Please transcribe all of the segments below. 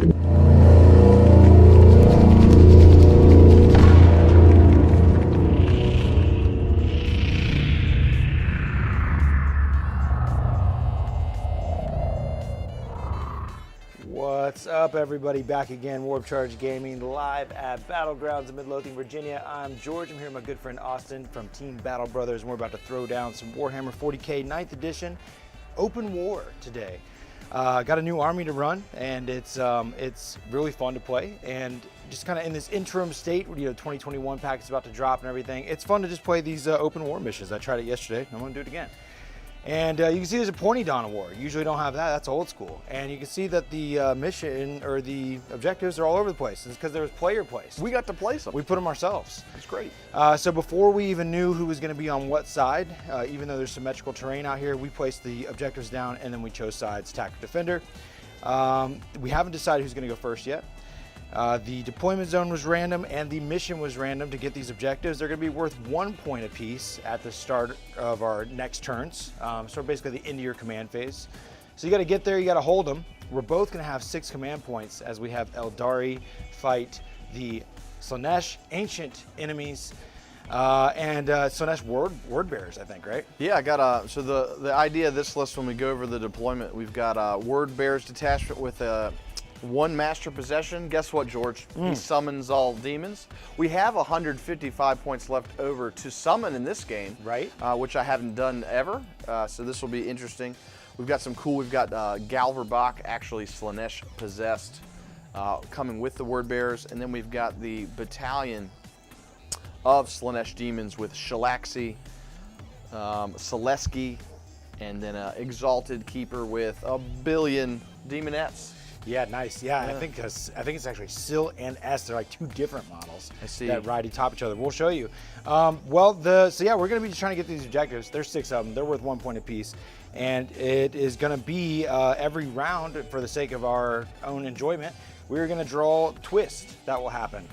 What's up, everybody? Back again, Warp Charge Gaming, live at Battlegrounds in Midlothian, Virginia. I'm George. I'm here with my good friend Austin from Team Battle Brothers, and we're about to throw down some Warhammer 40K 9th Edition Open War today. Got a new army to run, and it's really fun to play. And just kind of in this interim state, where 2021 pack is about to drop and everything. It's fun to just play these open war missions. I tried it yesterday. I'm going to do it again. And you can see there's a pointy dawn award. Usually don't have that. That's old school. And you can see that the mission or the objectives are all over the place. It's because there was player placed. We got to place them. We put them ourselves. It's great. So before we even knew who was going to be on what side, even though there's symmetrical terrain out here, we placed the objectives down and then we chose sides, attacker, defender. We haven't decided who's going to go first yet. The deployment zone was random and the mission was random to get these objectives. They're going to be worth 1 point apiece at the start of our next turns. So basically the end of your command phase. So you got to get there, you got to hold them. We're both going to have 6 command points as we have Aeldari fight the Slaanesh, ancient enemies, and Slaanesh word bearers, I think, right? Yeah, I got so the idea of this list when we go over the deployment, we've got word bearers detachment with 1 master possession. Guess what, George? He summons all demons. We have 155 points left over to summon in this game, right? Which I haven't done ever. So this will be interesting. We've got some cool. We've got Galverbach, actually Slaanesh possessed, coming with the word bearers, and then we've got the battalion of Slaanesh demons with Shalaxi, Selesky, and then Exalted Keeper with a billion demonettes. Yeah, nice. Yeah, I think it's actually Sil and S. They're like 2 different models that ride atop each other. We'll show you. So yeah, we're going to be just trying to get these objectives. There's 6 of them. They're worth 1 point apiece, and it is going to be every round for the sake of our own enjoyment. We're going to draw twists that will happen,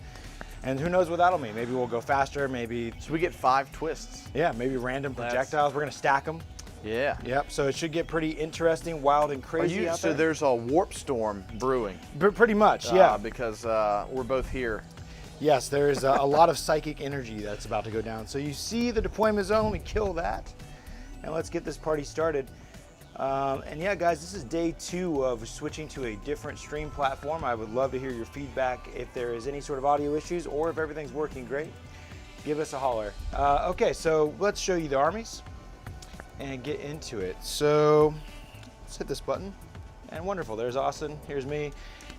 and who knows what that'll mean. Maybe we'll go faster. Maybe so we get 5 twists. Yeah, maybe random projectiles. We're going to stack them. Yeah. Yep. So it should get pretty interesting, wild, and crazy out there. So there's a warp storm brewing. Pretty much, yeah. Because we're both here. Yes, there is a lot of psychic energy that's about to go down. So you see the deployment zone. We kill that, and let's get this party started. And yeah, guys, this is day 2 of switching to a different stream platform. I would love to hear your feedback if there is any sort of audio issues or if everything's working great. Give us a holler. Okay, so let's show you the armies and get into it. So let's hit this button, and wonderful, there's Austin, here's me.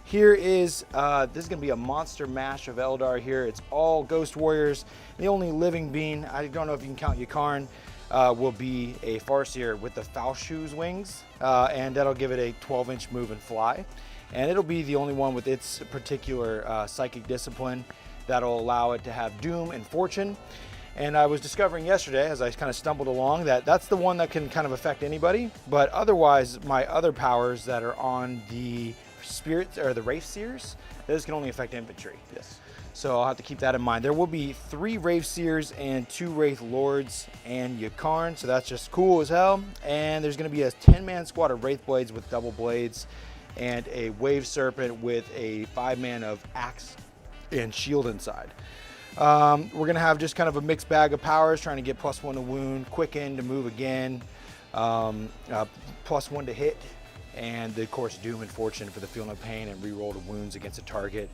Here is, this is gonna be a monster mash of Aeldari here. It's all Ghost Warriors. The only living being, I don't know if you can count Ykarn, will be a Farseer with the Falshoes wings, and that'll give it a 12-inch move and fly. And it'll be the only one with its particular psychic discipline that'll allow it to have Doom and Fortune. And I was discovering yesterday, as I kind of stumbled along, that that's the one that can kind of affect anybody. But otherwise, my other powers that are on the Spirits or the Wraith Seers, those can only affect infantry. Yes. So I'll have to keep that in mind. There will be 3 Wraith Seers and 2 Wraith Lords and Ykarn, so that's just cool as hell. And there's going to be a 10-man squad of Wraith Blades with double blades, and a Wave Serpent with a 5-man of Axe and Shield inside. We're going to have just kind of a mixed bag of powers, trying to get +1 to wound, quicken to move again, +1 to hit, and of course Doom and Fortune for the feel no pain and reroll to wounds against a target.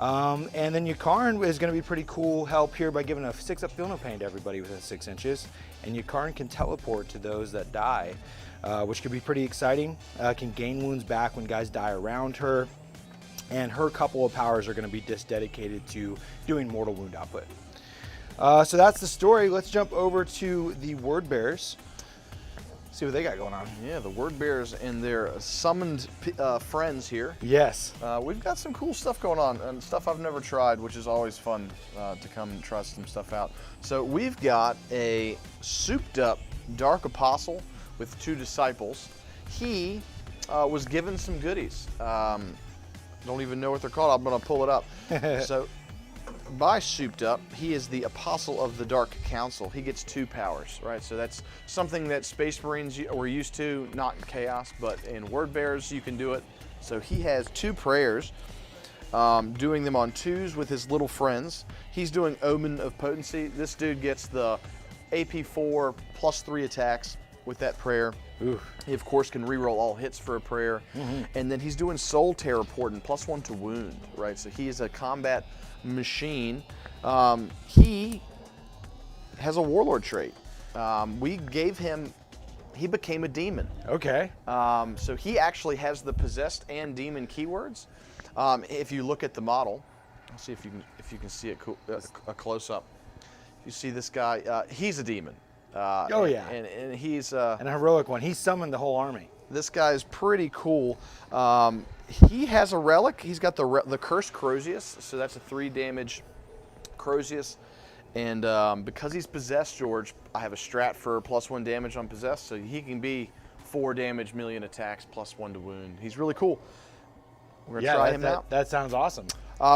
And then Ykarn is going to be pretty cool help here by giving a 6-up feel no pain to everybody within 6 inches. And Ykarn can teleport to those that die, which could be pretty exciting. Can gain wounds back when guys die around her. And her couple of powers are going to be just dedicated to doing mortal wound output. So that's the story. Let's jump over to the word bearers. See what they got going on. Yeah, the word bearers and their summoned friends here. Yes. We've got some cool stuff going on and stuff I've never tried, which is always fun to come and try some stuff out. So we've got a souped up Dark Apostle with 2 disciples. He was given some goodies. Don't even know what they're called. I'm going to pull it up. So by souped up, he is the Apostle of the Dark Council. He gets 2 powers, right? So that's something that Space Marines were used to, not in Chaos, but in Word Bearers you can do it. So he has 2 prayers, doing them on 2s with his little friends. He's doing Omen of Potency. This dude gets the AP4 plus 3 attacks with that prayer. Ooh. He, of course, can reroll all hits for a prayer. And then he's doing Soul Terror Portent, plus 1 to wound, right? So he is a combat machine. He has a Warlord trait. We gave him, he became a demon. Okay. So he actually has the possessed and demon keywords. If you look at the model, let's see if you can see it a close up. You see this guy, he's a demon. Oh yeah. And he's an heroic one. He summoned the whole army. This guy's pretty cool. He has a relic. He's got the Cursed Crozius, so that's a 3 damage Crozius. And because he's possessed, George, I have a strat for plus 1 damage on possessed, so he can be 4 damage, million attacks, plus 1 to wound. He's really cool. We're gonna try him out. That sounds awesome.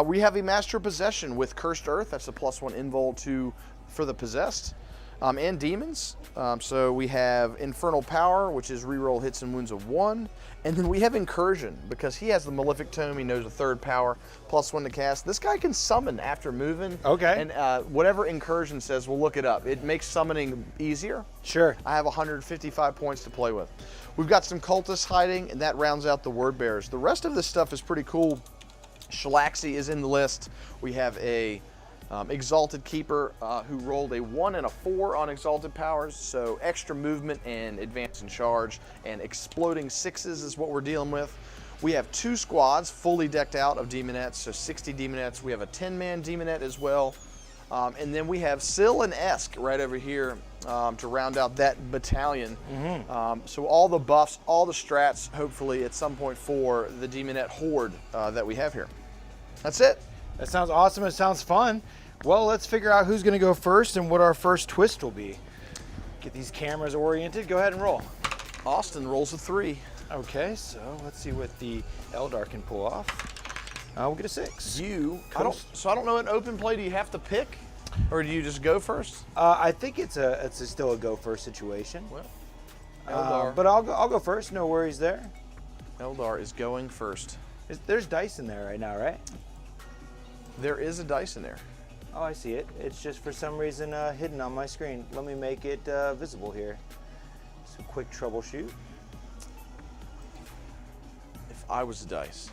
We have a Master of Possession with Cursed Earth. That's a plus 1 invul for the possessed. And demons. So we have Infernal Power, which is reroll hits and wounds of 1. And then we have Incursion, because he has the Malefic Tome. He knows a 3rd power, plus 1 to cast. This guy can summon after moving. Okay. And whatever Incursion says, we'll look it up. It makes summoning easier. Sure. I have 155 points to play with. We've got some cultists hiding, and that rounds out the word bearers. The rest of this stuff is pretty cool. Shalaxi is in the list. We have a Exalted Keeper who rolled a 1 and a 4 on Exalted Powers, so extra movement and advance and charge, and exploding 6s is what we're dealing with. We have 2 squads fully decked out of Demonettes, so 60 Demonettes. We have a 10-man Demonette as well. And then we have Syl and Esk right over here to round out that battalion. So all the buffs, all the strats, hopefully at some point for the Demonette horde that we have here. That's it. That sounds awesome. It sounds fun. Well, let's figure out who's going to go first and what our first twist will be. Get these cameras oriented. Go ahead and roll. Austin rolls a 3. Okay, so let's see what the Eldar can pull off. We'll get a 6. I don't know, in open play, do you have to pick? Or do you just go first? I think it's still a go first situation. Well, Eldar. But I'll go first. No worries there. Eldar is going first. There's dice in there right now, right? There is a dice in there. Oh, I see it. It's just for some reason hidden on my screen. Let me make it visible here. So quick troubleshoot. If I was a dice.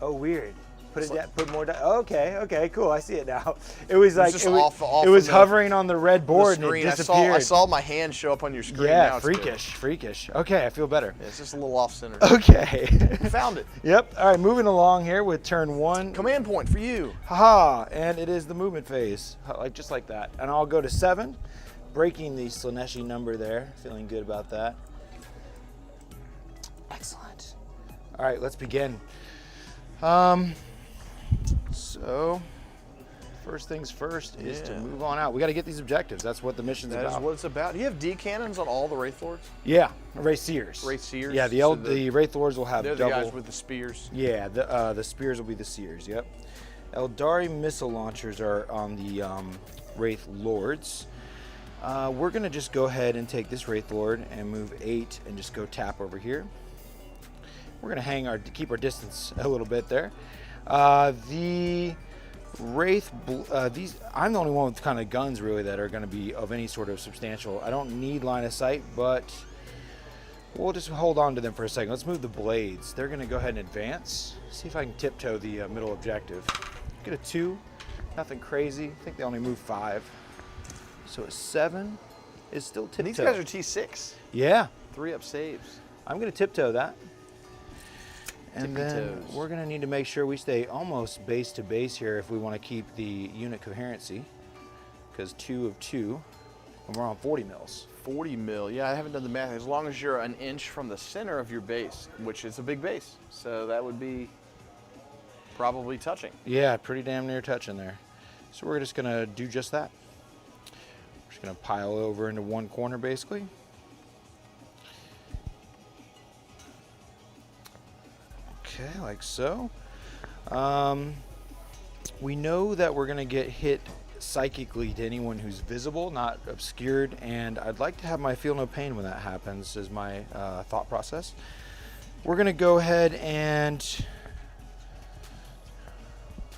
Oh, weird. Put more dice. Okay, cool. I see it now. It was like just it was hovering on the red board and it disappeared. I saw my hand show up on your screen. Yeah, now freakish. Okay, I feel better. Yeah, it's just a little off center. Okay. Found it. Yep. All right, moving along here with turn 1. Command point for you. Haha, and it is the movement phase, just like that. And I'll go to 7, breaking the Slaaneshi number there. Feeling good about that. Excellent. All right, let's begin. So, first things first is to move on out. We got to get these objectives. That's what the mission's about. That is what it's about. Do you have D cannons on all the Wraith Lords? Yeah, Wraith Seers. Wraith Seers? Yeah, the Wraith Lords will have they're double. the guys with the spears. Yeah, the spears will be the Seers, yep. Aeldari missile launchers are on the Wraith Lords. We're going to just go ahead and take this Wraith Lord and move 8 and just go tap over here. We're going to keep our distance a little bit there. The Wraith, I'm the only one with kind of guns really that are going to be of any sort of substantial. I don't need line of sight, but we'll just hold on to them for a second. Let's move the blades. They're going to go ahead and advance. See if I can tiptoe the middle objective. Get a 2, nothing crazy. I think they only move 5. So a 7 is still tiptoe. And these guys are T6. Yeah. 3-up saves. I'm going to tiptoe that. And then we're going to need to make sure we stay almost base to base here if we want to keep the unit coherency. Because 2 of 2, and we're on 40 mils. 40 mil, yeah, I haven't done the math. As long as you're an inch from the center of your base, which is a big base. So that would be probably touching. Yeah, pretty damn near touching there. So we're just going to do just that. We're just going to pile over into one corner basically. Okay, like so. We know that we're going to get hit psychically to anyone who's visible, not obscured, and I'd like to have my feel no pain when that happens, is my thought process. We're gonna go ahead and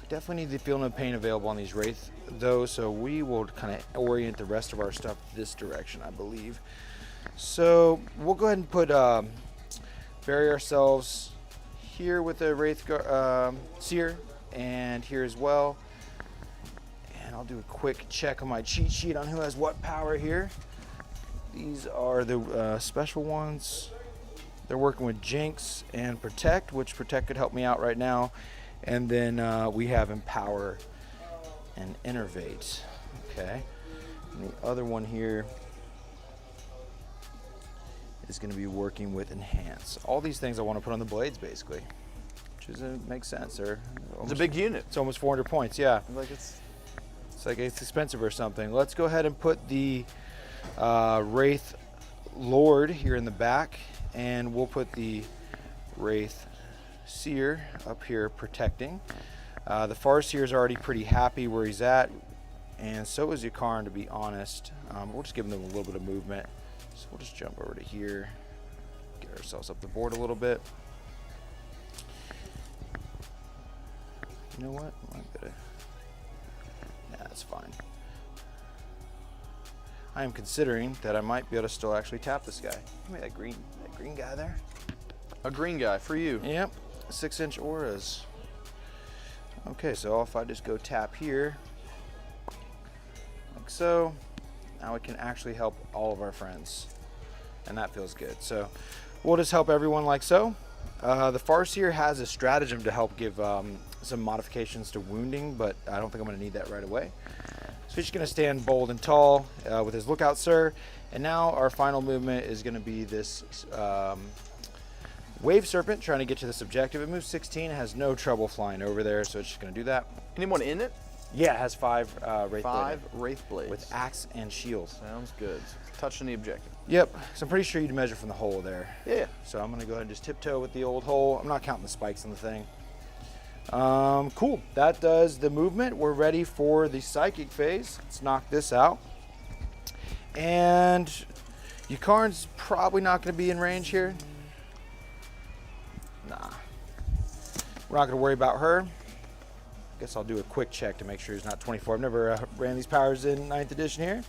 definitely need the Feel No Pain available on these Wraith though, so we will kind of orient the rest of our stuff this direction, I believe. So we'll go ahead and put bury ourselves here with the Wraith Seer, and here as well. And I'll do a quick check on my cheat sheet on who has what power here. These are the special ones. They're working with Jinx and Protect, which Protect could help me out right now. And then we have Empower and Innervate. Okay. And the other one here is going to be working with Enhance. All these things I want to put on the blades, basically, which is makes sense. They're almost, it's a big unit. It's almost 400 points. Yeah. It's like it's expensive or something. Let's go ahead and put the Wraith Lord here in the back, and we'll put the Wraith Seer up here protecting. The Farseer is already pretty happy where he's at, and so is Yakaran, to be honest. We'll just give them a little bit of movement. So we'll just jump over to here, get ourselves up the board a little bit. You know what? I'm gonna, nah, that's fine. I am considering that I might be able to still actually tap this guy. Give me that green guy there. a green guy for you. Yep, 6-inch auras. Okay, so if I just go tap here, like so, now we can actually help all of our friends, and that feels good. So we'll just help everyone like so. The Farseer has a stratagem to help give some modifications to wounding, but I don't think I'm going to need that right away. So he's just going to stand bold and tall with his Lookout Sir. And now our final movement is going to be this Wave Serpent, trying to get to this objective. It moves 16, has no trouble flying over there, so it's just going to do that. Anyone in it? Yeah, it has 5 Wraith Blades. 5 Wraith Blades. With Axe and Shield. Sounds good. Touching the objective. Yep, so I'm pretty sure you'd measure from the hole there. Yeah. So I'm going to go ahead and just tiptoe with the old hole. I'm not counting the spikes on the thing. Cool, that does the movement. We're ready for the Psychic phase. Let's knock this out. And Yakaran's probably not going to be in range here. Nah. We're not going to worry about her. Guess I'll do a quick check to make sure he's not 24. I've never ran these powers in 9th edition here.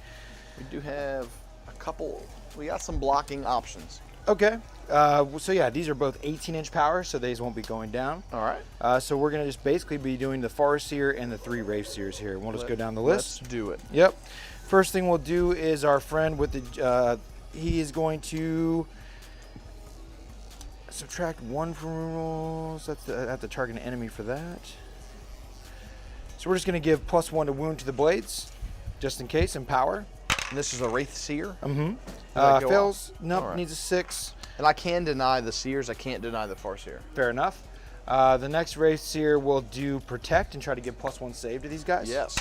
We do have a couple, we got some blocking options. Okay, so yeah, these are both 18-inch powers, so these won't be going down. All right. So we're going to just basically be doing the Farseer and the 3 Wraith Seers here. We'll just go down the list. Let's do it. Yep. First thing we'll do is our friend with the, he is going to subtract 1 from rules. That's I have to target an enemy for that. So we're just going to give +1 to wound to the blades, just in case, and power. And this is a Wraith Seer? Mm-hmm. Fails. Nope, right. Needs a 6. And I can deny the Seers, I can't deny the Farseer. Fair enough. The next Wraith Seer will do Protect and try to give +1 save to these guys. Yes.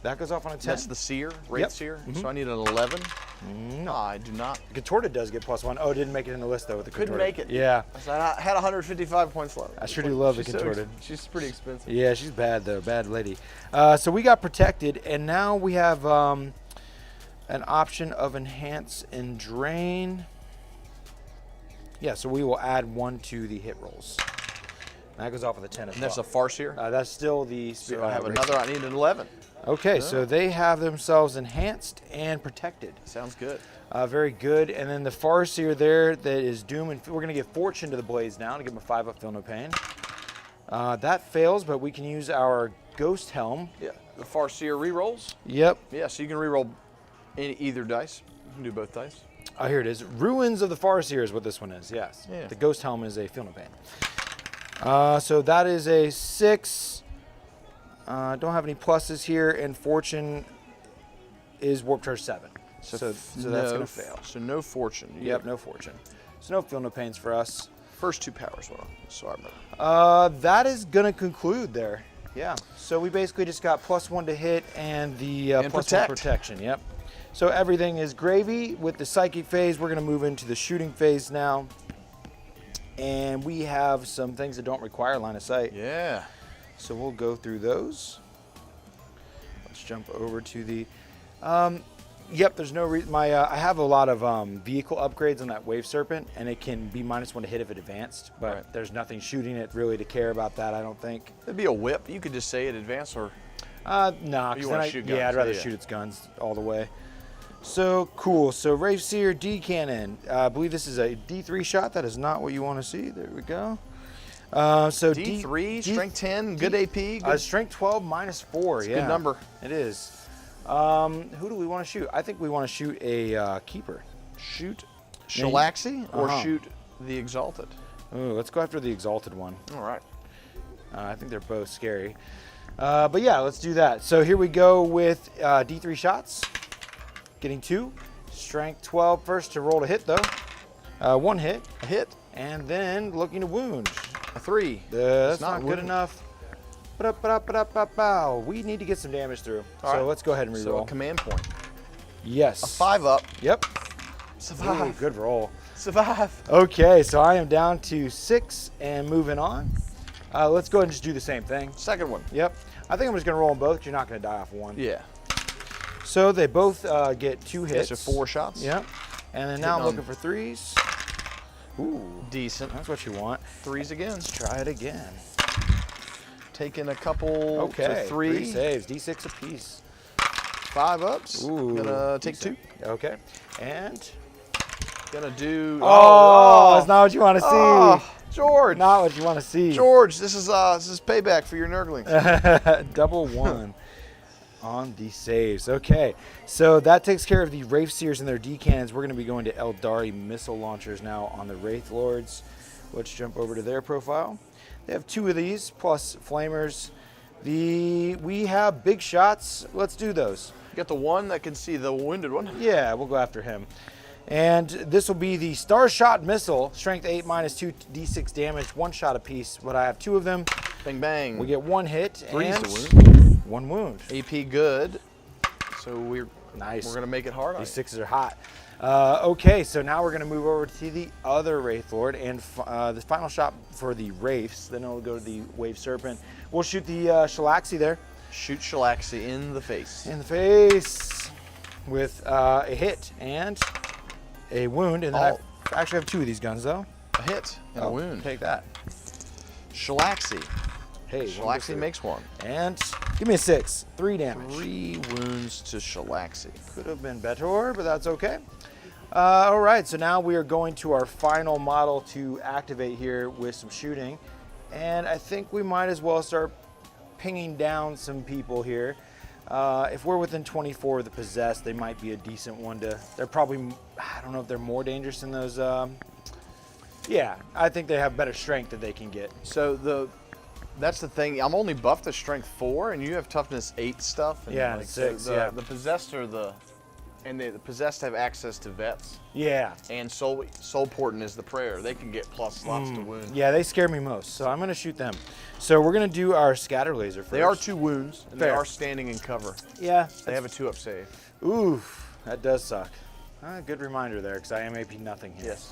That goes off on a 10. That's the Seer, Wraith Yep. Seer. Mm-hmm. So I need an 11. No. I do not. Contorted does get +1. Oh, it didn't make it in the list though with the Couldn't Contorted. make it. Yeah. I had 155 points left. I sure do love the She's so Contorted. she's pretty expensive. Yeah, she's bad though, bad lady. So we got Protected, and now we have an option of Enhance and Drain. Yeah, so we will add 1 to the hit rolls. That goes off with a 10 as And well. there's a Farseer. That's still the. So I have another. I need an 11. Okay, so they have themselves enhanced and protected. Sounds good. Very good. And then the Farseer there that is Doom, and we're going to give Fortune to the blades now to give them a 5 up, feel no pain. That fails, but we can use our Ghost Helm. Yeah. The Farseer rerolls. Yep. Yeah, so you can reroll either dice. You can do both dice. Oh, here it is. Ruins of the Farseer is what this one is, yes. Yeah. The Ghost Helm is a feel no pain. So that is a 6. Don't have any pluses here, and Fortune is Warp Charge 7. So that's going to fail. So no Fortune. Yep, no Fortune. So no feel no pains for us. First 2 powers, well, so I remember. That is going to conclude there. Yeah. So we basically just got +1 to hit and the +1 protection. Yep. So everything is gravy with the Psychic phase. We're going to move into the shooting phase now. And we have some things that don't require line of sight. Yeah. So we'll go through those. Let's jump over to the... Yep, there's no reason. I have a lot of vehicle upgrades on that Wave Serpent, and it can be -1 to hit if it advanced, but Right. there's nothing shooting it really to care about that, I don't think. It'd be a whip. You could just say it advance or. Nah, You 'cause wanna then shoot yeah, guns, I'd rather yeah. shoot its guns all the way. So cool. So Wraith Seer D cannon. I believe this is a D3 shot. That is not what you want to see. There we go. So D3, strength 10, good AP. Good. Strength 12 -4. Yeah, good number. It is. Who do we want to shoot? I think we want to shoot a keeper. Shoot Shalaxi or shoot the Exalted. Ooh, let's go after the Exalted one. All right. I think they're both scary. But yeah, let's do that. So here we go with D3 shots. Getting 2. Strength 12 first to roll to hit though. 1 hit. A hit. And then looking to wound. A 3. That's not not good wound. enough. Ba-da-ba-da-ba-da-ba-bow. We need to get some damage through. All So right. let's go ahead and So a reroll. command point. Yes. A 5 up. Yep. Survive. Ooh, good roll. Survive. Okay, so I am down to 6 and moving on. Let's go ahead and just do the same thing. Second one. Yep. I think I'm just going to roll them both 'cause you're not going to die off one. Yeah. So they both get 2 hits. These are 4 shots. Yep. And then now I'm Hitting looking for 3s. Ooh, Decent. that's what you want. 3s again. Let's try it again. Taking a couple Okay, to 3. 3 saves, D6 apiece. 5 ups. Ooh, Gonna take decent. 2. Okay. And Gonna do. oh, that's not what you want to see. Oh, George. Not what you want to see. George, this is payback for your nurglings. Double 1 on the saves. Okay, so that takes care of the Wraith Seers and their D cannons. We're going to be going to Aeldari missile launchers now on the Wraith Lords. Let's jump over to their profile. They have 2 of these plus flamers. We have big shots. Let's do those. You got the one that can see the wounded one. Yeah, we'll go after him. And this will be the Star Shot Missile, strength 8 -2 D6 damage, 1 shot apiece. But I have 2 of them. Bang bang. We get 1 hit 3's and the wound. 1 wound. AP good. So we're Nice. gonna make it hard on These you. 6s are hot. Okay, so now we're going to move over to the other Wraith Lord, and the final shot for the Wraiths. Then it'll go to the Wave Serpent. We'll shoot the Shalaxi there Shoot Shalaxi in the face. in the face with a hit and a wound. And then I actually have 2 of these guns though. A hit and a wound. Take that. Shalaxi. Hey, Shalaxi makes 1. and give me a 6, 3 damage. 3 wounds to Shalaxi. Could have been better, but that's okay. All right, so now we are going to our final model to activate here with some shooting. And I think we might as well start pinging down some people here. If we're within 24 of the Possessed, they might be a decent one to... They're probably... I don't know if they're more dangerous than those... yeah, I think they have better strength that they can get. So that's the thing. I'm only buffed to strength 4, and you have toughness 8 stuff. And Yeah, and 6, yeah. The possessed are the possessed have access to vets, Yeah. and soul portent is the prayer. They can get plus lots to wound. Yeah, they scare me most, so I'm going to shoot them. So we're going to do our scatter laser first. They are 2 wounds, and they Fair. are standing in cover. Yeah. They have a 2-up save. Oof, that does suck. Good reminder there, because I am AP nothing here. Yes.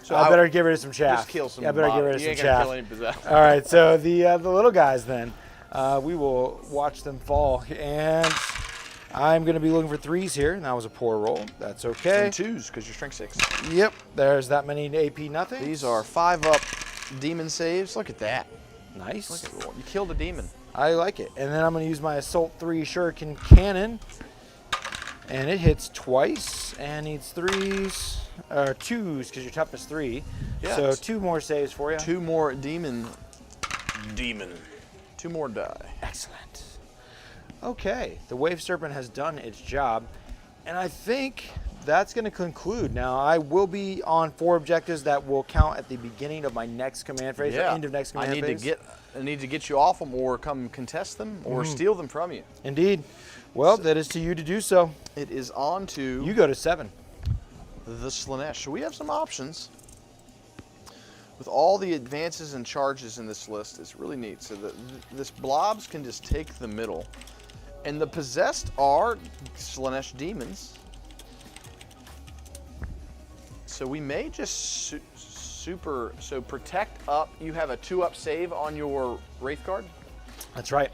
So I better get rid of some chaff. Just kill some. Yeah, I better get rid of you some ain't gonna chaff. kill any possessed. All right, so the little guys then, we will watch them fall, and I'm going to be looking for 3s here, and that was a poor roll. That's okay. And 2s because you're strength 6. Yep, there's that many AP nothing. These are 5-up demon saves. Look at that. nice. Look at, you killed a demon. I like it. And then I'm going to use my Assault 3 Shuriken Cannon, and it hits twice and needs 3s, or 2s because your toughness 3. Yeah. So 2 more saves for you. 2 more demon. 2 more die. Excellent. Okay, the Wave Serpent has done its job, and I think that's going to conclude. Now, I will be on 4 objectives that will count at the beginning of my next command phase, or end of next command phase. I need to get you off them, or come contest them, or steal them from you. Indeed. Well, that is to you to do so. It is on to You go to 7. the Slaanesh. So we have some options. With all the advances and charges in this list, it's really neat. So this blobs can just take the middle. And the possessed are Slaanesh demons. So we may just so protect up. You have a 2-up save on your Wraith Guard. That's right.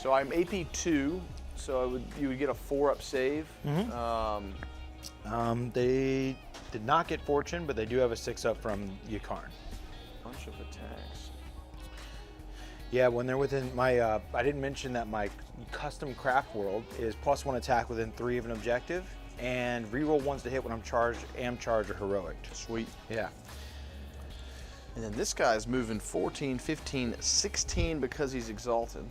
So I'm AP 2, So you would get a 4-up save. They did not get fortune, but they do have a 6-up from Yakarn. Bunch of attacks. Yeah, when they're within my, I didn't mention that my custom craft world is +1 attack within 3 of an objective, and reroll ones to hit when I'm charged, am charged, or heroic. Sweet. Yeah. And then this guy's moving 14, 15, 16 because he's exalted.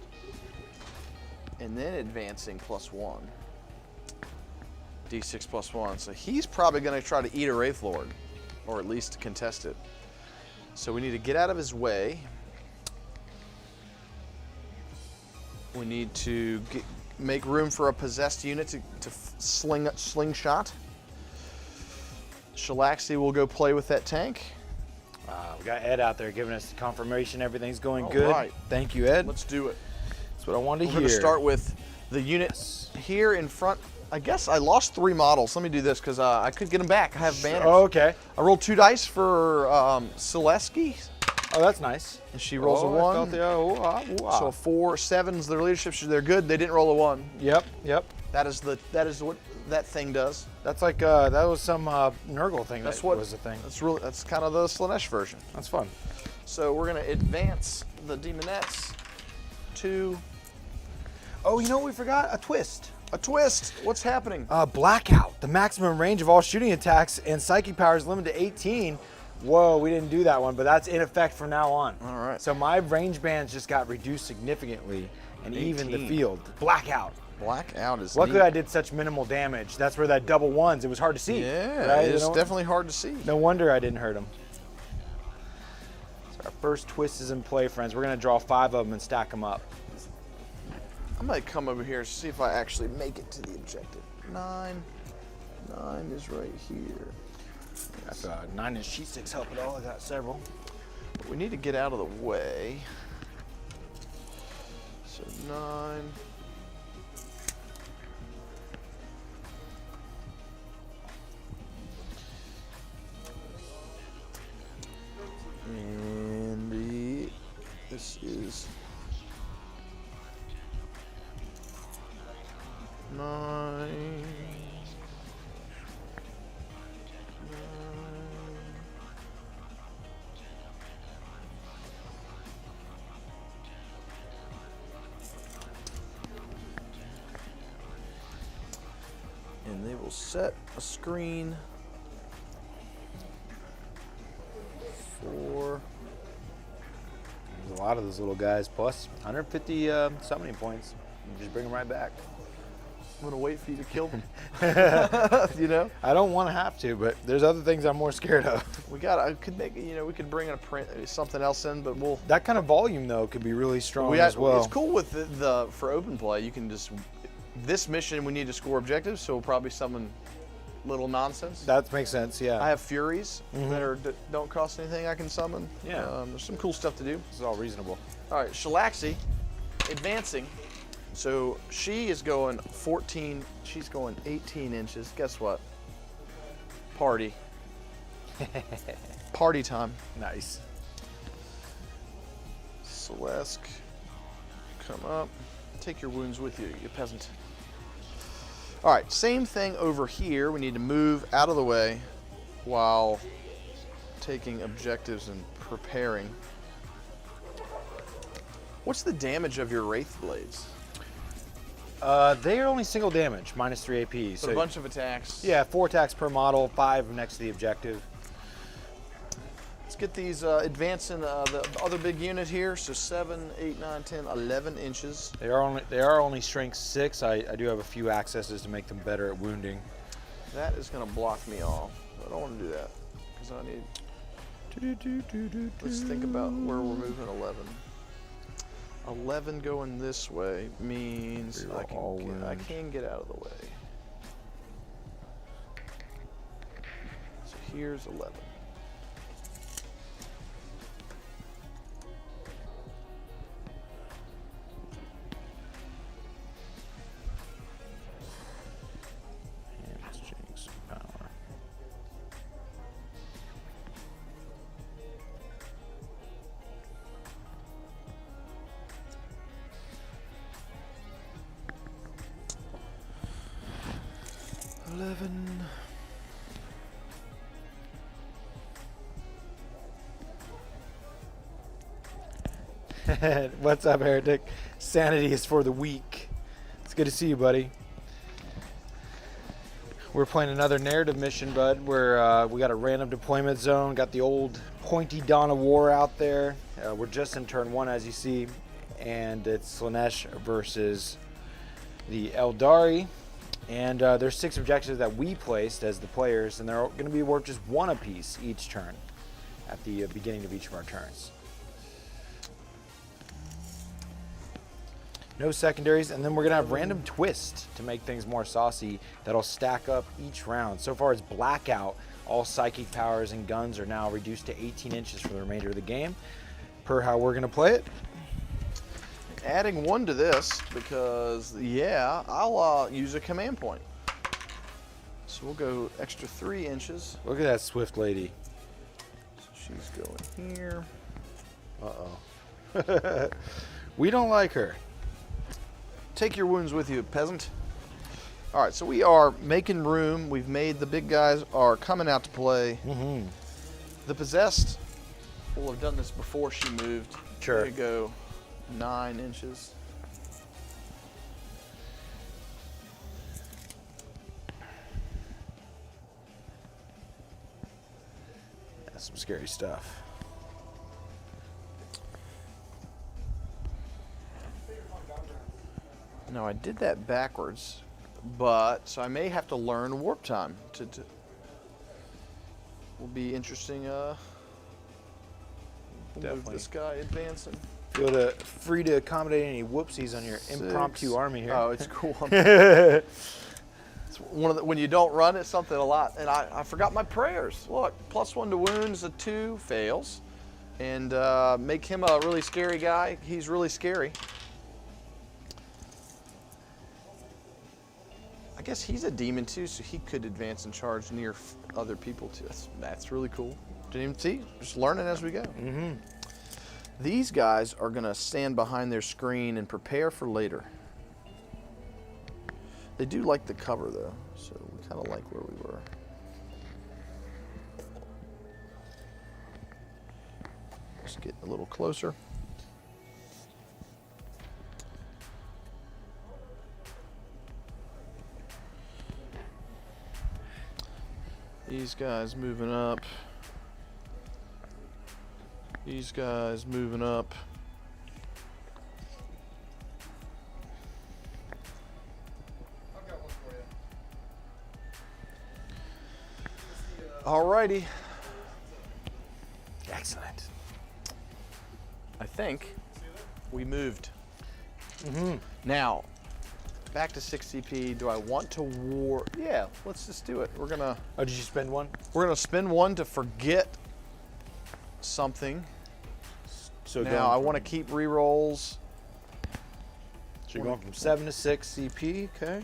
And then advancing +1. D6 +1. So he's probably going to try to eat a Wraith Lord, or at least contest it. So we need to get out of his way. We need to make room for a possessed unit to slingshot. Shalaxi will go play with that tank. We got Ed out there giving us the confirmation everything's going All good. right. Thank you, Ed. Let's do it. That's what I wanted to We're hear. going to start with the units here in front. I guess I lost 3 models. Let me do this because I could get them back. I have banners. Oh, okay. I rolled 2 dice for Celesky, Oh, that's nice. and she rolls a I 1. felt the- So a 4, 7's their leadership. They're good. They didn't roll a 1. Yep. That is what that thing does. That's like that was some Nurgle thing. That's that what was the thing. That's kind of the Slaanesh version. That's fun. So we're gonna advance the Demonettes to Oh, you know what we forgot? A twist. a twist. What's happening? Blackout. The maximum range of all shooting attacks and psychic power is limited to 18. Whoa, we didn't do that one, but that's in effect from now on. All right. So my range bands just got reduced significantly, and even the 18. field. Blackout. Blackout is Luckily, neat. I did such minimal damage. That's where that double ones, it was hard to see. Yeah, right? it's You know? definitely hard to see. No wonder I didn't hurt him. So our first twist is in play, friends. We're going to draw 5 of them and stack them up. I might come over here to see if I actually make it to the objective. 9 is right here. That's 9 and sheet sticks help at all. I got several. But we need to get out of the way. So 9. And this is 9. And they will set a screen for. There's a lot of those little guys, plus 150 summoning points. You just bring them right back. I'm gonna wait for you to kill them. You know, I don't want to have to, but there's other things I'm more scared of. I could make, we could bring in a print, something else in, but we'll. That kind of volume, though, could be really strong as well. It's cool with the for open play. You can just this mission we need to score objectives, so we'll probably summon little nonsense. That makes sense, yeah. I have Furies that don't cost anything. I can summon. Yeah. There's some cool stuff to do. This is all reasonable. All right, Shalaxi, advancing. So she is going 14. She's going 18 inches. Guess what? Party. Party time. Nice. Celeste, come up. Take your wounds with you, you peasant. All right, same thing over here. We need to move out of the way while taking objectives and preparing. What's the damage of your Wraith Blades? They are only single damage, minus 3 AP. So a bunch of attacks. Yeah, 4 attacks per model, 5 next to the objective. Let's get these advancing the other big unit here. So 7, 8, 9, 10, 11 inches. They are only strength 6. I do have a few accesses to make them better at wounding. That is going to block me off. I don't want to do that because I need. Let's think about where we're moving 11. 11 going this way means I can get out of the way. So here's 11. And let's change some power. 11. What's up, Heretic? Sanity is for the weak. It's good to see you, buddy. We're playing another narrative mission, bud, where we got a random deployment zone, got the old pointy Dawn of War out there. We're just in turn 1, as you see, and it's Slaanesh versus the Aeldari. And there's 6 objectives that we placed as the players, and they're going to be worth just 1 apiece each turn at the beginning of each of our turns. No secondaries, and then we're going to have random twist to make things more saucy that'll stack up each round. So far as Blackout, all psychic powers and guns are now reduced to 18 inches for the remainder of the game, per how we're going to play it. Adding 1 to this because, yeah, I'll use a command point. So we'll go extra 3 inches. Look at that swift lady. So she's going here. Uh-oh. We don't like her. Take your wounds with you, peasant. All right, so we are making room. We've made the big guys are coming out to play. Mm-hmm. The possessed will have done this before she moved. Sure. There you go, 9 inches. That's some scary stuff. No, I did that backwards, but so I may have to learn warp time. Will be interesting. We'll move Definitely. this guy advancing. Feel free to accommodate any whoopsies on your 6. impromptu army here. Oh, it's cool. It's one of the, when you don't run, it's something a lot. And I forgot my prayers. Look, +1 to wounds, a 2 fails, and make him a really scary guy. He's really scary. I guess he's a demon too, so he could advance and charge near other people too. That's really cool. Didn't even see. Just learning as we go. Mm-hmm. These guys are gonna stand behind their screen and prepare for later. They do like the cover though, so we kind of like where we were. Let's get a little closer. These guys moving up. These guys moving up. Alrighty. Excellent. I think we moved. Mm-hmm. Now, back to 6 CP. Do I want to war? Yeah, let's just do it. We're gonna Oh, did you spend 1? spend 1 to forget something. So Now I want to keep rerolls. So you're going from 7 to 6 CP, okay?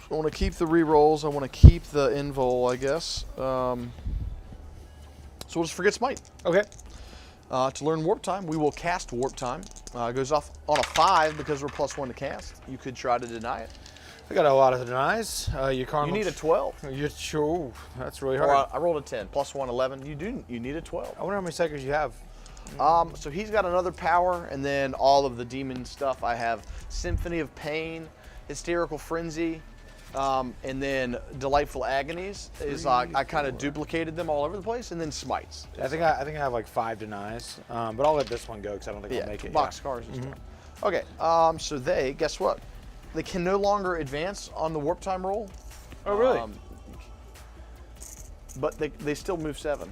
I want to keep the rerolls. I want to keep the invul, I guess. So we'll just forget smite. Okay. To learn warp time, we will cast warp time. It goes off on a 5 because we're +1 to cast. You could try to deny it. I got a lot of denies. You need a 12. You're sure. That's really Or hard. I rolled a 10. +1, 11. You need a 12. I wonder how many psychers you have. So he's got another power, and then all of the demon stuff. I have Symphony of Pain, Hysterical Frenzy, and then Delightful Agonies. I kind of duplicated them all over the place, and then Smites. I think I have like 5 denies, but I'll let this one go because I don't think I'll make it. Box scars and stuff. Okay, so guess what? They can no longer advance on the warp time roll. Oh, really? But they still move 7.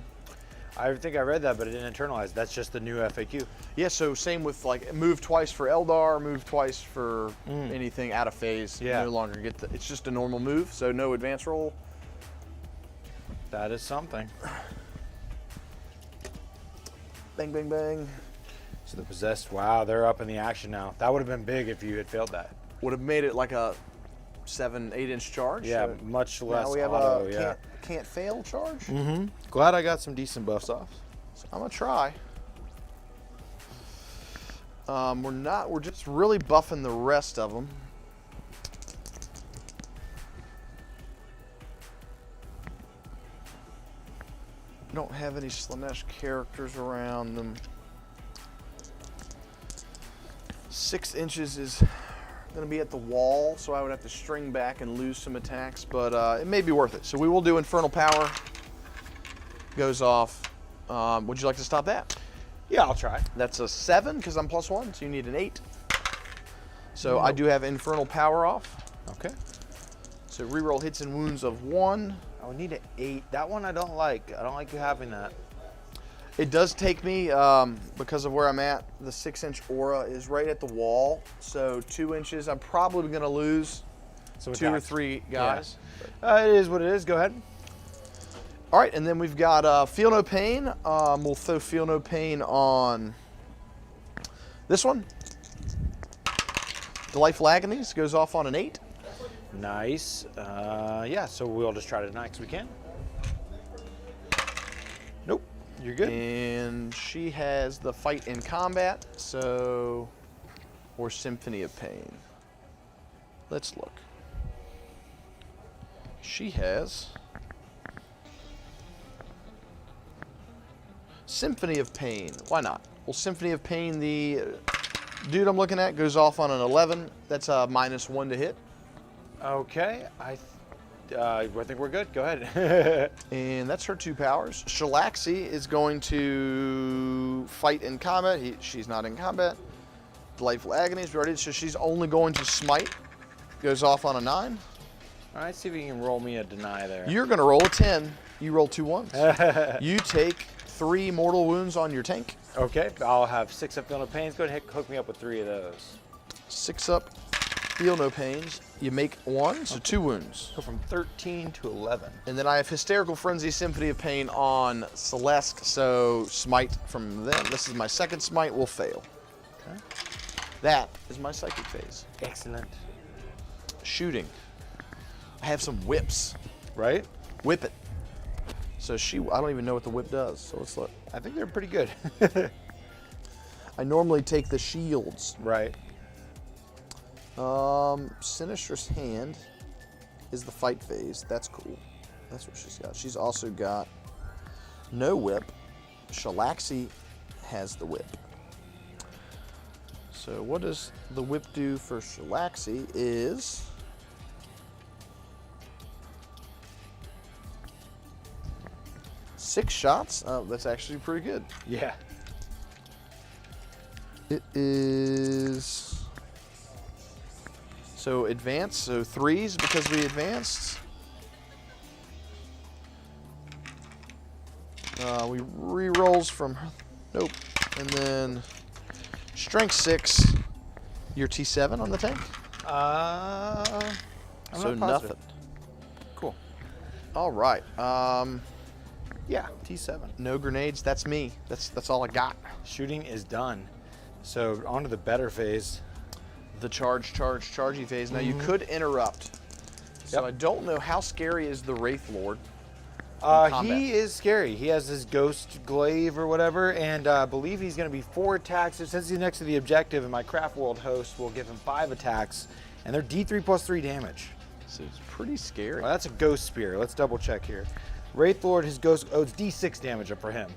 I think I read that, but it didn't internalize. That's just the new FAQ. Yeah, so same with like move twice for Eldar, move twice for anything out of phase. Yeah. You no longer get it's just a normal move, so no advance roll. That is something. Bang, bang, bang. So the possessed, wow, they're up in the action now. That would have been big if you had failed that. Would have made it like a 7-8 inch charge. Yeah, so much less now we have auto, a yeah. can't fail charge. Mm-hmm. Glad I got some decent buffs off. So I'm gonna try. We're just really buffing the rest of them. have any Slaanesh characters around them. 6 inches is going to be at the wall, so I would have to string back and lose some attacks, but it may be worth it. So we will do Infernal Power. Goes off. Would you like to stop that? Yeah, I'll try. That's a 7 because I'm +1, so you need an 8. So I do have Infernal Power off. Okay. So reroll hits and wounds of 1. I would need an 8. That one I don't like. I don't like you having that. It does take me, because of where I'm at, the 6-inch aura is right at the wall. So 2 inches, I'm probably going to lose So 2 or 3 guys. Yeah. It is what it is. Go ahead. All right, and then we've got Feel No Pain. We'll throw Feel No Pain on this one. Delightful Agonies goes off on an 8. Nice. Yeah, so we'll just try to deny because we can. Nope. You're good. And she has the Fight in Combat, so, or Symphony of Pain. Let's look. She has Symphony of Pain. Why not? Well, Symphony of Pain, the dude I'm looking at goes off on an 11. That's a -1 to hit. Okay. I think we're good. Go ahead. And that's her 2 powers. Shalaxi is going to fight in combat. She's not in combat. Delightful Agonies, we already, so she's only going to smite. Goes off on a 9. All right, see if you can roll me a deny there. You're going to roll a 10. You roll 2 ones. You take 3 mortal wounds on your tank. Okay, I'll have 6 up, Feel No Pains. Go ahead and hook me up with 3 of those. 6 up, Feel No Pains. You make 1, so 2 wounds. Go from 13 to 11. And then I have Hysterical Frenzy, Symphony of Pain on Celeste, so smite from them. This is my 2nd smite, will fail. Okay. That is my psychic phase. Excellent. Shooting. I have some whips. Right? Whip it. So I don't even know what the whip does, so let's look. I think they're pretty good. I normally take the shields. Right. Sinister's Hand is the fight phase. That's cool. That's what she's got. She's also got no whip. Shalaxi has the whip. So what does the whip do for Shalaxi is 6 shots. Oh, that's actually pretty good. Yeah. It is so advanced, so 3s because we advanced. We re-rolls from her. Nope. And then strength 6, your T7 on the tank. I'm So not positive. nothing. Cool. All right. Yeah, T7. No grenades. That's me. That's all I got. Shooting is done. So on to the better phase. The chargey phase. Now you could interrupt. So Yep. I don't know how scary is the Wraith Lord. He is scary. He has his ghost glaive or whatever, and I believe he's going to be 4 attacks. Since he's next to the objective, and my Craft World host will give him 5 attacks, and they're D3 plus 3 damage. So it's pretty scary. Well, that's a ghost spear. Let's double check here. Wraith Lord, his ghost, it's D6 damage up for him,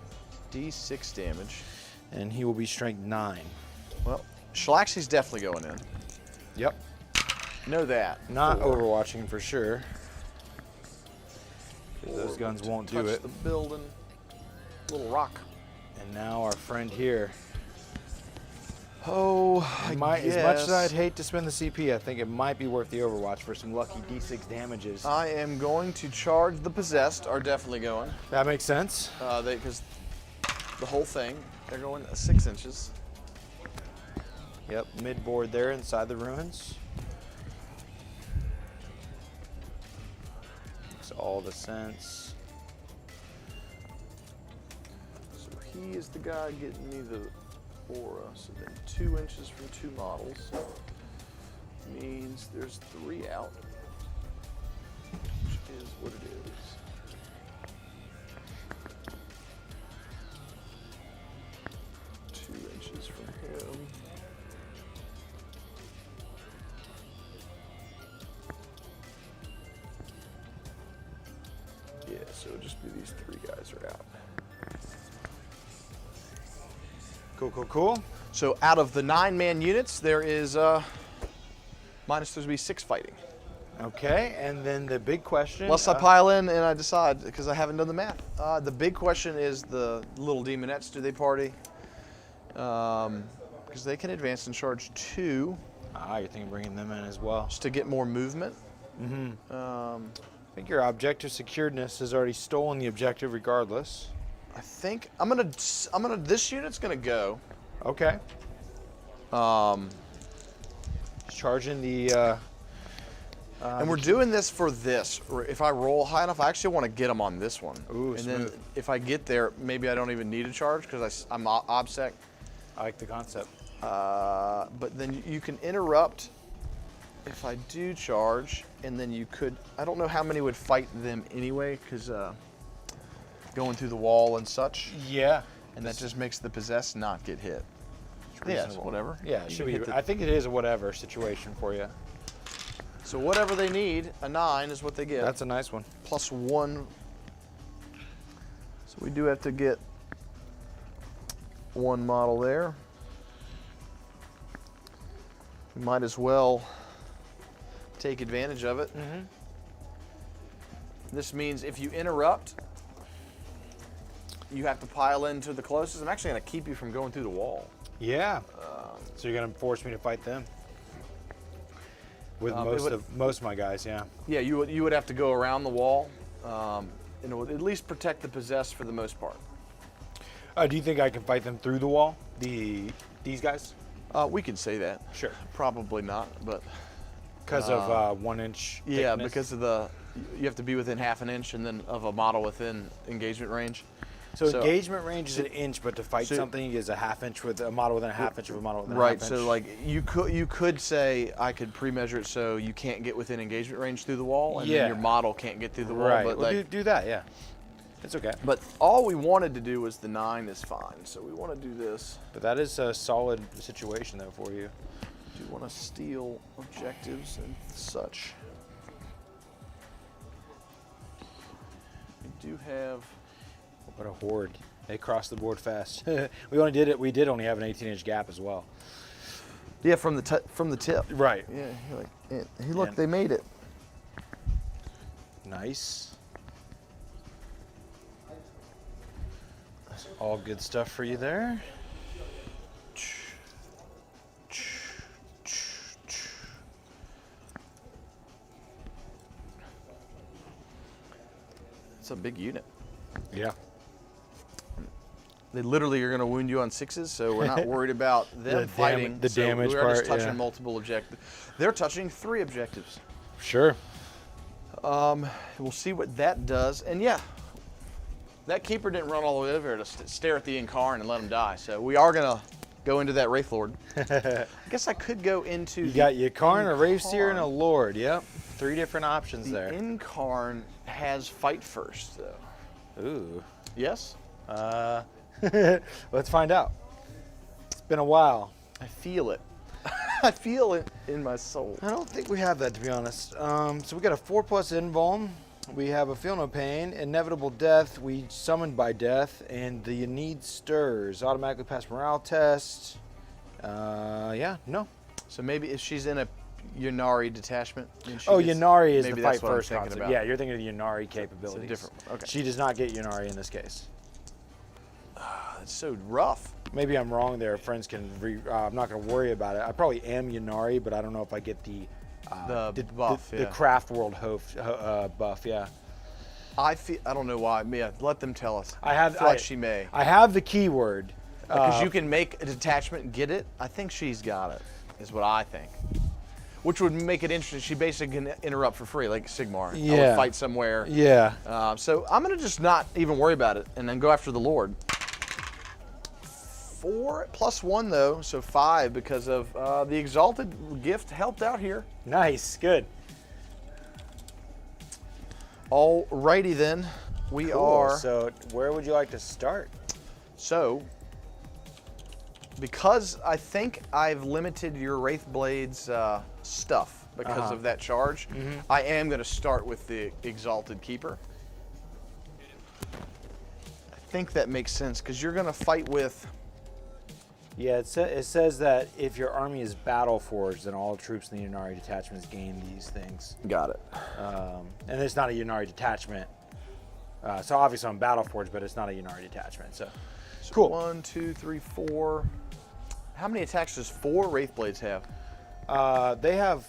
D6 damage. and he will be strength 9. Well, Shalaxi's definitely going in. Yep. Know that. Not 4. overwatching for sure. Those guns won't do Touch it. the building. Little rock. And now our friend here. Oh, As much as I'd hate to spend the CP, I think it might be worth the Overwatch for some lucky D6 damages. I am going to charge the possessed. Are definitely going. That makes sense. Because the whole thing, they're going 6 inches. Yep, mid-board there inside the ruins. Makes all the sense. So he is the guy getting me the aura. So then 2 inches from 2 models means there's 3 out, which is what it is. From him. Yeah, so it'll just be these 3 guys are out. Cool, cool, cool. So out of the 9-man units, there is minus there's going to be 6 fighting. Okay, and then the big question. Unless I pile in and I decide, because I haven't done the math. The big question is the little demonettes, do they party? Because they can advance and charge 2. You're thinking bringing them in as well. Just to get more movement. I think your objective securedness has already stolen the objective regardless. I think this unit's gonna go. Okay. Charging the. And we're doing this for this. If I roll high enough, I actually want to get them on this one. Ooh, and smooth. then if I get there, maybe I don't even need a charge because I'm OBSEC. I like the concept. But then you can interrupt if I do charge, and then you could. I don't know how many would fight them anyway, because going through the wall and such. Yeah. And that just makes the possessed not get hit. Yeah, Yes, whatever. Yeah, it should be. I think it is a whatever situation for you. So whatever they need, a 9 is what they get. That's a nice one. Plus 1. So we do have to get 1 model there. We might as well take advantage of it. This means if you interrupt, you have to pile into the closest. I'm actually going to keep you from going through the wall. Yeah. So you're going to force me to fight them? With most of my guys, yeah. Yeah, you would have to go around the wall, and it would at least protect the possessed for the most part. Do you think I can fight them through the wall? These guys? We can say that. Sure. Probably not, but because of 1 inch. yeah, thickness? because of you have to be within half an inch and then of a model within engagement range. So engagement range is an inch, but to fight something is a half inch with a model within a half inch of a model within a half inch. Right. So like you could say I could pre-measure it so you can't get within engagement range through the wall, and then your model can't get through the wall. Right. But Well, do that, yeah. It's okay. But all we wanted to do was the 9 is fine. So we want to do this. But that is a solid situation though for you. Do you want to steal objectives and such? We do have. What a horde. They crossed the board fast. We did only have an 18-inch gap as well. Yeah, from the tip. Right. Yeah, you're like, hey, look, they made it. Nice. All good stuff for you there. It's a big unit. Yeah. They literally are going to wound you on 6s, so we're not worried about them fighting. The damage we're part. just touching yeah. multiple objectives. They're touching 3 objectives. Sure. We'll see what that does. And yeah, that keeper didn't run all the way over here to stare at the Incarn and let him die. So we are going to go into that Wraith Lord. I guess I could go into You got your Karn, a Wraithseer, and a Lord. Yep. 3 different options there. The Incarn has fight first, though. Ooh. Yes? Let's find out. It's been a while. I feel it. I feel it in my soul. I don't think we have that, to be honest. So we got a 4+ invuln. We have a feel no pain, inevitable death. We summoned by death, and the need stirs. Automatically pass morale test. Yeah, no. So maybe if she's in a Yunari detachment. Yunari is the maybe fight that's what I'm first thinking concept. about. Yeah, you're thinking of the Yunari capabilities. It's a different one. Okay. She does not get Yunari in this case. It's so rough. Maybe I'm wrong there. Friends can. I'm not going to worry about it. I probably am Yunari, but I don't know if I get the buff. the Craft World buff. Yeah. I don't know why. Yeah, let them tell us. I feel like she may. I have the keyword. Because you can make a detachment and get it. I think she's got it, is what I think. Which would make it interesting. She basically can interrupt for free, like Sigmar. Yeah. I would fight somewhere. Yeah. So I'm going to just not even worry about it and then go after the Lord. 4 + 1, though, so 5 because of the Exalted gift helped out here. Nice. Good. Alrighty then. We are. So where would you like to start? So, because I think I've limited your Wraith Blades stuff because of that charge, I am going to start with the Exalted Keeper. I think that makes sense because you're going to fight with Yeah, it says that if your army is battle forged, then all troops in the Ynnari detachments gain these things. Got it. And it's not a Ynnari detachment. So obviously I'm battle forged, but it's not a Ynnari detachment. So cool. 1, 2, 3, 4. How many attacks does 4 Wraithblades have? They have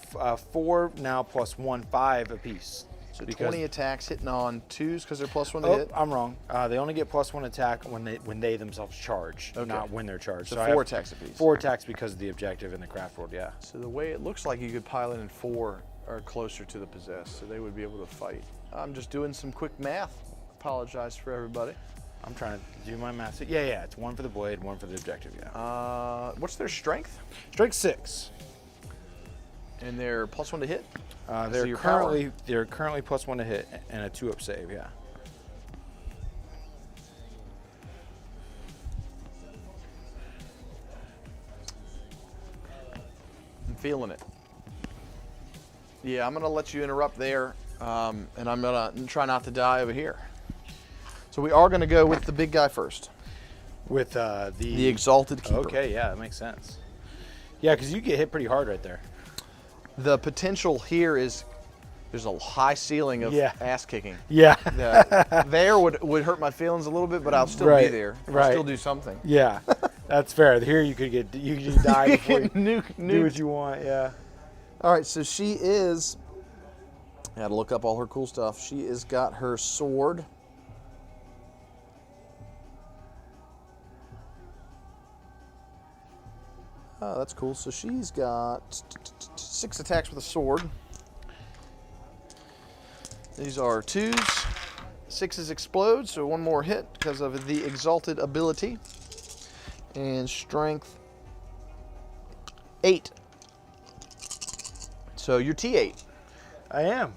4 now plus 1, 5 apiece. So 20 attacks hitting on 2s because they're +1 to Oh, hit? I'm wrong. They only get +1 attack when they themselves charge, Okay. not when they're charged. So I 4 have attacks apiece. 4 attacks because of the objective in the craft world, yeah. So the way it looks like you could pilot in 4 are closer to the possessed, so they would be able to fight. I'm just doing some quick math. Apologize for everybody. I'm trying to do my math. Yeah, it's 1 for the blade, 1 for the objective, yeah. What's their strength? Strength 6. And they're +1 to hit? They're currently +1 to hit and a 2-up save, yeah. I'm feeling it. Yeah, I'm gonna let you interrupt there, and I'm gonna try not to die over here. So we are gonna go with the big guy first. With the Exalted Keeper. Okay, yeah, that makes sense. Yeah, because you get hit pretty hard right there. The potential here is there's a high ceiling of ass kicking. Yeah. There would hurt my feelings a little bit, but I'll still be there. I'll still do something. Yeah, that's fair. Here you could die before you nuke. do what you want. Yeah. All right, so she is. I had to look up all her cool stuff. She has got her sword. Oh, that's cool. So she's got 6 attacks with a sword. These are 2s. 6s explode, so 1 more hit because of the Exalted ability. And strength 8. So you're T8. I am.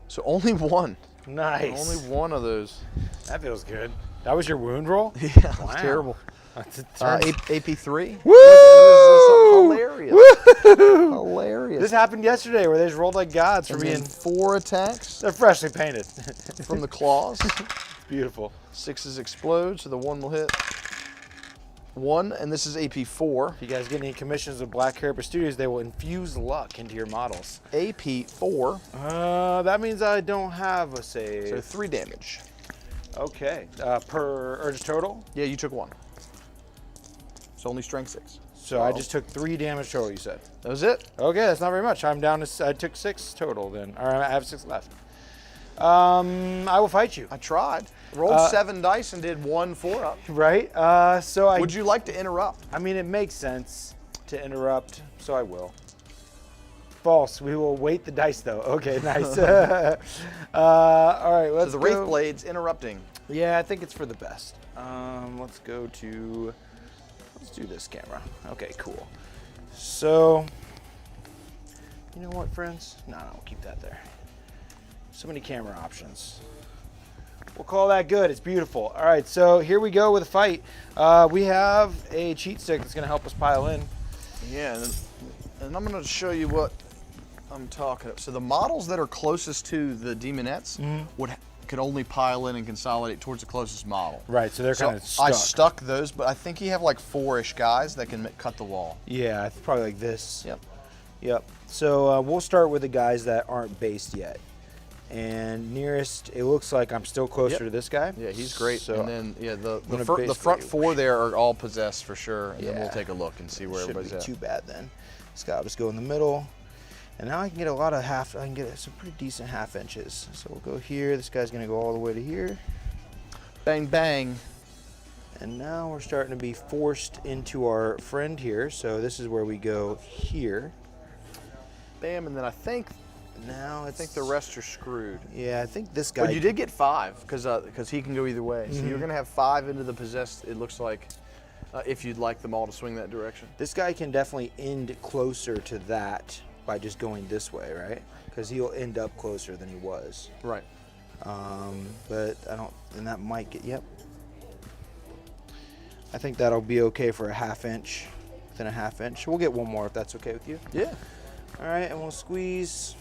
So only 1. Nice. Only 1 of those. That feels good. That was your wound roll? Yeah, Wow. that's terrible. AP3. Woo! Hilarious. Woo! Hilarious. This happened yesterday where they just rolled like gods for And being. then 4 attacks They're freshly painted. from the claws. Beautiful. 6s explode, so the 1 will hit. 1, and this is AP4. If you guys get any commissions with Black Carapace Studios, they will infuse luck into your models. AP4. That means I don't have a save. So 3 damage. Okay. Or just total? Yeah, you took 1. So only strength 6. So I just took 3 damage total, you said? That was it. Okay, that's not very much. I'm down to, I took 6 total then. All right, I have 6 left. I will fight you. I tried. Rolled 7 dice and did 1 4-up. Right? Would you like to interrupt? I mean, it makes sense to interrupt, so I will. False. We will wait the dice, though. Okay, nice. All right, let's So the go. Wraithblade's interrupting. Yeah, I think it's for the best. Let's go to... Let's do this camera. Okay, cool. So... You know what, friends? No, we'll keep that there. So many camera options. We'll call that good. It's beautiful. All right, so here we go with a fight. We have a cheat stick that's going to help us pile in. Yeah, and I'm going to show you what I'm talking about. So the models that are closest to the demonettes could only pile in and consolidate towards the closest model. Right, so they're kind of stuck. I stuck those, but I think you have like 4-ish guys that can cut the wall. Yeah, it's probably like this. Yep. Yep. So we'll start with the guys that aren't based yet. And nearest, it looks like I'm still closer to this guy. Yeah, he's great. So and then the base front rate. 4 there are all possessed for sure. And then Yeah. we'll take a look and see where Shouldn't everybody's be at. too bad then. This guy will just go in the middle. And now I can get a lot of I can get some pretty decent half inches. So we'll go here. This guy's gonna go all the way to here. Bang, bang. And now we're starting to be forced into our friend here. So this is where we go here. Bam, and then I think the rest are screwed. Yeah, I think this guy. But you did get 5 because he can go either way. So you're gonna have 5 into the possessed. It looks like, if you'd like them all to swing that direction. This guy can definitely end closer to that by just going this way, right? Because he'll end up closer than he was. Right. But I don't, and that might get, yep. I think that'll be okay for a half inch, within a half inch. We'll get 1 more if that's okay with you. Yeah. All right, and we'll squeeze.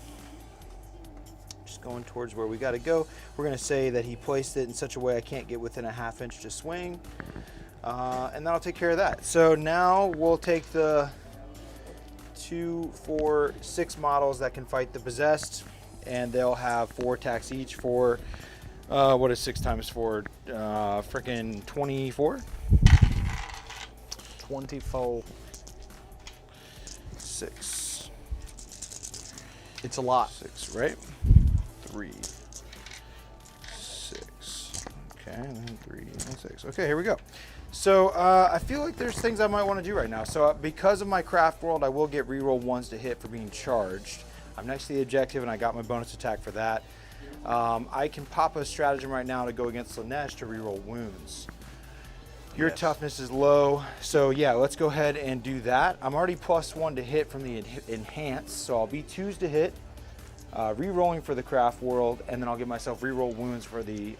Just going towards where we gotta go. We're gonna say that he placed it in such a way I can't get within a half inch to swing. And that'll take care of that. So now we'll take the 2, 4, 6 models that can fight the possessed, and they'll have 4 attacks each for, what is 6 times 4? Frickin' 24? 24. 6. It's a lot. 6, right? 3, 6. Okay, and then 3 and 6. Okay, here we go. So I feel like there's things I might want to do right now. So because of my craft world, I will get reroll 1s to hit for being charged. I'm next to the objective, and I got my bonus attack for that. I can pop a stratagem right now to go against Slaanesh to reroll wounds. Your toughness is low, so yeah, let's go ahead and do that. I'm already +1 to hit from the enhance, so I'll be 2s to hit, re-rolling for the craft world, and then I'll give myself reroll wounds for the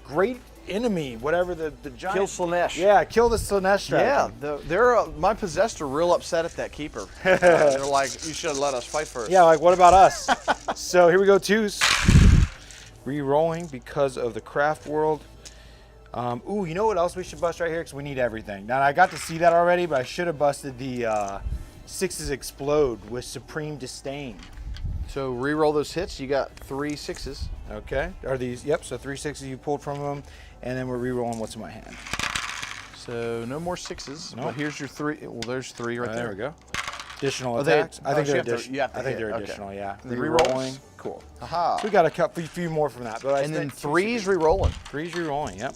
great enemy, whatever the giant. Kill Slaanesh. Yeah, kill the Slaanesh strategy. Yeah, my possessed are real upset at that keeper. They're like, you should have let us fight first. Yeah, like what about us? So here we go, 2s. Re-rolling because of the craft world. Ooh, you know what else we should bust right here? Because we need everything. Now, I got to see that already, but I should have busted the 6s explode with Supreme Disdain. So re-roll those hits. You got 3 6s. Okay. Are these? Yep. So 3 6s you pulled from them, and then we're re-rolling what's in my hand. So no more 6s. Nope. But here's your 3. Well, there's 3 right there. There we go. Additional Oh, attacks. I think they're additional. I think they're additional. Yeah. And then Re-rolling. rerolls? Cool. Aha. So we got a few more from that, but And then 3s re-rolling. 3s re-rolling. Yep.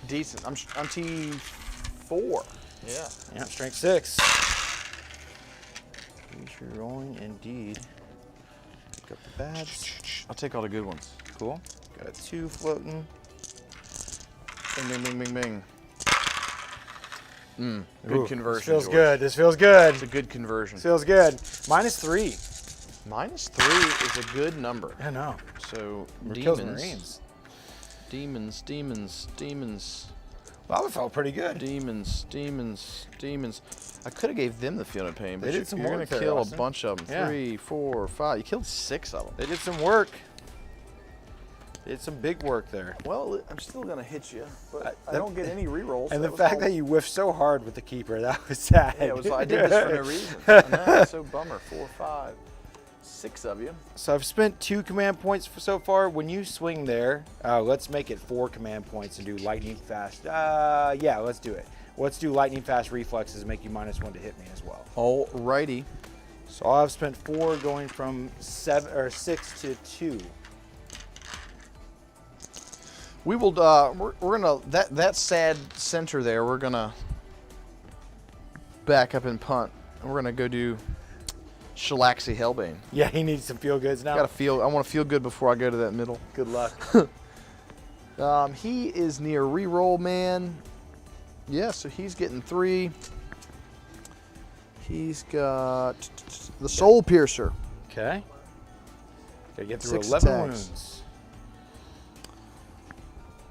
Decent. I'm T4. Yeah. Yep. Strength 6. 3s re-rolling indeed. Pick up the badge. I'll take all the good ones. Cool. Got a 2 floating. Bing, bing, bing, bing, bing. Good Ooh, conversion. This feels George. good. This feels good. It's a good conversion. This feels good. -3. -3 is a good number. I know. So Kills demons, Marines. demons, Well, that felt pretty good. demons. I could have gave them the feeling of pain, but They did some you're work gonna there, kill Austin. a bunch of them. Yeah. 3, 4, 5. You killed 6 of them. They did some work. They did some big work there. Well, I'm still gonna hit you, but I that- don't get any rerolls. And the fact that you whiffed so hard with the keeper, that was sad. Yeah, I did this for no reason. I know, it's so bummer. 4, 5, 6 of you. So I've spent 2 command points so far. When you swing there, let's make it 4 command points and do lightning fast. Yeah, let's do it. Let's do lightning fast reflexes and make you -1 to hit me as well. Alrighty. So I've spent 4 going from 6 to 2. We will. We're gonna that sad center there. We're gonna back up and punt. And we're gonna go do Shalaxi Hellbane. Yeah, he needs some feel goods now. I want to feel good before I go to that middle. Good luck. He is near reroll man. Yeah, so he's getting 3. He's got the Soul Piercer. Okay. Gotta get through 6 11 attacks. wounds.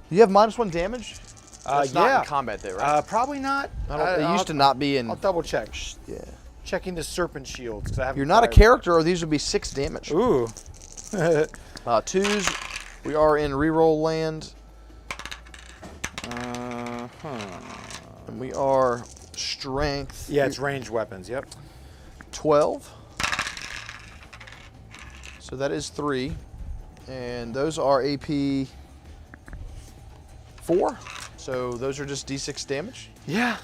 You have -1 damage. That's not yeah. in combat there, right? Probably not. It used to not be in. I'll double check. Yeah. Checking the serpent shields because I haven't. You're not a fired. character, or these would be 6 damage. Ooh. 2s. We are in reroll land. And we are strength. Yeah, it's ranged weapons. Yep. 12. So that is 3. And those are AP 4. So those are just D6 damage. Yeah.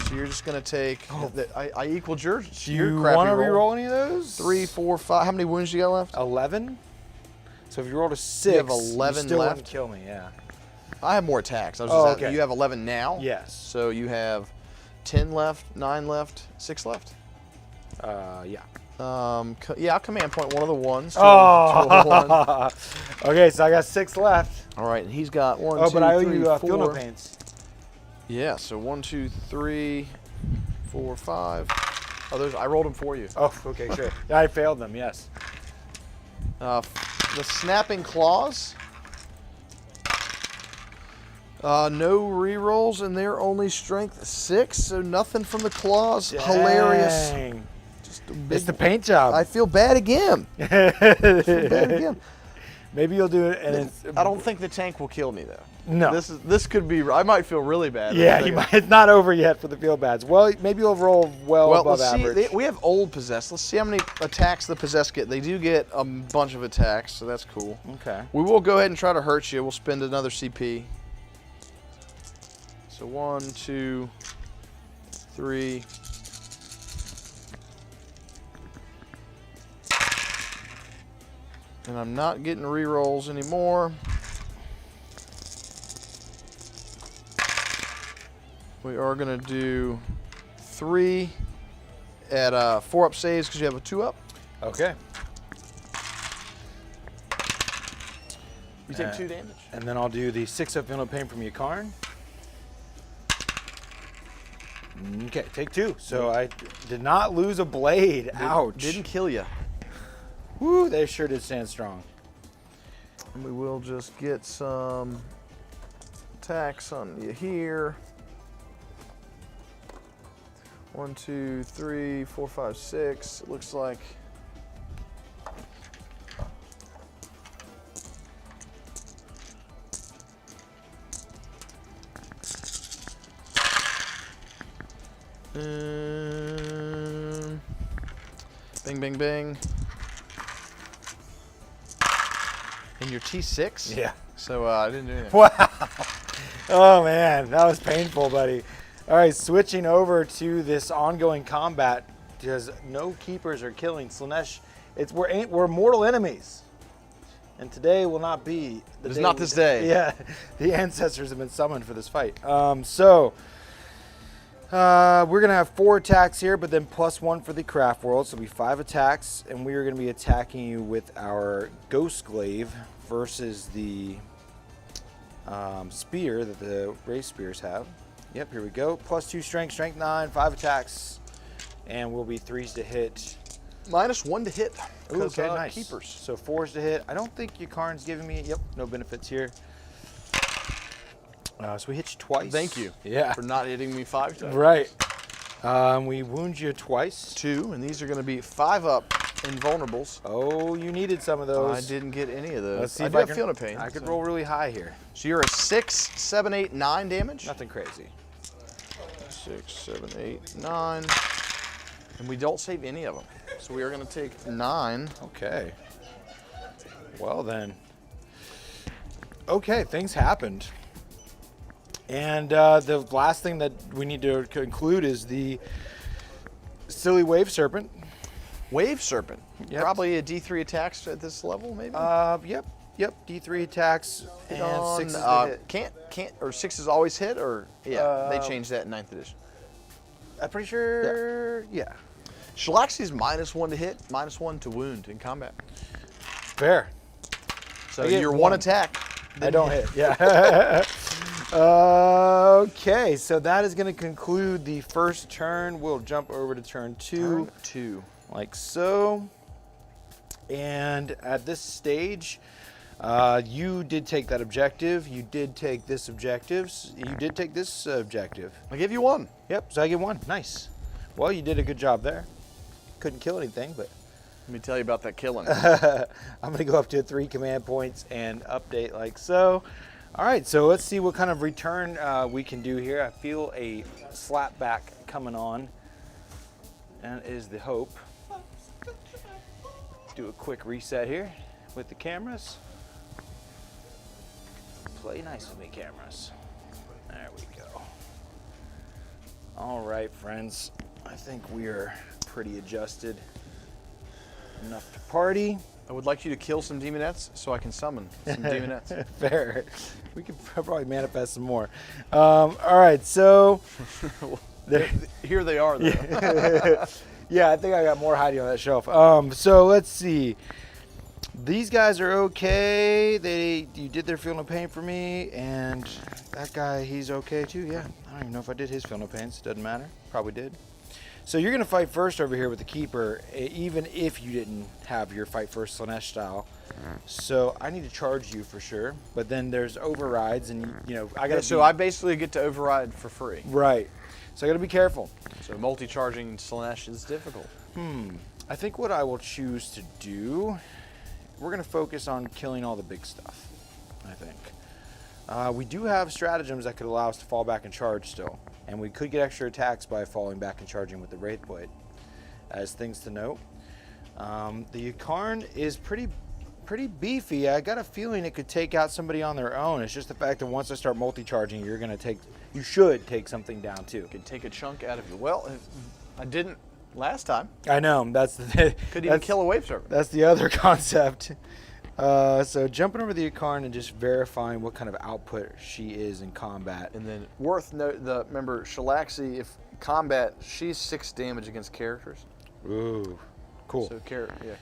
So you're just going to take. I equaled yours. Do you want to reroll any of those? 3, 4, 5. How many wounds do you got left? 11. So if you rolled a 6, You have 11 you still left? wouldn't kill me. Yeah. I have more attacks. I was Oh, just asking, okay. You have 11 now? Yes. So you have 10 left, 9 left, 6 left. Yeah. Yeah, I'll command point one of the ones. Oh. Okay, so I got 6 left. All right, and he's got 1, Oh, 2, but I owe 3, you feel no 4. pains. Yeah, so 1, 2, 3, 4, 5. Oh, those I rolled them for you. Oh, okay, sure. Yeah, I failed them. Yes. The snapping claws. No rerolls, and they're only strength 6, so nothing from the claws. Hilarious. Dang. Just a big, It's the paint job. I feel bad again. I feel bad again. Maybe you'll do it, and it's. I don't think the tank will kill me though. No. This could be. I might feel really bad. Yeah, it's not over yet for the field bads. Well, maybe you'll roll well above let's average. see. We have old possessed. Let's see how many attacks the possessed get. They do get a bunch of attacks, so that's cool. Okay. We will go ahead and try to hurt you. We'll spend another CP. So 1, 2, 3. And I'm not getting rerolls anymore. We are going to do 3 at 4 up saves because you have a 2 up. Okay. You take 2 damage. And then I'll do the 6 up Feel Pain from Yakarn. Okay, take 2. So I did not lose a blade. Ouch. Didn't kill you. Woo, they sure did stand strong. And we will just get some attacks on you here. 1, 2, 3, 4, 5, 6. It looks like. Bing, bing, bing. And your T6? Yeah. So I didn't do anything. Wow. Oh man, that was painful, buddy. All right, switching over to this ongoing combat because no keepers are killing Slaanesh. We're mortal enemies, and today will not be the It's day. not this day. Yeah, the ancestors have been summoned for this fight. We're gonna have 4 attacks here, but then +1 for the craft world, so it'll be 5 attacks, and we are gonna be attacking you with our ghost glaive versus the spear that the race spears have. Yep, here we go. +2 strength, strength 9, 5 attacks, and we'll be 3s to hit. -1 to hit. Ooh, okay, nice. Keepers. So 4s to hit. I don't think Yakarn's giving me. Yep, no benefits here. So we hit you twice. Thank you. Yeah. For not hitting me 5 times. Right. We wound you twice. 2, and these are going to be 5 up invulnerables. Oh, you needed some of those. I didn't get any of those. Let's see I if do I have can. feeling pain. I could roll really high here. So you're a 6, 7, 8, 9 damage. Nothing crazy. 6, 7, 8, 9. And we don't save any of them. So we are going to take 9. Okay. Well then. Okay, things happened. And the last thing that we need to conclude is the silly wave serpent. Wave Serpent. Yep. Probably a D3 attacks at this level, maybe? Yep. D3 attacks and on, 6 is the hit. Can't, or 6 is always hit, or, yeah, they changed that in 9th edition. I'm pretty sure, yeah. Shalaxi's -1 to hit, -1 to wound in combat. Fair. So I get your 1 one attack. I don't hit, yeah. Okay, so that is going to conclude the first turn. We'll jump over to turn 2. Turn 2. Like so. And at this stage, you did take that objective. You did take this objective. You did take this objective. I give you 1. Yep, so I get 1. Nice. Well, you did a good job there. Couldn't kill anything, but Let me tell you about that killing. I'm going to go up to 3 command points and update like so. All right, so let's see what kind of return we can do here. I feel a slap back coming on. And is the hope. Do a quick reset here with the cameras. Play nice with me, cameras. There we go. All right, friends. I think we are pretty adjusted. Enough to party. I would like you to kill some demonettes so I can summon some demonettes. Fair. We could probably manifest some more. All right, so. Here they are, though. Yeah, I think I got more hiding on that shelf. So let's see. These guys are okay. You did their feel no pain for me, and that guy, he's okay too. Yeah, I don't even know if I did his feel no pains. Doesn't matter. Probably did. So you're gonna fight first over here with the keeper, even if you didn't have your fight first Slaanesh style. So I need to charge you for sure. But then there's overrides, and I gotta. So I basically get to override for free. Right. So I gotta be careful. So multi-charging Slaanesh is difficult. I think what I will choose to do we're gonna focus on killing all the big stuff, I think. We do have stratagems that could allow us to fall back and charge still, and we could get extra attacks by falling back and charging with the Wraith Blade. As things to note, the Ykarn is pretty beefy. I got a feeling it could take out somebody on their own. It's just the fact that once I start multi-charging, you should take something down too. Could take a chunk out of you. Well, I didn't last time. I know, that's the Could even kill a wave server. That's the other concept. So jumping over the Ykarn and just verifying what kind of output she is in combat. And then worth note, remember Shalaxi, if combat, she's 6 damage against characters. Ooh, cool. So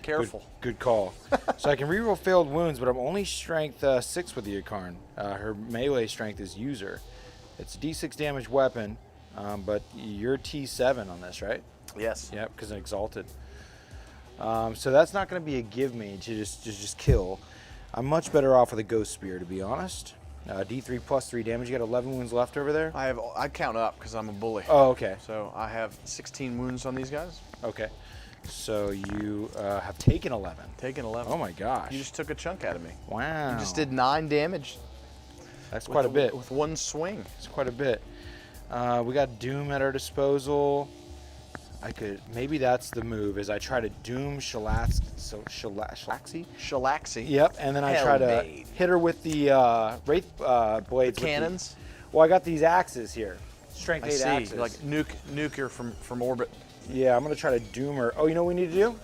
careful. Good call. So I can reroll failed wounds, but I'm only strength 6 with the Ykarn. Her melee strength is user. It's a D6 damage weapon, but you're T7 on this, right? Yes. Yep, because it's exalted. So that's not going to be a give me to just kill. I'm much better off with a ghost spear, to be honest. D3 plus 3 damage. You got 11 wounds left over there. I count up because I'm a bully. Oh, okay. So I have 16 wounds on these guys. Okay. So you have taken 11. Taken 11. Oh my gosh. You just took a chunk out of me. Wow. You just did 9 damage. That's quite a bit. With one swing. It's quite a bit. We got Doom at our disposal. Maybe that's the move, is I try to Doom Shalaxi? Shalaxi. Yep, and then I try to hit her with the Wraith blades. Cannons? Well, I got these axes here. Strength 8 axes. Like nuke her from orbit. Yeah, I'm going to try to Doom her. Oh, you know what we need to do?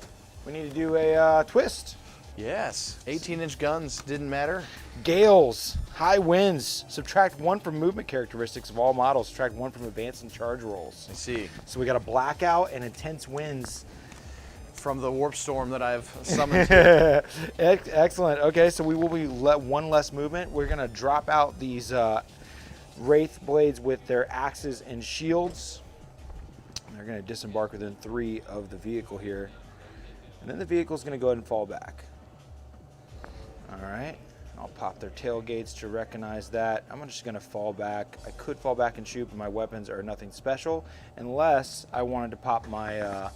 We need to do a twist. Yes. 18-inch guns didn't matter. Gales, high winds, subtract 1 from movement characteristics of all models, subtract 1 from advance and charge rolls. I see. So we got a blackout and intense winds. From the warp storm that I've summoned. Excellent. Okay, so we will be 1 less movement. We're going to drop out these Wraith blades with their axes and shields. They're going to disembark within 3 of the vehicle here. And then the vehicle is going to go ahead and fall back. All right. I'll pop their tailgates to recognize that. I'm just going to fall back. I could fall back and shoot, but my weapons are nothing special, unless I wanted to pop my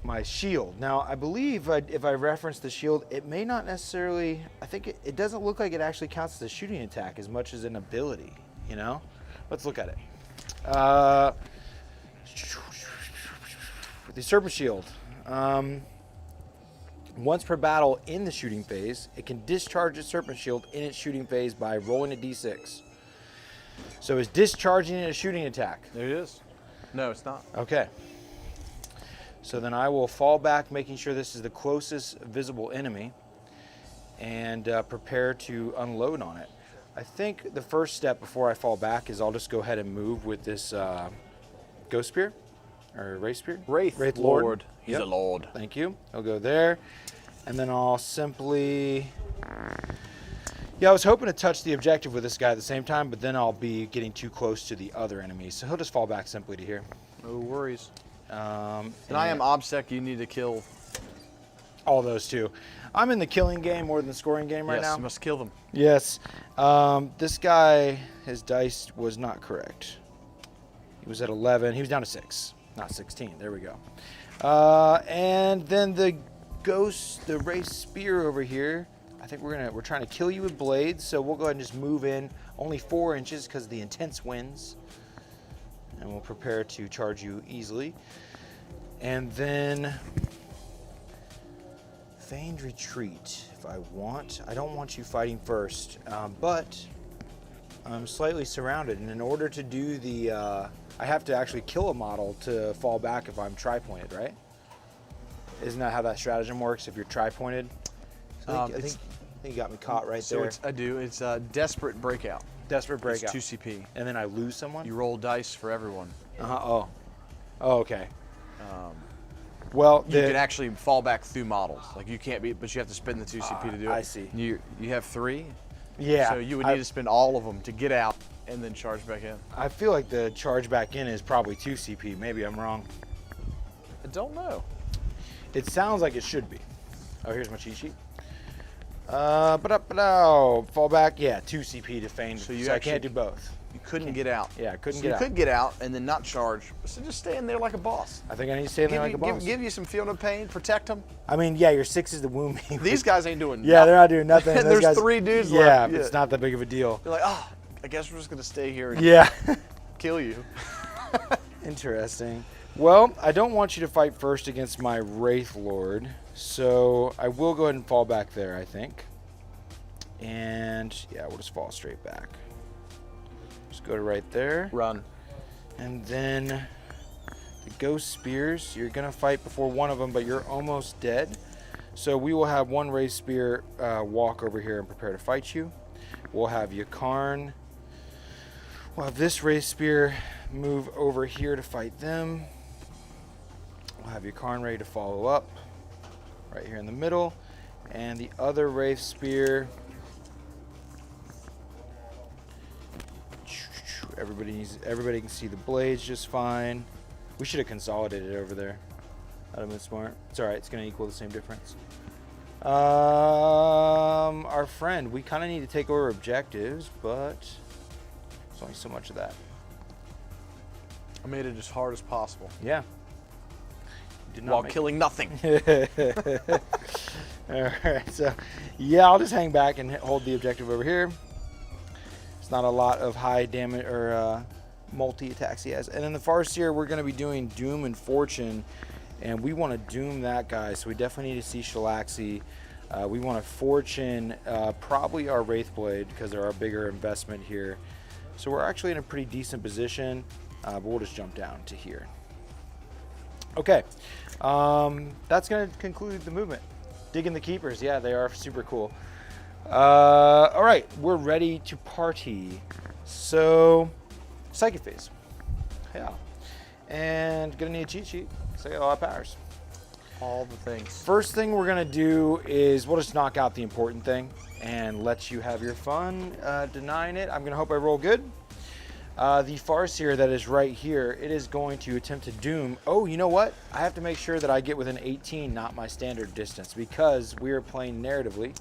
my shield. Now, I believe if I reference the shield, it may not necessarily, I think it doesn't look like it actually counts as a shooting attack as much as an ability, you know? Let's look at it. The Serpent Shield. Once per battle in the shooting phase, it can discharge its Serpent Shield in its shooting phase by rolling a d6. So is discharging it a shooting attack? There it is. No, it's not. Okay. So then I will fall back, making sure this is the closest visible enemy, and prepare to unload on it. I think the first step before I fall back is I'll just go ahead and move with this Ghost Spear, or Wraith Spear? Wraith Lord. He's a lord. Thank you. I'll go there. And then I'll simply... Yeah, I was hoping to touch the objective with this guy at the same time, but then I'll be getting too close to the other enemies. So he'll just fall back simply to here. No worries. And I am OBSEC. You need to kill... all those two. I'm in the killing game more than the scoring game right now. Yes, you must kill them. Yes. This guy, his dice was not correct. He was at 11. He was down to 6, not 16. There we go. And then the Wraith Spear over here. I think we're trying to kill you with blades, so we'll go ahead and just move in only 4 inches because of the intense winds. And we'll prepare to charge you easily. And then feigned retreat if I want. I don't want you fighting first, but I'm slightly surrounded, and in order to do the I have to actually kill a model to fall back if I'm tri-pointed, right? Isn't that how that stratagem works if you're tri-pointed? I think you got me caught right there. I do. It's a desperate breakout. Desperate breakout. It's 2 CP. And then I lose someone? You roll dice for everyone. Oh, okay. Well, you can actually fall back through models. Like you can't be, but you have to spend the 2 CP to do it. I see. You have 3. Yeah. So you would need to spend all of them to get out and then charge back in. I feel like the charge back in is probably 2 CP. Maybe I'm wrong. I don't know. It sounds like it should be. Oh, here's my cheat sheet. Fall back. Yeah, 2 CP to feign. So I can't do both. You couldn't get out. Yeah, I couldn't so get you out. could get out and then not charge. So just stay in there like a boss. I think I need to stay in there like a boss. Give you some feel no pain, protect them. I mean, yeah, your 6 is to wound me. These guys ain't doing Yeah, they're not doing nothing. There's Those guys, 3 dudes yeah, left. it's not that big of a deal. You're like, oh, I guess we're just gonna stay here and Yeah. kill you. Interesting. Well, I don't want you to fight first against my Wraith Lord, so I will go ahead and fall back there, I think. And yeah, we'll just fall straight back. Just go to right there. Run. And then the Ghost Spears, you're going to fight before one of them, but you're almost dead. So we will have one Wraith Spear walk over here and prepare to fight you. We'll have Yakarn. We'll have this Wraith Spear move over here to fight them. We'll have Yakarn ready to follow up right here in the middle. And the other Wraith Spear, everybody can see the blades just fine. We should have consolidated over there. That'd have been smart. It's all right. It's going to equal the same difference. Our friend, we kind of need to take over objectives, but there's only so much of that. I made it as hard as possible. Yeah. While killing nothing. All right. So, yeah, I'll just hang back and hold the objective over here. It's not a lot of high damage or multi-attacks he has. And in the Farseer, we're going to be doing Doom and Fortune, and we want to Doom that guy, so we definitely need to see Shalaxi. We want to Fortune probably our Wraithblade because they're our bigger investment here. So we're actually in a pretty decent position, but we'll just jump down to here. Okay, that's going to conclude the movement. Digging the Keepers, yeah, they are super cool. All right, we're ready to party. So, Psychic Phase. Yeah. And gonna need a cheat sheet, because I got a lot of powers. All the things. First thing we're gonna do is we'll just knock out the important thing and let you have your fun denying it. I'm gonna hope I roll good. The Farseer that is right here, it is going to attempt to Doom. Oh, you know what? I have to make sure that I get within 18, not my standard distance, because we are playing narratively.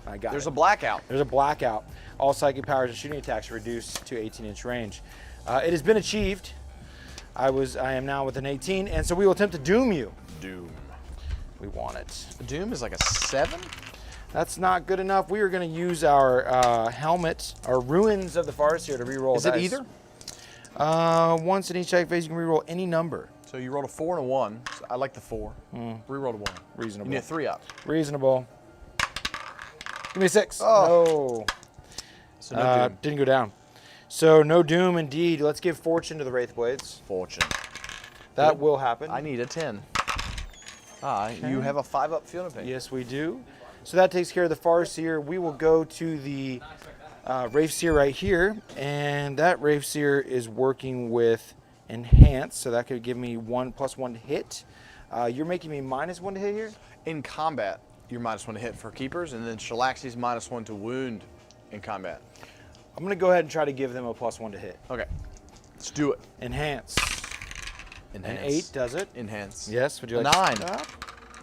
I got There's it. a blackout. There's a blackout. All psychic powers and shooting attacks are reduced to 18-inch range. It has been achieved. I am now within 18, and so we will attempt to Doom you. Doom. We want it. Doom is like a 7? That's not good enough. We are going to use our helmet, our Ruins of the Farseer to reroll Is dice. it either? Once in each psychic phase, you can reroll any number. So you rolled a 4 and a 1. So I like the 4. Rerolled a 1. Reasonable. You need a 3 up. Reasonable. Give me a 6. Oh. No. So no Doom. Didn't go down. So no Doom indeed. Let's give Fortune to the Wraithblades. Fortune. That will happen. I need a 10. You have a 5 up field of pain. Yes, we do. So that takes care of the Farseer. We will go to the Wraithseer right here, and that Wraithseer is working with Enhance, so that could give me 1+1 to hit. You're making me -1 to hit here? In combat, you're -1 to hit for keepers, and then Shalaxi's -1 to wound in combat. I'm going to go ahead and try to give them a +1 to hit. Okay, let's do it. Enhance. Enhance. An 8 does it. Enhance. Yes, would you A like 9.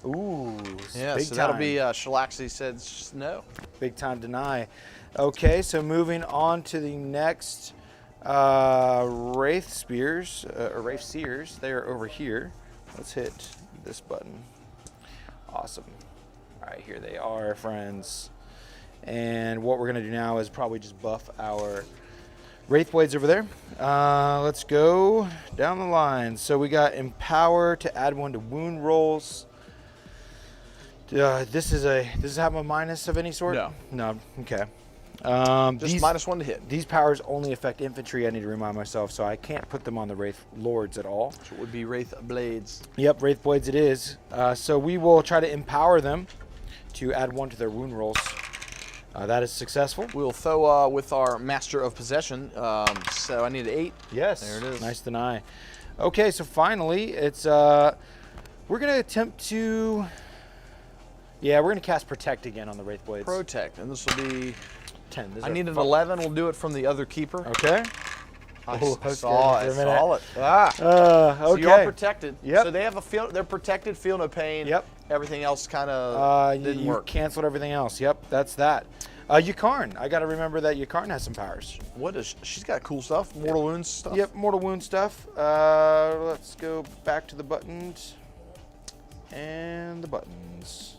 Ooh, Yeah, big so time. that'll be Shalaxi said no. Big time deny. Okay, so moving on to the next Wraith Spears, or Wraith Seers. They are over here. Let's hit this button. Awesome. All right, here they are, friends. And what we're gonna do now is probably just buff our Wraithblades over there. Let's go down the line. So we got Empower to add 1 to wound rolls. This is have a minus of any sort? No. No, okay. Just -1 to hit. These powers only affect infantry, I need to remind myself, so I can't put them on the Wraith Lords at all. So it would be Wraith Blades. Yep, Wraith Blades it is. So we will try to empower them to add 1 to their wound rolls. That is successful. We'll throw with our Master of Possession. So I need an 8. Yes. There it is. Nice deny. Okay, so finally, it's we're going to attempt to... Yeah, we're going to cast Protect again on the Wraithblades. Protect, and this will be 10. I need an 11. We'll do it from the other keeper. Okay. I Oh, I was saw scared it. for a minute. Saw it. Ah. Okay. So you are protected. Yep. So they have a feel. They're protected. Feel no pain. Yep. Everything else kind of didn't you work. canceled everything else. Yep, that's that. Yukaren. I got to remember that Yukaren has some powers. What is? She's got cool stuff. Mortal wounds stuff. Yep, mortal wound stuff. Let's go back to the buttons. And the buttons.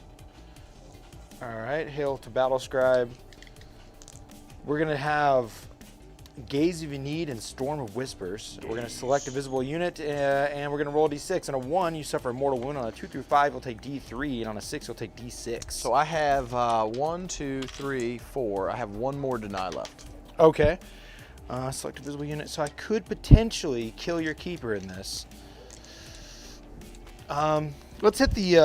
All right, hail to Battle Scribe. We're going to have Gaze if you need and Storm of Whispers. We're going to select a visible unit and we're going to roll a d6. On a 1, you suffer a mortal wound. On a 2 through 5, you'll take d3. And on a 6, you'll take d6. So I have 1, 2, 3, 4. I have one more deny left. Okay. Select a visible unit. So I could potentially kill your keeper in this. Let's hit the,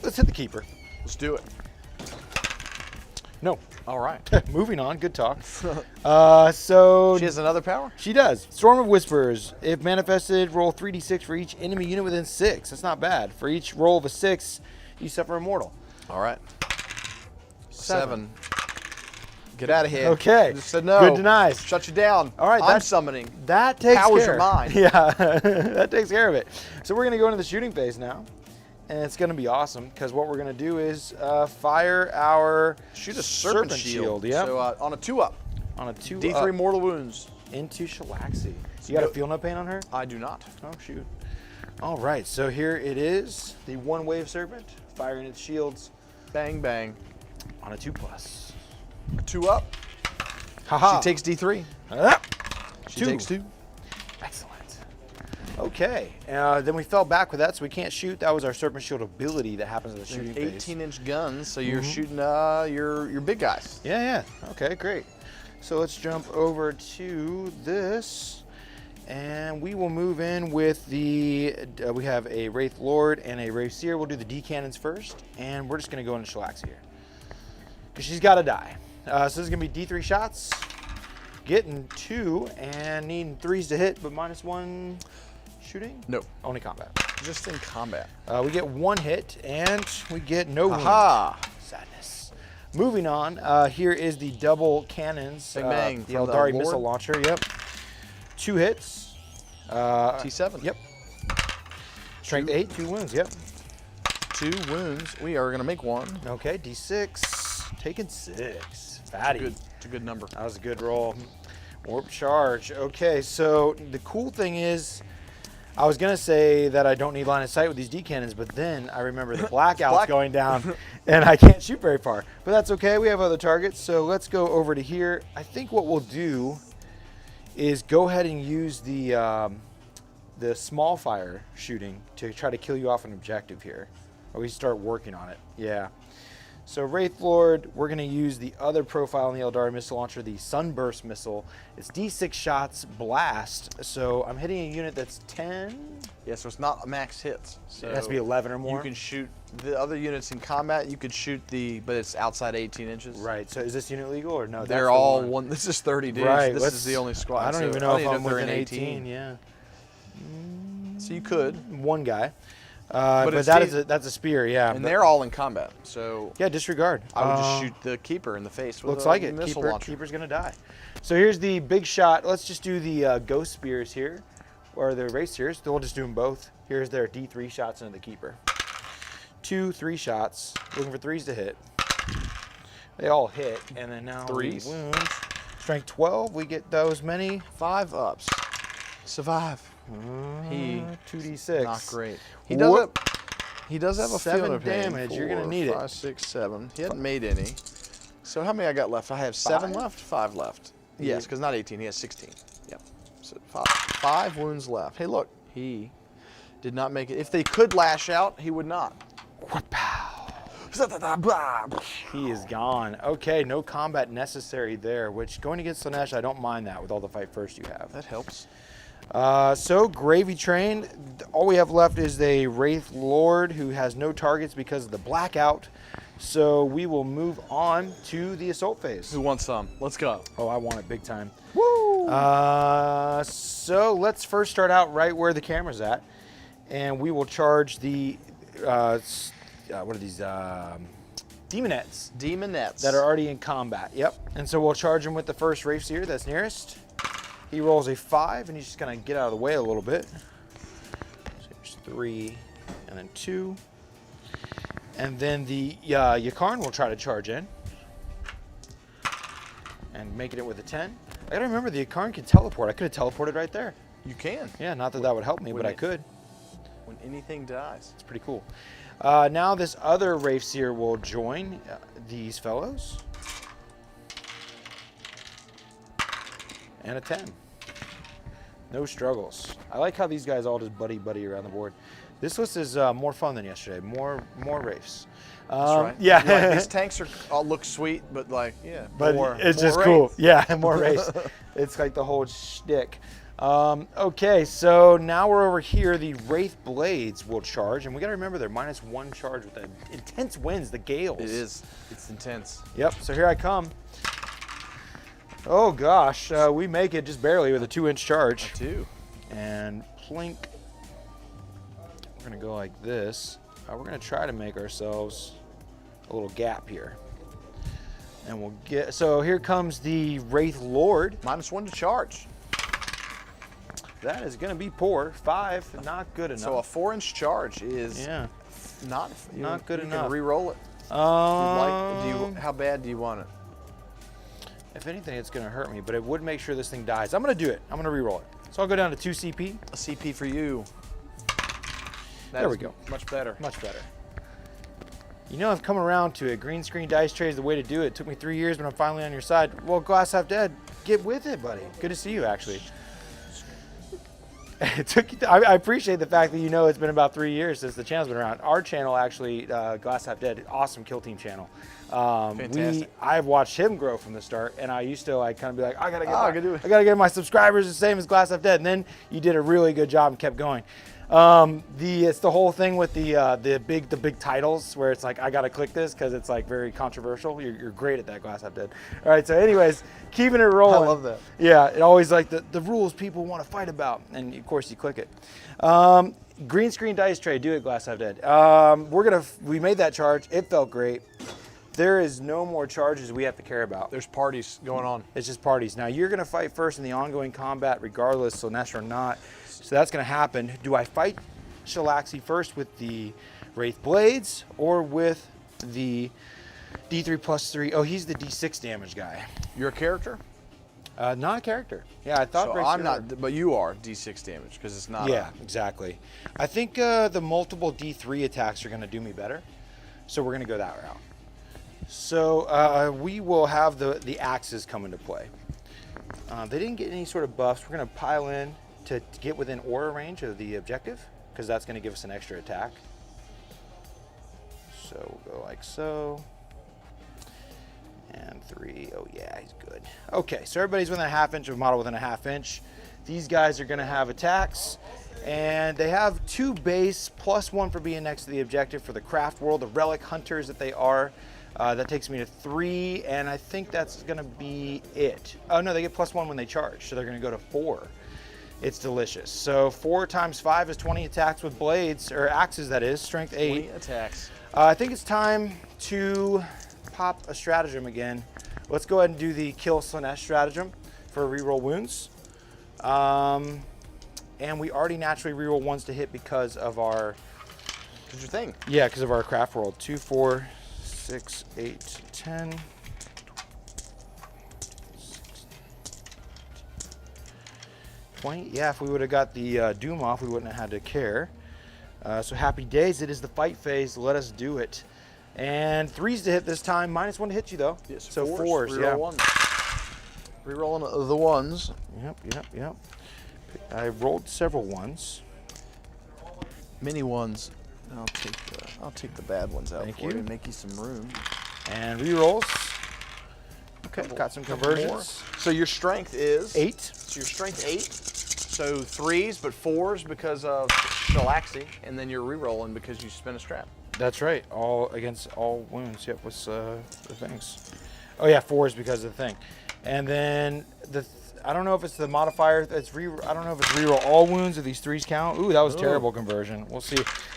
let's hit the keeper. Let's do it. No. All right. Moving on. Good talk. So She has another power? she does. Storm of Whispers. If manifested, roll 3d6 for each enemy unit within 6. That's not bad. For each roll of a 6, you suffer a mortal. All right. 7. Get out of here. Okay. Just said no. Good denies. Shut you down. All right, I'm that's- summoning. That takes Powers care. are mine. Yeah, that takes care of it. So we're gonna go into the shooting phase now, and it's gonna be awesome because what we're gonna do is fire our Shoot a serpent shield. Yep. So on a 2-up. On a 2 D3 up mortal wounds. into Shalaxi. You got a feel no pain on her? I do not. Oh shoot. All right, so here it is, the 1-wave serpent firing its shields Bang bang. on a 2+. A 2-up. Haha. She takes D3. She 2. takes 2. Excellent. Okay, then we fell back with that, so we can't shoot. That was our serpent shield ability that happens in the shooting phase. 18-inch guns, so you're shooting your big guys. Yeah. Okay, great. So let's jump over to this, and we will move in with the. We have a Wraith Lord and a Wraith Seer. We'll do the D cannons first, and we're just gonna go into Shalaxi here because she's got to die. So this is gonna be D3 shots. Getting 2 and needing 3s to hit, but -1 shooting. No, Only combat. just in combat. We get 1 hit and we get no wound. Aha! Sadness. Moving on, here is the double cannons. Bang, bang, the from the Aeldari Lord. missile launcher. Yep. 2 hits. T7. Yep. Strength 8, 2 wounds. Yep. 2 wounds. We are gonna make 1. Okay, D6. Taking 6. Fatty. It's a good number. That was a good roll. Warp charge. Okay, so the cool thing is, I was gonna say that I don't need line of sight with these D cannons, but then I remember the blackout's going down, and I can't shoot very far. But that's okay. We have other targets, so let's go over to here. I think what we'll do is go ahead and use the small fire shooting to try to kill you off an objective here, or we start working on it. Yeah. So Wraith Lord, we're going to use the other profile in the Aeldari missile launcher, the Sunburst missile. It's D6 shots blast, so I'm hitting a unit that's 10. Yeah, so it's not max hits. So It has to be 11 or more. You can shoot the other units in combat. You could shoot but it's outside 18 inches. Right. So is this unit legal or no? They're all one. This is 30 dudes. Right. This is the only squad. I don't so even know if need I'm they're within in 18. Yeah. So you could. One guy. But it's that's a spear, yeah. And they're all in combat. So yeah, disregard. I would just shoot the keeper in the face with Looks a like it. missile launcher. Keeper's gonna die. So here's the big shot. Let's just do the ghost spears here, or the race spears. We'll just do them both. Here's their D3 shots into the keeper. 2, 3 shots. Looking for 3s to hit. They all hit, and then now 3s. wounds. Strength 12. We get those many. 5 ups. Survive. He 2d6. not great. He He does have a 7 feeling of pain. damage. You're gonna need it. 5, 6, 7. He hadn't made any. So how many I got left? I have 7 5? left. 5 left. Yeah. Yes, because not 18. He has 16. Yep. So 5 wounds left. Hey, look. He did not make it. If they could lash out, he would not. He is gone. Okay, no combat necessary there, which going against Slaanesh, I don't mind that with all the fight first you have. That helps. So Gravy Train, all we have left is a Wraith Lord who has no targets because of the blackout. So we will move on to the assault phase. Who wants some? Let's go. Oh, I want it big time. Woo! So let's first start out right where the camera's at, and we will charge the what are these demonettes? Demonettes That are already in combat. Yep. And so we'll charge them with the first Wraith Seer that's nearest. He rolls a 5, and he's just going to get out of the way a little bit. So there's 3, and then 2. And then the Yakarn will try to charge in. And making it with a 10. I got to remember, the Yakarn can teleport. I could have teleported right there. You can. Yeah, not that that would help me, but I could. When anything dies. It's pretty cool. Now this other Wraithseer will join these fellows. And a 10. No struggles. I like how these guys all just buddy around the board. This list is more fun than yesterday. More Wraiths. That's right. Yeah. Like, these tanks all look sweet, but like, yeah. But more, it's more just Wraiths. cool. Yeah, more Wraiths. It's like the whole shtick. Okay, so now we're over here. The Wraith Blades will charge, and we got to remember they're -1 charge with the intense winds, the gales. It is. It's intense. Yep, so here I come. Oh gosh, we make it just barely with a 2-inch charge. 2. And plink. We're gonna go like this. We're gonna try to make ourselves a little gap here. And we'll get, so here comes the Wraith Lord. -1 to charge. That is gonna be poor. 5, not good enough. So a 4-inch charge is not good you enough. Can re-roll it. How bad do you want it? If anything, it's gonna hurt me, but it would make sure this thing dies. I'm gonna do it. I'm gonna re-roll it. So I'll go down to 2 CP. A CP for you. There we go. Much better. Much better. You know, I've come around to it. Green screen dice tray is the way to do it. It took me 3 years, but I'm finally on your side. Well, Glass Half Dead, get with it, buddy. Good to see you, actually. It took you I appreciate the fact that you know it's been about 3 years since the channel's been around. Our channel, actually, Glass Half Dead, awesome Kill Team channel. Fantastic. I've watched him grow from the start, and I used to like kind of be like, I gotta get my subscribers the same as Glass Half Dead, and then you did a really good job and kept going. It's the whole thing with the big titles where it's like, I gotta click this because it's like very controversial. You're great at that, Glass Half Dead. All right, so anyways, keeping it rolling. I love that. Yeah, it always like the rules people want to fight about, and of course you click it. Green screen dice tray, do it, Glass Half Dead. We made that charge. It felt great. There is no more charges we have to care about. There's parties going on. It's just parties. Now you're gonna fight first in the ongoing combat regardless, Slaanesh or not. So that's gonna happen. Do I fight Shalaxi first with the Wraith Blades or with the D3+3? Oh, he's the D6 damage guy. You're a character? Not a character. Yeah, I thought. So I'm not, but you are D6 damage because it's not. Yeah, exactly. I think the multiple D3 attacks are gonna do me better. So we're gonna go that route. So we will have the axes come into play. They didn't get any sort of buffs. We're going to pile in to get within aura range of the objective, because that's going to give us an extra attack. So we'll go like so. And 3. Oh yeah, he's good. Okay, so everybody's within a ½ inch of a model within a ½ inch. These guys are going to have attacks. And they have 2 base +1 for being next to the objective for the craft world, the relic hunters that they are. That takes me to 3, and I think that's going to be it. Oh no, they get +1 when they charge, so they're going to go to 4. It's delicious. So 4 times 5 is 20 attacks with blades, or axes that is, strength 8. 20 attacks. I think it's time to pop a stratagem again. Let's go ahead and do the kill Slaanesh stratagem for reroll wounds. And we already naturally reroll 1s to hit because of our... What's your thing? Yeah, because of our craft world. 2, 4... 6, 8, 10, 20. Yeah, if we would have got the Doom off, we wouldn't have had to care. So happy days. It is the fight phase. Let us do it. And 3s to hit this time. -1 to hit you, though. Yes, so 4s, yeah. Reroll 1s. Rerolling the 1s. Yep. I rolled several 1s. Mini 1s. I'll take the bad ones out Thank for you and make you some room. And rerolls. Okay, got some conversions. So your strength is 8. So your strength 8. So 3s, but 4s because of Shalaxi, and then you're rerolling because you spin a strap. That's right. All against all wounds. Yep. What's the things? Oh yeah, 4s because of the thing. And then I don't know if it's the modifier. I don't know if it's reroll all wounds or these 3s count. Ooh, that was terrible conversion. We'll see.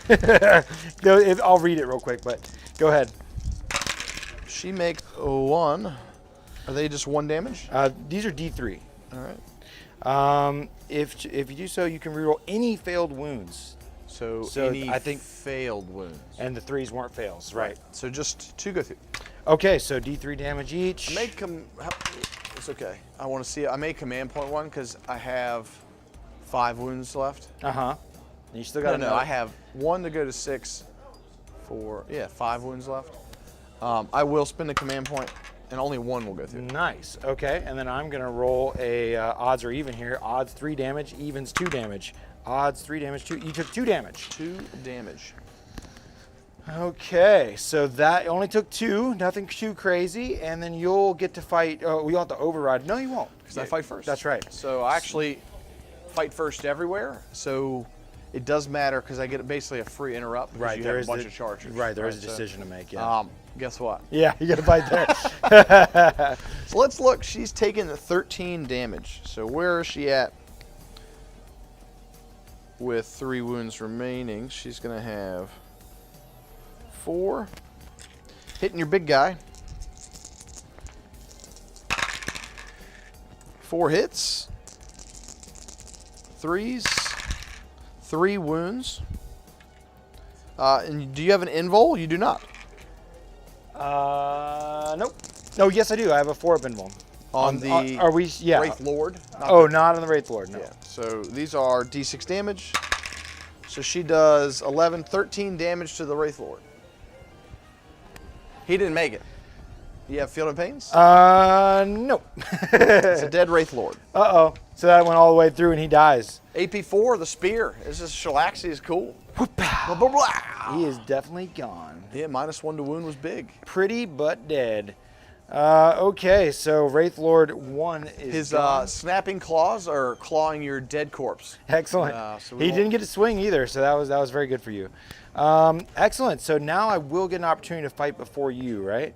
I'll read it real quick, but go ahead. She makes 1. Are they just 1 damage? These are D3. All right. If you do so, you can reroll any failed wounds. So I any think failed wounds. and the 3s weren't fails, right? So just 2 go through. Okay, so D3 damage each. It's okay. I want to see it. I made command point 1 because I have 5 wounds left. And you still got No, I have 1 to go to 6. 5 wounds left. I will spend a command point, and only 1 will go through. Nice. Okay, and then I'm gonna roll a odds or even here. Odds 3 damage, evens 2 damage. Odds 3 damage, 2. You took 2 damage. 2 damage. Okay, so that only took 2. Nothing too crazy, and then you'll get to fight. Oh, we have to override. No, you won't. Because I fight first. That's right. So I actually fight first everywhere. So it does matter because I get basically a free interrupt because Right, you there have a is bunch of chargers. Right, there is a So, decision to make. Yeah. Guess what? Yeah, you got to fight there. So let's look. She's taking the 13 damage. So where is she at? With 3 wounds remaining, she's gonna have 4. Hitting your big guy. 4 hits. 3s. 3 wounds. And do you have an invul? You do not. Nope. No, yes, I do. I have a 4 invuln. Are we? Yeah. Wraith Lord. Not on the Wraith Lord. No. Yeah. So these are D6 damage. So she does 11, 13 damage to the Wraith Lord. He didn't make it. You have Field and Pains? No. It's a dead Wraith Lord. Uh-oh. So that went all the way through and he dies. AP4, the spear. This is Shalaxi is cool. He is definitely gone. Yeah, -1 to wound was big. Pretty but dead. Okay, so Wraith Lord 1 is His gone. snapping claws are clawing your dead corpse. Excellent. So He didn't get to swing either, so that was very good for you. Excellent. So now I will get an opportunity to fight before you, right?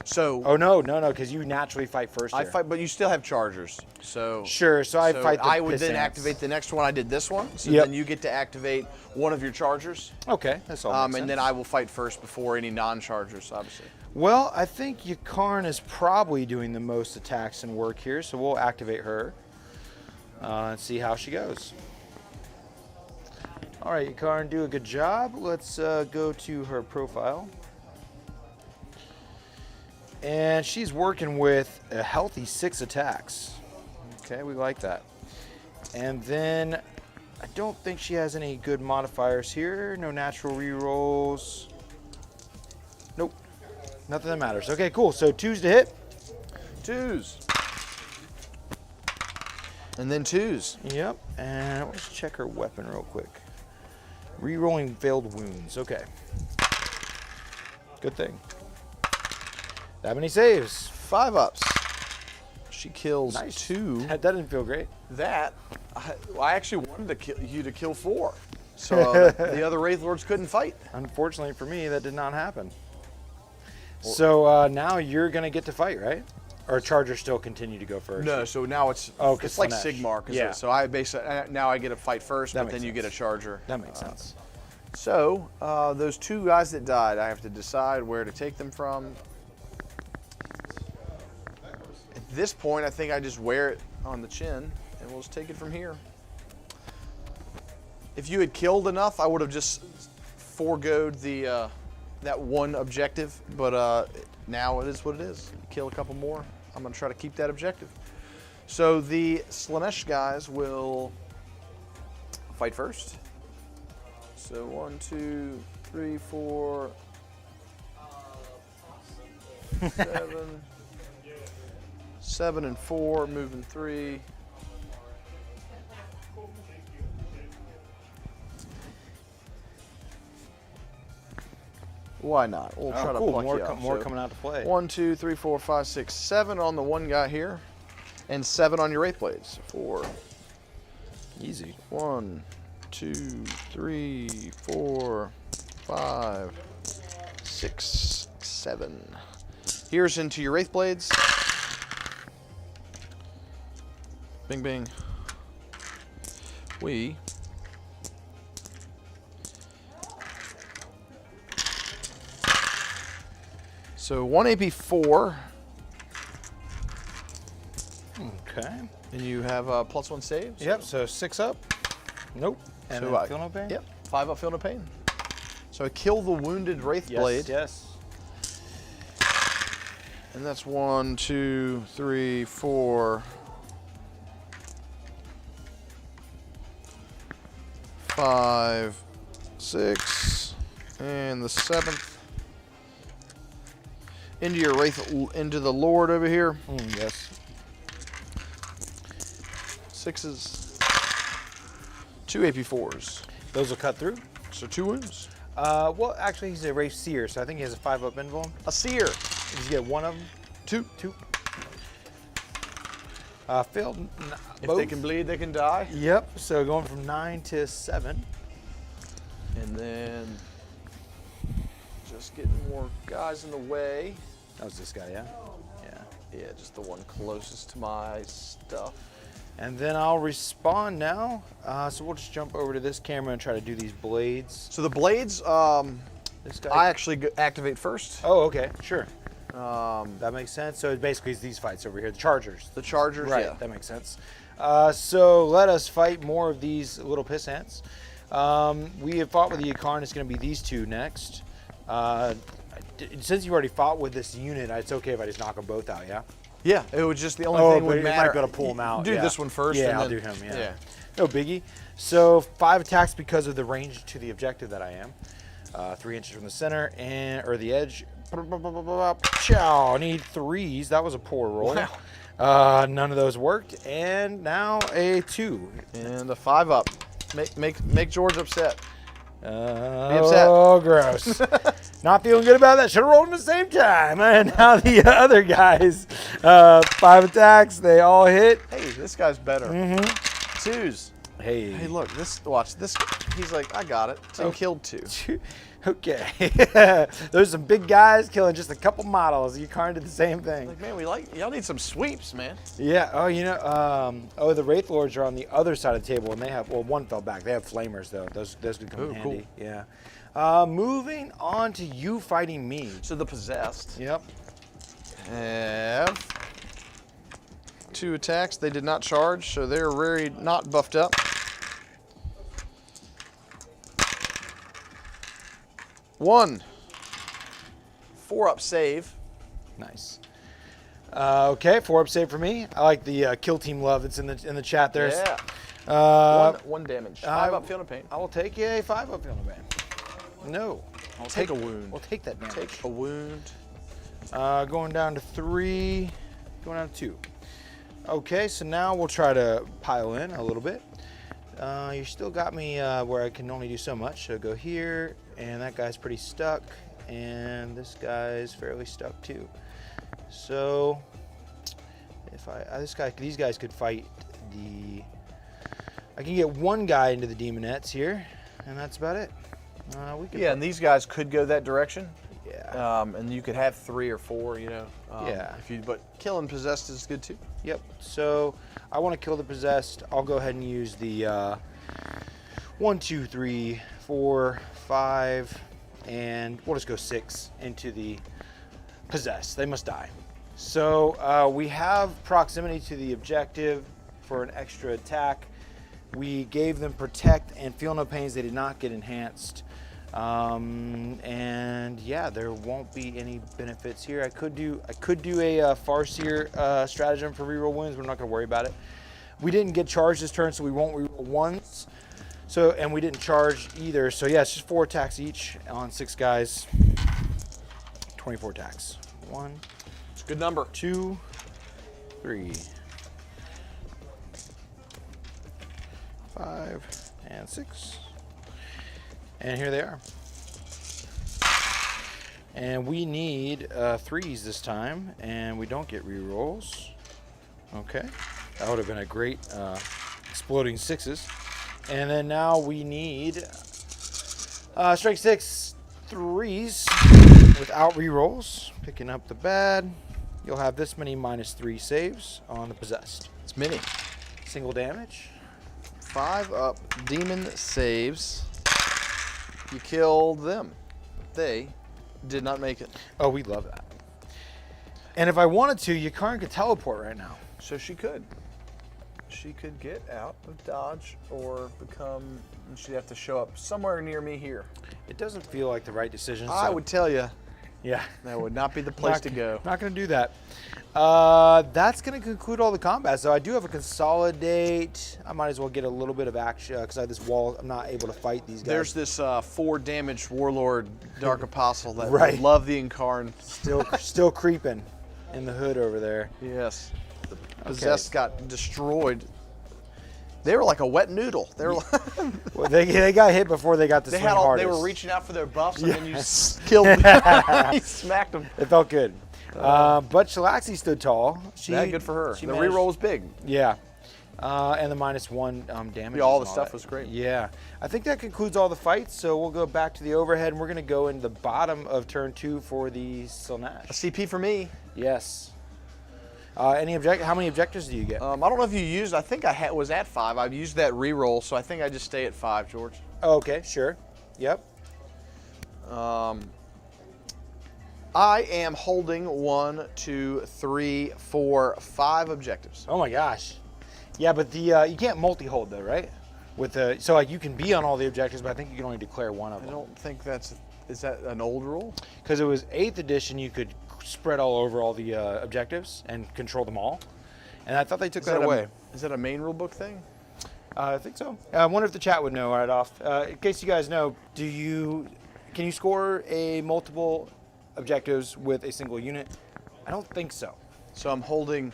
So Oh no, because you naturally fight first. I here. fight, but you still have chargers. So Sure. So I fight. The I would then Pissants. activate the next one. I did this one. So Yep. then you get to activate one of your chargers. Okay, that's all. And then I will fight first before any non-chargers, obviously. Well, I think Yakarn is probably doing the most attacks and work here, so we'll activate her and see how she goes. All right, Yakarn, do a good job. Let's go to her profile. And she's working with a healthy 6 attacks. Okay, we like that. And then I don't think she has any good modifiers here. No natural rerolls. Nope. Nothing that matters. Okay, cool. So 2s to hit. 2s. And then 2s. Yep. And let's check her weapon real quick. Rerolling failed wounds. Okay. Good thing. That many saves. 5 ups. She kills Nice. 2. That didn't feel great. That, I actually wanted you to kill 4. So the other Wraith Lords couldn't fight. Unfortunately for me, that did not happen. So now you're going to get to fight, right? Or Charger still continue to go first? No, so now it's it's like Slaanesh. Sigmar. Yeah. So I basically, now I get to fight first, That but then makes you get a sense. charger. That makes sense. So those 2 guys that died, I have to decide where to take them from. At this point, I think I just wear it on the chin, and we'll just take it from here. If you had killed enough, I would have just foregoed the that one objective, but now it is what it is. Kill a couple more. I'm gonna try to keep that objective. So the Slaanesh guys will fight first. So 1, 2, 3, 4, 7, 7 and 4, moving 3. Why not? We'll try to cool. pluck More, you up. more So coming out to play. 1, 2, 3, 4, 5, 6, 7 on the one guy here, and 7 on your Wraith Blades. 4. Easy. 1, 2, 3, 4, 5, 6, 7. Here's into your Wraith Blades. Bing, bing. We so 1 AP4. Okay. And you have +1 saves? Yep, so 6 up. Nope. And So then feel no pain? Yep, 5 up, feel no pain. So I kill the wounded Wraith Yes, Blade. yes. And that's 1, 2, 3, 4, 5, 6, and the 7th. Into your Wraith, into the Lord over here. Yes. 6s, 2 AP4s. Those will cut through. So 2 wounds. Well, actually, he's a Wraith Seer, so I think he has a 5 up invuln. A Seer. Did you get one of them? 2. 2. Failed. If Both. they can bleed, they can die. Yep, so going from 9 to 7. And then just getting more guys in the way. That was this guy, yeah? Yeah. Yeah, just the one closest to my stuff. And then I'll respawn now. So we'll just jump over to this camera and try to do these blades. So the blades, This guy. I actually activate first. Oh, okay, sure. That makes sense. So it basically is these fights over here, the Chargers. The Chargers, Right, yeah. that makes sense. So let us fight more of these little piss ants. We have fought with the Yakaran. It's going to be these two next. Since you already fought with this unit, it's okay if I just knock them both out, yeah? Yeah, it was just the only Oh, thing but would you matter. might be able to pull them out. Do yeah. this one first. Yeah, and I'll then, do him, yeah. No biggie. So 5 attacks because of the range to the objective that I am. 3 inches from the center or the edge. Chow, need 3s. That was a poor roll. Wow. None of those worked. And now a 2. And a 5 up. Make George upset. upset. Oh, gross. Not feeling good about that. Should have rolled them at the same time. And now the other guys, 5 attacks. They all hit. Hey, this guy's better. 2s. Hey, look, watch this. He's like, I got it. So he killed 2. Okay. There's some big guys killing just a couple models. You kind of did the same thing. Like, man, y'all need some sweeps, man. Yeah. Oh, the Wraith Lords are on the other side of the table, and they have, one fell back. They have flamers, though. Those could come in handy. Cool. Yeah. Moving on to you fighting me. So the possessed Yep. have 2 attacks. They did not charge, so they're very not buffed up. 1. 4 up save. Nice. Okay, 4 up save for me. I like the kill team love that's in the chat there. Yeah. 1 damage. 5 up feel no pain. I will take a 5 up feel no pain. No. I'll take a wound. We'll take that damage. Take a wound. Going down to 3. Going down to 2. Okay, so now we'll try to pile in a little bit. You still got me where I can only do so much. So go here, and that guy's pretty stuck, and this guy's fairly stuck too. So if these guys could fight I can get 1 guy into the demonettes here, and that's about it. Yeah, and these guys could go that direction. Yeah. And you could have 3 or 4, Yeah. But killing possessed is good too. Yep. So I want to kill the possessed. I'll go ahead and use the 1, 2, 3, 4, 5, and we'll just go 6 into the possessed. They must die. So we have proximity to the objective for an extra attack. We gave them protect and feel no pains. They did not get enhanced. And yeah, there won't be any benefits here. I could do a Farseer stratagem for reroll wounds. We're not going to worry about it. We didn't get charged this turn, so we won't reroll once. So, and we didn't charge either. So yeah, it's just 4 attacks each on 6 guys. 24 attacks. 1, It's a good number. 2, 3, 5, and 6. And here they are. And we need 3s this time, and we don't get rerolls. Okay, that would have been a great exploding 6s. And then now we need strike 6 3s without rerolls. Picking up the bad. You'll have this many -3 saves on the possessed. It's mini. Single damage. 5 up demon saves. You killed them. They did not make it. Oh, we love that. And if I wanted to, Yakaran could teleport right now. So she could. she could get out of dodge or become, and she'd have to show up somewhere near me here. It doesn't feel like the right decision. I would tell you Yeah. that would not be the place to go. Not going to do that. That's going to conclude all the combat. So I do have a consolidate. I might as well get a little bit of action because I have this wall. I'm not able to fight these guys. There's this 4 damage warlord Dark Apostle that Right. would love the Incarn. Still creeping in the hood over there. Yes. The possessed got destroyed. They were like a wet noodle. They were like Well, they got hit before they got the swing hardest. they were reaching out for their buffs and then you killed them. You smacked them. It felt good. But Shalaxi stood tall. Yeah, good for her. She The managed- reroll was big. Yeah. And the -1 damage. Yeah, all and the stuff that. was great. Yeah. I think that concludes all the fights. So we'll go back to the overhead and we're going to go into the bottom of turn 2 for the Slaanesh. A CP for me. Yes. How many objectives do you get? I don't know if you used, I think I was at 5. I've used that reroll, so I think I just stay at 5, George. Okay, sure. Yep. I am holding 1, 2, 3, 4, 5 objectives. Oh my gosh. Yeah, but the you can't multi-hold though, right? So like you can be on all the objectives, but I think you can only declare one of I them. don't think is that an old rule? Because it was 8th edition, you could spread all over all the objectives and control them all. And I thought they took that away. Is that a main rule book thing? I think so. I wonder if the chat would know right off. In case you guys know, can you score a multiple objectives with a single unit? I don't think so. So I'm holding,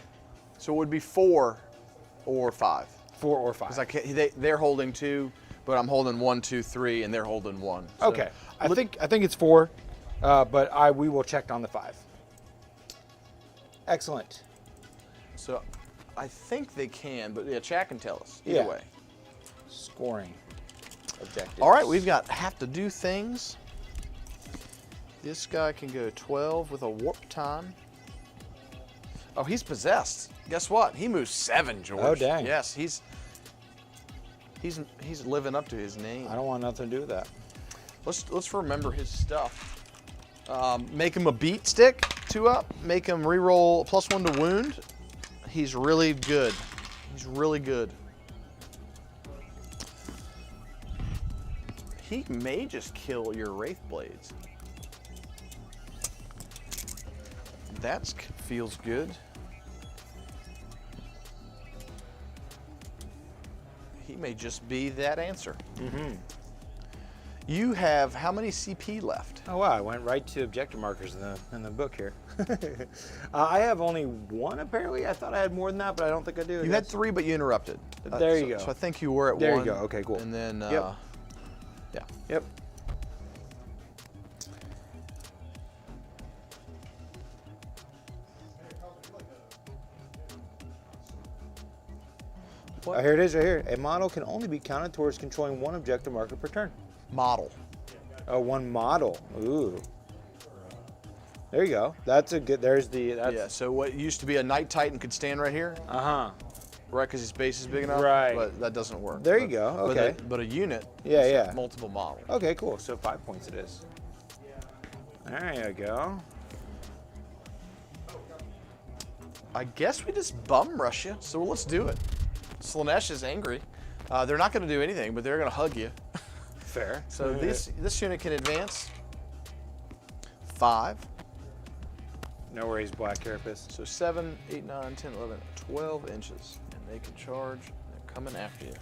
so it would be 4 or 5. 4 or 5. Because I can't, they're holding 2, but I'm holding 1, 2, 3, and they're holding 1. So Okay. I think it's 4, but we will check on the 5. Excellent. So I think they can, but yeah, chat can tell us. Yeah. Either way. Scoring objectives. All right, we've got have to do things. This guy can go 12 with a warp time. Oh, he's possessed. Guess what? He moves 7, George. Oh, dang. Yes, he's living up to his name. I don't want nothing to do with that. Let's remember his stuff. Make him a beat stick, 2 up. Make him reroll +1 to wound. He's really good. He's really good. He may just kill your Wraith Blades. That feels good. He may just be that answer. Mm-hmm. You have how many CP left? Oh wow, I went right to objective markers in the book here. I have only 1 apparently. I thought I had more than that, but I don't think I do. You had 3, but you interrupted. There you go. So I think you were at 1. There you go. Okay, cool. And then, Yep. yeah. Yep. What? Here it is right here. A model can only be counted towards controlling 1 objective marker per turn. Model. Oh, 1 model. Ooh. There you go. That's a good, that's, Yeah, so what used to be a Night Titan could stand right here, uh-huh. right, because his base is big enough? Right. But that doesn't work. There you go, okay. But a unit Yeah, is yeah. multiple models. Okay, cool. So 5 points it is. There you go. I guess we just bum rush you, so let's do it. Slaanesh is angry. They're not going to do anything, but they're going to hug you. Fair. So this unit can advance 5. No worries, Black Carapace. So 7, 8, 9, 10, 11, 12 inches. And they can charge. They're coming after you.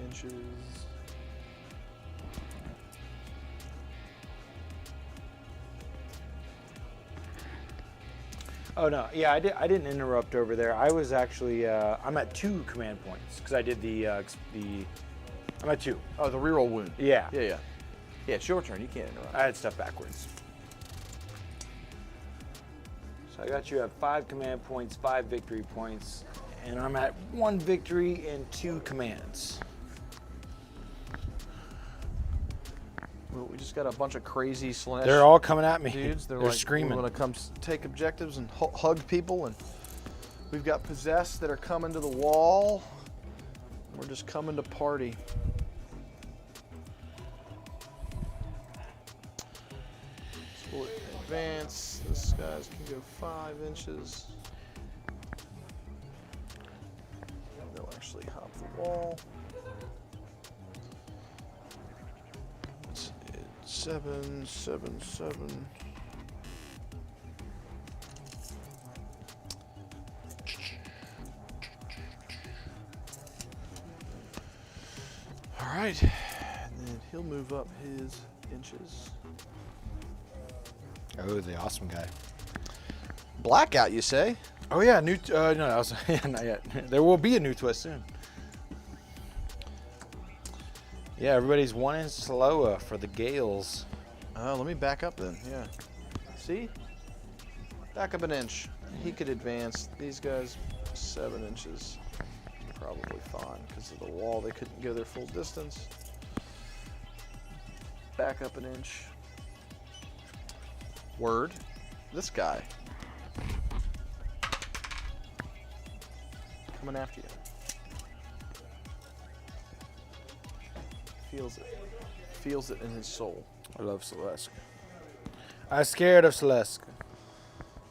Inches. Oh no, yeah, I didn't interrupt over there. I was actually I'm at 2 command points because I did I'm at 2. Oh, the reroll wound. Yeah. Yeah, yeah. Yeah, it's your turn. You can't interrupt. I had stuff backwards. So I got you at 5 command points, 5 victory points, and I'm at 1 victory and 2 commands. Well, we just got a bunch of crazy Slaanesh They're all coming at me. dudes. They're like, screaming. We're We're gonna come take objectives and hug people, and we've got possessed that are coming to the wall. We're just coming to party. Will it advance? This guy's can go 5 inches. They'll actually hop the wall. It's 7, 7, 7. All right, and then he'll move up his inches. Oh, the awesome guy. Blackout, you say? Oh yeah, new. No, that was, yeah, not yet. There will be a new twist soon. Yeah, everybody's 1 inch slower for the Gales. Let me back up then. Yeah. See? Back up an inch. He could advance. These guys, 7 inches. Probably fine because of the wall. They couldn't go their full distance. Back up an inch. Word. This guy. Coming after you. Feels it. Feels it in his soul. I love Celeste. I'm scared of Celeste.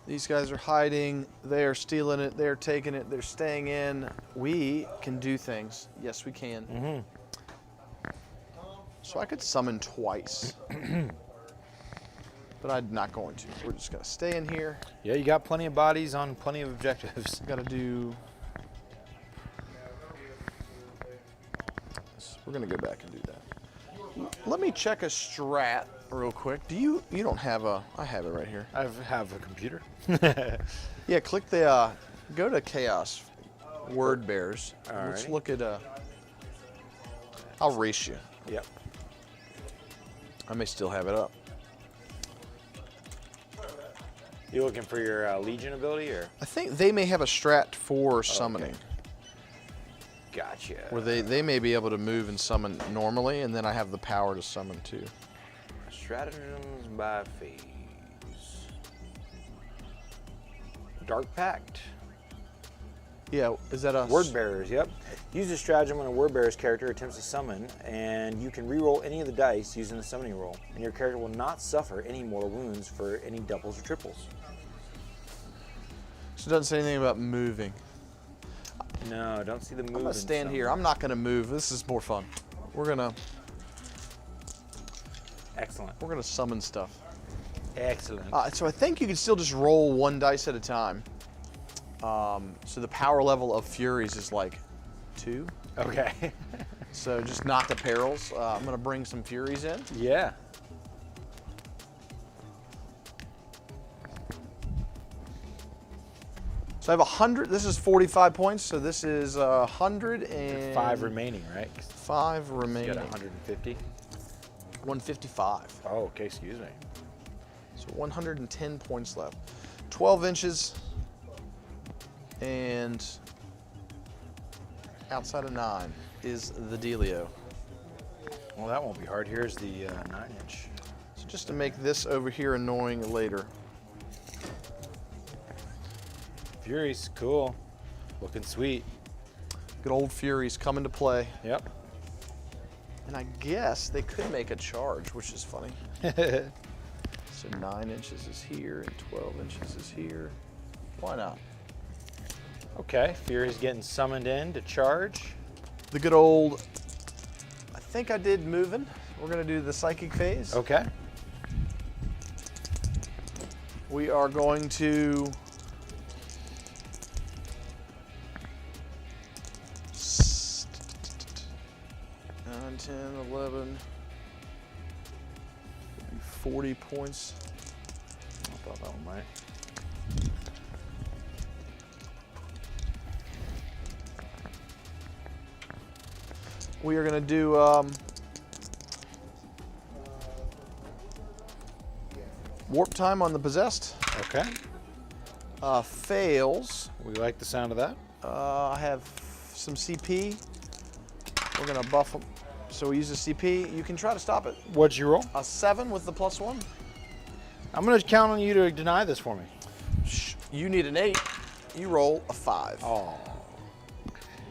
These guys are hiding. They are stealing it. They're taking it. They're staying in. We can do things. Yes, we can. Mm-hmm. So I could summon twice. But I'm not going to. We're just going to stay in here. Yeah, you got plenty of bodies on plenty of objectives. Got to do... We're going to go back and do that. Let me check a strat real quick. Do you don't have a... I have it right here. I have a computer. Yeah, click the... go to Chaos Word Bears. Let's Alrighty. look at... I'll race you. Yep. I may still have it up. You looking for your Legion ability, or? I think they may have a strat for summoning. Gotcha. Where they may be able to move and summon normally, and then I have the power to summon too. Stratagems by phase. Dark Pact. Yeah, is that a... Word Bearers, yep. Use a stratagem when a Word Bearer's character attempts to summon, and you can reroll any of the dice using the summoning roll, and your character will not suffer any mortal wounds for any doubles or triples. So it doesn't say anything about moving. No, don't see the move. I'm gonna stand here. I'm not gonna move. This is more fun. We're gonna Excellent. summon stuff. Excellent. So I think you can still just roll 1 dice at a time. So the power level of Furies is like 2. Okay. So just not the perils. I'm gonna bring some Furies in. Yeah. So I have 100. This is 45 points. So this is 105 5 remaining, right? remaining. You got 150. 155. Oh, okay. Excuse me. So 110 points left. 12 inches. And outside of 9 is the dealio. Well, that won't be hard. Here's the 9-inch. So just to make this over here annoying later. Furies, cool. Looking sweet. Good old Furies come into play. Yep. And I guess they could make a charge, which is funny. So 9 inches is here and 12 inches is here. Why not? Okay, Fury's getting summoned in to charge. The good old, I think I did moving. We're gonna do the psychic phase. Okay. We are going to 9, 10, 11, 40 points. I thought that one might. We are going to do warp time on the possessed. Okay. Fails. We like the sound of that. I have some CP. We're going to buff them. So we use the CP. You can try to stop it. What'd you roll? A 7 with the +1. I'm going to count on you to deny this for me. You need an 8. You roll a 5. Oh.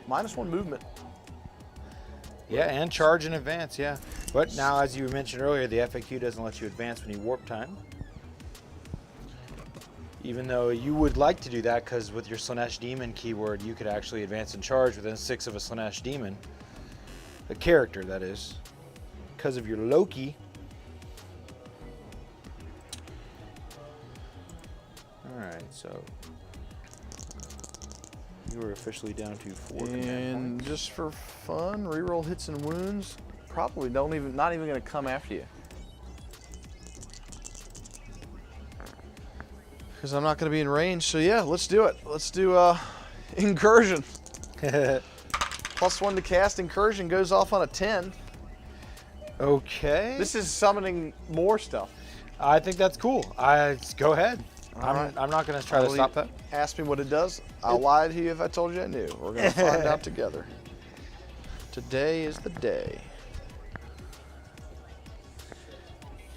-1 movement. Yeah, and charge in advance, yeah. But now, as you mentioned earlier, the FAQ doesn't let you advance when you warp time. Even though you would like to do that, because with your Slaanesh Demon keyword, you could actually advance and charge within 6 of a Slaanesh Demon. The character, that is. Because of your Loki. Alright, so you are officially down to 4 command And points. just for fun, reroll hits and wounds. Probably not even going to come after you. Because I'm not going to be in range. So yeah, let's do it. Let's do incursion. +1 to cast. Incursion goes off on a 10. Okay. This is summoning more stuff. I think that's cool. Go ahead. Right. I'm not going to try to stop that. Ask me what it does. I'll lie to you if I told you I knew. We're going to find out together. Today is the day.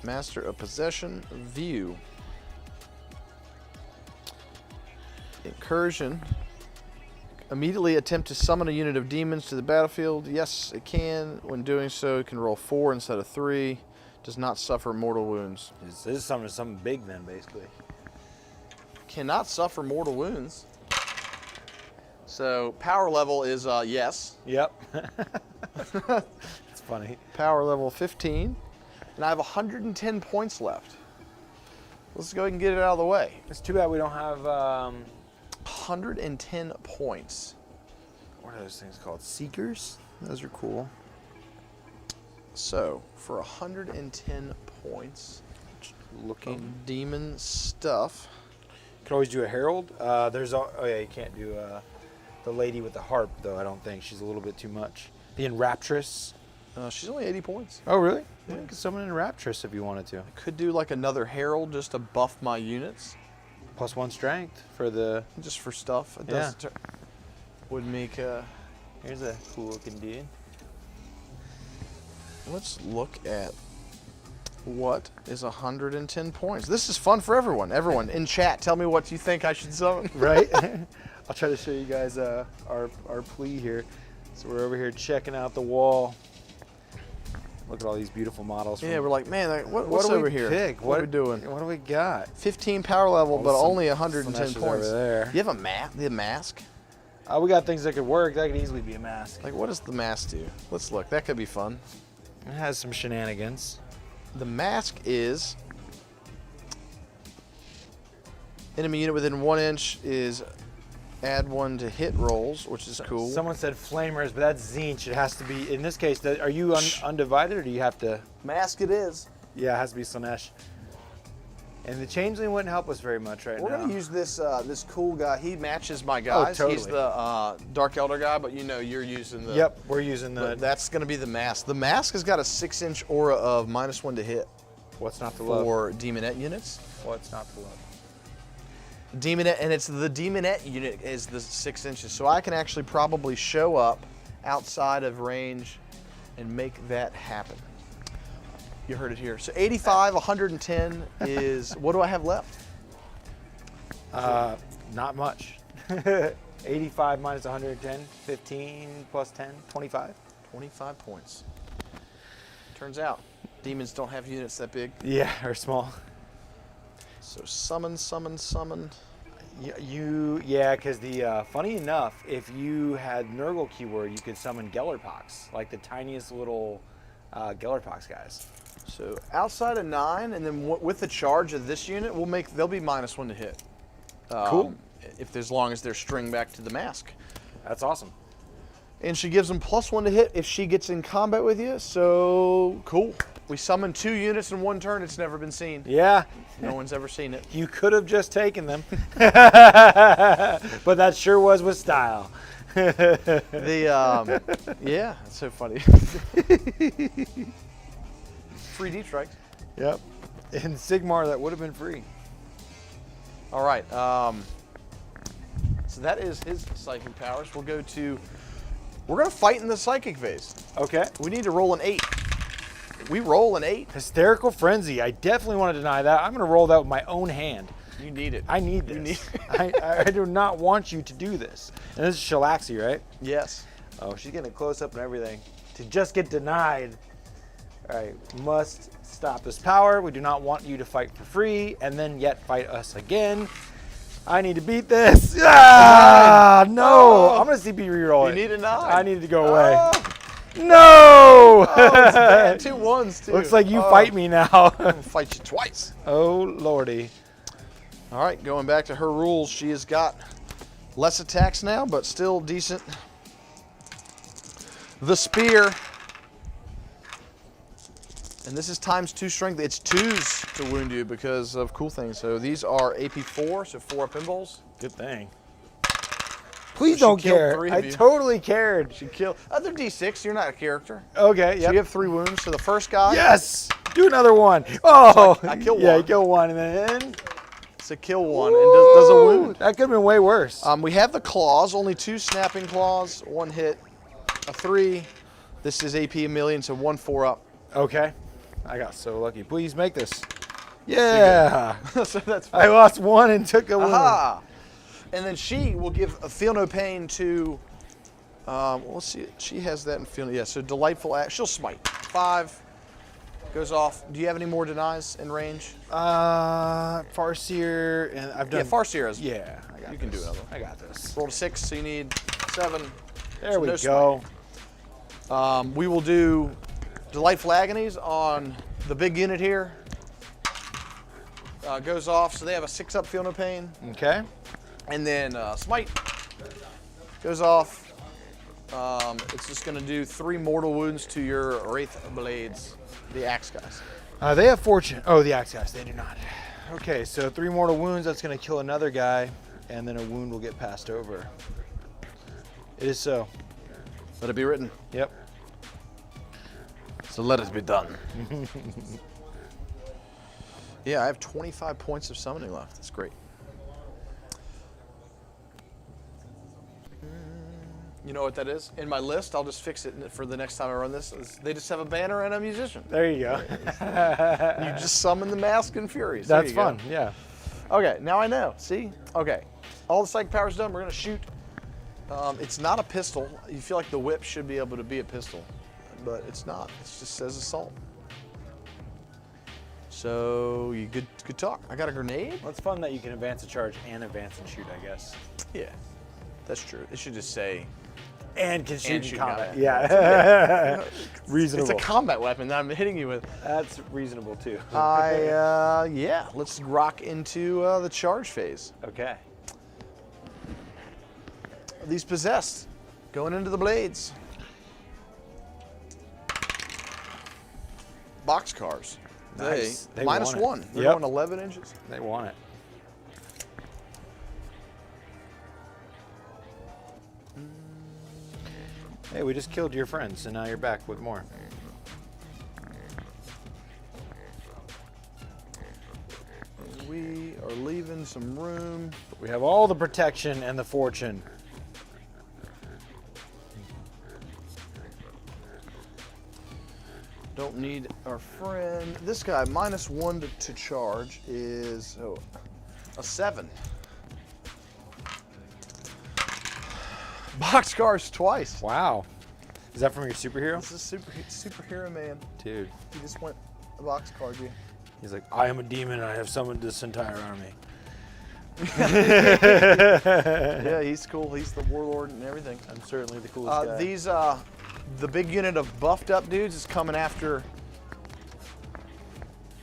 Master of Possession, View. Incursion. Immediately attempt to summon a unit of demons to the battlefield. Yes, it can. When doing so, it can roll 4 instead of 3. Does not suffer mortal wounds. This is something big then, basically. Cannot suffer mortal wounds. So power level is yes. Yep. It's funny. Power level 15. And I have 110 points left. Let's go ahead and get it out of the way. It's too bad we don't have, 110 points. what are those things called? Seekers? Those are cool. So, for 110 points Looking. of demon stuff. Could always do a herald. Oh yeah, you can't do the lady with the harp though. I don't think she's a little bit too much. The Enraptress. She's only 80 points. Oh really? Yeah, you could summon an Enraptress if you wanted to. I could do like another herald just to buff my units. +1 strength for the. Just for stuff. It Yeah. would make Here's a cool looking dude. let's look at what is 110 points. This is fun for everyone. Everyone in chat, tell me what you think I should summon. Right? I'll try to show you guys our plea here. So we're over here checking out the wall. Look at all these beautiful models. Yeah, we're like, man, what's do we over here? pick? What are we doing? What do we got? 15 power level, but some only 110 Slaaneshes points. over there. You have the mask? We got things that could work. That could easily be a mask. Like, what does the mask do? Let's look. That could be fun. It has some shenanigans. The mask is enemy unit within 1 inch is add 1 to hit rolls, which is cool. Someone said flamers, but that's Zinch. It has to be, in this case, are you undivided or do you have to? Mask it is. Yeah, it has to be Slaanesh. And the Changeling wouldn't help us very much right We're now. going to use this this cool guy. He matches my guys. totally. He's the Dark Elder guy, but you know you're using the... Yep, we're using the... But that's going to be the mask. The mask has got a 6-inch aura of -1 to hit What's not to love? for Demonette units. What's not to love? Demonette, and it's the Demonette unit is the 6 inches, so I can actually probably show up outside of range and make that happen. You heard it here. So 85, 110 is, what do I have left? Not much. 85 minus 110, 15 plus 10, 25. 25 points. Turns out, demons don't have units that big. Yeah, or small. So summon, summon, summon. Yeah, because the funny enough, if you had Nurgle keyword, you could summon Gellerpox, like the tiniest little Gellerpox guys. So outside of 9, and then with the charge of this unit, they'll be -1 to hit. Cool. If as long as they're stringed back to the mask. That's awesome. And she gives them +1 to hit if she gets in combat with you. So cool. We summoned 2 units in 1 turn. It's never been seen. Yeah. No one's ever seen it. You could have just taken them, but that sure was with style. Yeah, that's so funny. Free deep strikes. Yep. In Sigmar, that would have been free. All right. So that is his psychic powers. We're gonna fight in the psychic phase. Okay. We need to roll an 8. We roll an 8. Hysterical Frenzy. I definitely want to deny that. I'm going to roll that with my own hand. You need it. I need this. I do not want you to do this. And this is Shalaxi, right? Yes. Oh, she's getting a close-up and everything. To just get denied. All right, must stop this power. We do not want you to fight for free and then yet fight us again. I need to beat this. Ah, no. Oh. I'm going to CP reroll it. You need a 9. I need it to go away. Oh. No! Oh, it's bad. 2 1s, too. Looks like you fight me now. I'm going to fight you twice. Oh, lordy. All right, going back to her rules, she has got less attacks now, but still decent. The spear. And this is ×2 strength. It's 2s to wound you because of cool things. So these are AP 4, so 4 up pinballs. Good thing. Please So don't she killed care. 3 of I you. totally cared. She killed. Other D6, you're not a character. Okay, So yep. you have 3 wounds. So the first guy. Yes! Do another one. Oh! So I kill Yeah, one. you kill one and then... It's a kill one and does a wound. That could have been way worse. We have the claws, only 2 snapping claws, 1 hit, a 3. This is AP a million, so 1 4 up. Okay. I got so lucky. Please make this. Yeah. So that's I lost 1 and took a wound. Aha! And then she will give a feel no pain to, let's see, she has that in feel, yeah, so delightful act, she'll smite. 5, goes off. Do you have any more denies in range? Farseer, and I've done... Yeah, Farseer is. Yeah, I got You can do another. I got this. Rolled a 6, so you need 7. There So we no go. We will do Delightful Agonies on the big unit here. Goes off, so they have a 6 up feel no pain. Okay. And then Smite goes off. It's just going to do 3 mortal wounds to your Wraith Blades, the axe guys. They have fortune. Oh, the axe guys, they do not. Okay, so 3 mortal wounds. That's going to kill another guy, and then a wound will get passed over. It is so. Let it be written. Yep. So let it be done. Yeah, I have 25 points of summoning left. That's great. You know what that is? In my list, I'll just fix it for the next time I run this. They just have a banner and a musician. There you go. You just summon the Mask and Furies. There That's you go. fun. Yeah. Okay, now I know. See? Okay. All the psychic power's done. We're going to shoot. It's not a pistol. You feel like the whip should be able to be a pistol, but it's not. It just says assault. So, you good talk. I got a grenade? Well, it's fun that you can advance a charge and advance and shoot, I guess. Yeah, that's true. It should just say And can shoot in shoot combat. combat. Yeah. Reasonable. it's a combat weapon that I'm hitting you with. That's reasonable too. Yeah, let's rock into the charge phase. Okay. These possessed, going into the blades. Boxcars. Nice. They minus want it. 1. They're Yep. going 11 inches. They want it. Hey, we just killed your friends, and now you're back with more. We are leaving some room. We have all the protection and the fortune. Don't need our friend. This guy, minus 1 to charge is a 7. Boxcars twice. Wow. Is that from your superhero? This is superhero man. Dude. He just went a boxcar, dude. He's like, I am a demon and I have summoned this entire army. Yeah, he's cool. He's the warlord and everything. I'm certainly the coolest guy. These, the big unit of buffed up dudes is coming after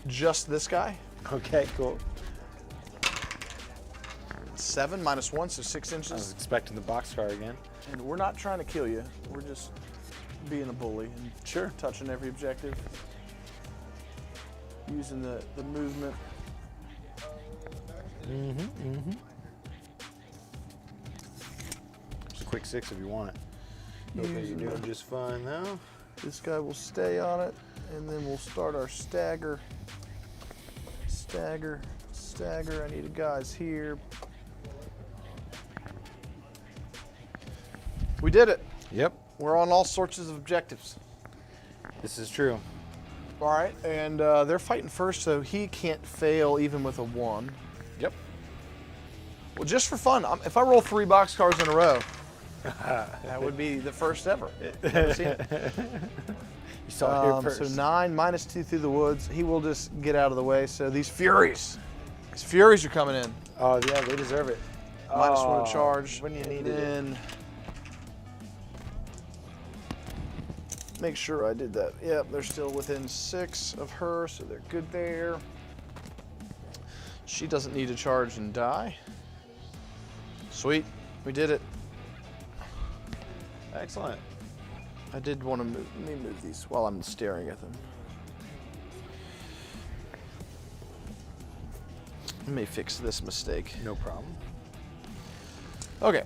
just this guy. Okay, cool. 7 minus 1, so 6 I was inches. expecting the boxcar again. And we're not trying to kill you. We're just being a bully and Sure. touching every objective. Using the movement. Just a quick 6 if you want it. Okay, you're doing just fine though. This guy will stay on it, and then we'll start our stagger. Stagger, stagger. I need a guys here. We did it. Yep, We're on all sorts of objectives. this is true. All right, and they're fighting first, so he can't fail even with a 1. Yep. Well, just for fun, if I roll 3 boxcars in a row, that would be the first ever. Never seen it. You saw it here So first. 9 minus 2 through the woods. He will just get out of the way. So these Furies His Furies are coming in. Oh, yeah, they deserve it. -1 to charge. When you and needed it. then make sure I did that. Yep, they're still within 6 of her, so they're good there. She doesn't need to charge and die. Sweet, we did it. Excellent. I did want to move. Let me move these while I'm staring at them. Let me fix this mistake. No problem. Okay.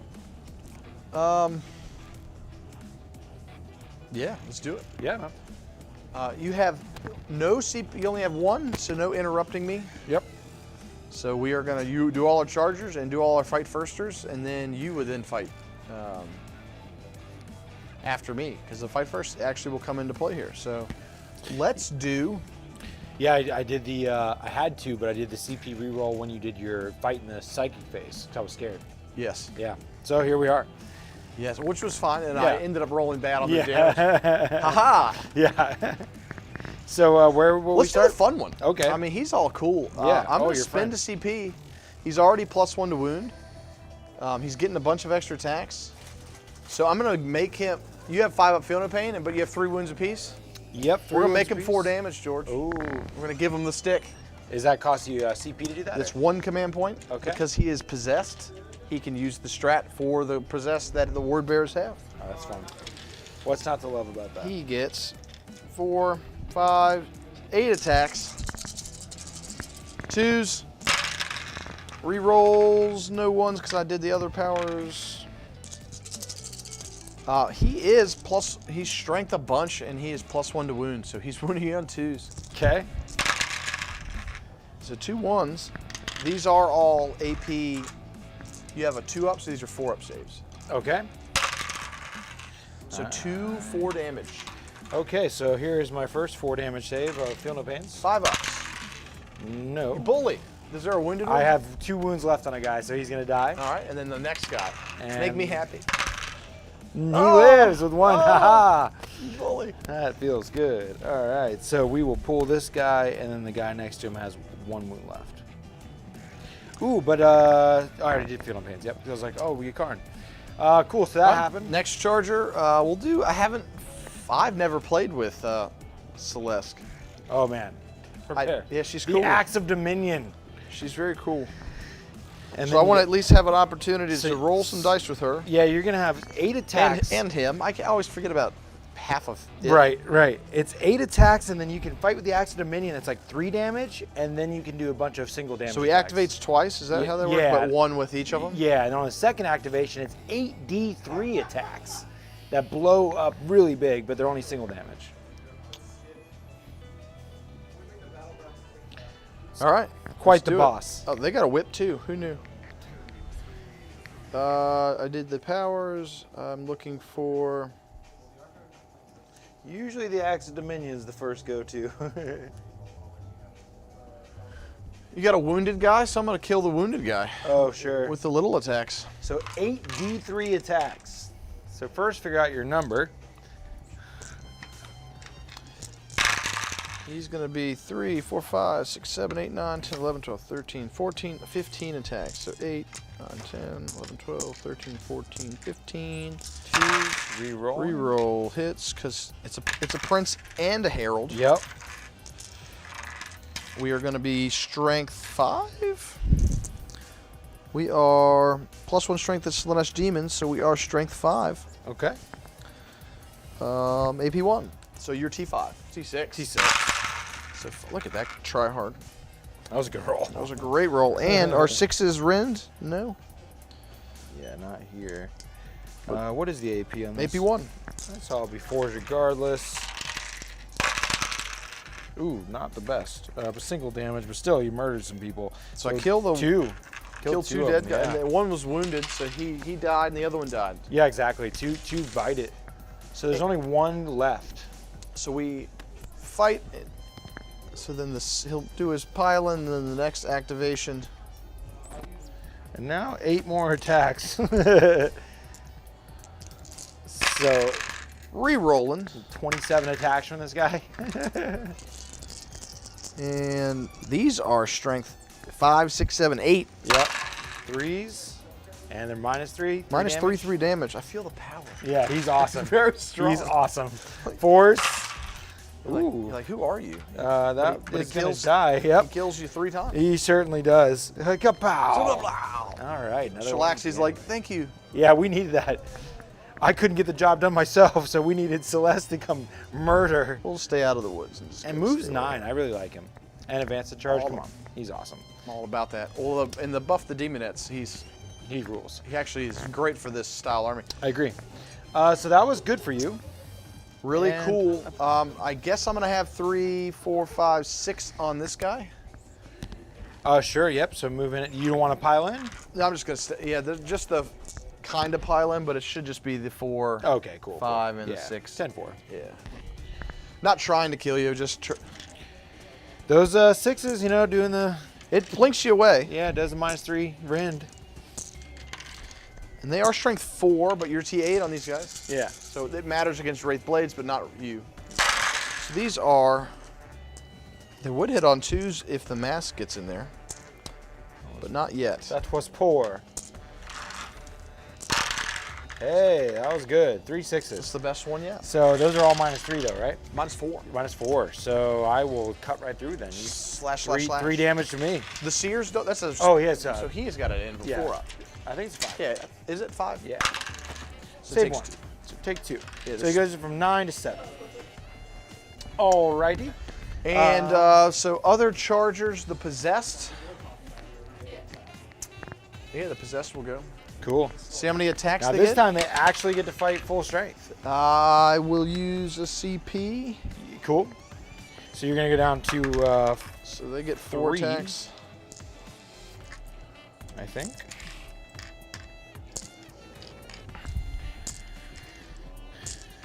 Yeah, let's do it. Yeah, man. You have no CP. You only have one, so no interrupting me. Yep. So we are gonna do all our chargers and do all our fight firsters, and then you would then fight after me, because the fight first actually will come into play here. So let's do. Yeah, I did the, I had to, but I did the CP reroll when you did your fight in the psychic phase, 'cause I was scared. Yes. Yeah. So here we are. Yes, which was fine, and Yeah. I ended up rolling bad on the damage. Haha. Yeah. So where will we Let's do start? the fun one. Okay. I mean, he's all cool. Yeah. I'm going to your spend friend. a CP. He's already +1 to wound. He's getting a bunch of extra attacks. So I'm going to make him. You have 5 up feel no pain, but you have 3 wounds apiece. Yep. We're going to make him 4 damage, George. Ooh. We're going to give him the stick. Is that cost you CP to do that? That's 1 command point. Okay. Because he is possessed, he can use the strat for the possessed that the word bearers have. Oh, that's fun. What's not to love about that? He gets 4, 5, 8 attacks. 2s. Rerolls, no 1s because I did the other powers. He's strength a bunch and he is +1 to wound, so he's wounding you on 2s. Okay. So 2 1s. These are all AP. You have a 2 up, so these are 4 up saves. Okay. So 2 4 damage. Okay, so here is my first 4 damage save. Feel no pains. 5 ups. No. Bully. Is there a wounded one? I have 2 wounds left on a guy, so he's gonna die. All right, and then the next guy. And Make me happy. He lives with 1. Haha. Bully. That feels good. All right, so we will pull this guy, and then the guy next to him has 1 wound left. Ooh, but I already did feel no pains. Yep. I was like, oh, we get Karn. Cool. So that happened. Next charger, we'll do. I've never played with Celeste. Oh man. Prepare. Yeah, she's the cool. Axe of Dominion. She's very cool. And So I want to at least have an opportunity to roll some dice with her. Yeah, you're gonna have 8 attacks. And him. I always forget about half of it. Right. It's 8 attacks, and then you can fight with the Axe of Dominion. It's like 3 damage, and then you can do a bunch of single damage. So he attacks. activates twice. Is that how that works? Yeah. But 1 with each of them. Yeah, and on the second activation, it's 8d3 attacks that blow up really big, but they're only single damage. All right. Quite let's the do it. boss. Oh, they got a whip too. Who knew? I did the powers. I'm looking for. Usually the Axe of Dominion is the first go-to. You got a wounded guy, so I'm going to kill the wounded guy Oh, sure. with the little attacks. So 8d3 attacks. So first figure out your number. He's going to be 3, 4, 5, 6, 7, 8, 9, 10, 11, 12, 13, 14, 15 attacks. So 8, 9, 10, 11, 12, 13, 14, 15. 2, reroll. Reroll hits because it's a prince and a herald. Yep. We are going to be strength 5. We are +1 strength at Slaanesh demons, so we are strength 5. Okay. AP 1. So you're T5. T6. T6. So look at that. Try hard. That was a good roll. That was a great roll. And our 6s rend? No. Yeah, not here. What is the AP on this? AP 1. So I'll be 4s regardless. Ooh, not the best. But single damage, but still, you murdered some people. So I kill the 2. killed 2 of dead them, guys. yeah. And then 1 was wounded, so he died, and the other one died. Yeah, exactly. 2 bite it. So there's only 1 left. So we fight. So then he'll do his pile, and then the next activation. And now 8 more attacks. So Re-rolling. 27 attacks from this guy. And these are strength 5, 6, 7, 8. Yep. 3s, and they're -3. Minus damage. 3 damage. I feel the power. Yeah, he's awesome. Very strong. He's awesome. 4s. You're Ooh. like, who are you? That but he is gonna kills- die. Yep. He kills you 3 times. He certainly does. Kapow! All right. another one. Shalaxi's like, thank you. Yeah, we needed that. I couldn't get the job done myself, so we needed Celeste to come murder. We'll stay out of the woods. And, just And go moves stay 9. I really like him. And advance the charge. All Come of on. He's awesome. I'm all about that. Well, in the buff the demonettes, He rules. he actually is great for this style army. I agree. So that was good for you. Really And- cool. I guess I'm gonna have 3, 4, 5, 6 on this guy. Sure. Yep. So moving it. You don't want to pile in? No, I'm just gonna stay. Yeah, just the kind of pile in, but it should just be the 4, Okay. Cool. 5, and yeah. the 6. 10-4. Yeah. Not trying to kill you, just Those 6s, doing the it blinks you away. it does a -3 rend. And they are strength 4, but you're T8 on these guys. Yeah. So it matters against Wraith Blades, but not you. So these are, they would hit on 2s if the mask gets in there, but not yet. That was poor. Hey, that was good. 3 6s. It's the best one yet. So those are all -3 though, right? -4. -4. So I will cut right through then. You- Slash, Three, slash, slash. 3 damage to me. The Seers, don't, that's a. Oh, yes. So he has got it in yeah. 4 up. I think it's 5. Yeah, is it 5? Yeah. So Save it takes one. 2. So take 2. Yeah, So he goes from 9 to 7. Alrighty. And so other Chargers, the Possessed. Yeah, the Possessed will go. Cool. See how many attacks Now they this hit? time they actually get to fight full strength. I will use a CP. Cool. So you're gonna go down to So they get 4 3. attacks. I think.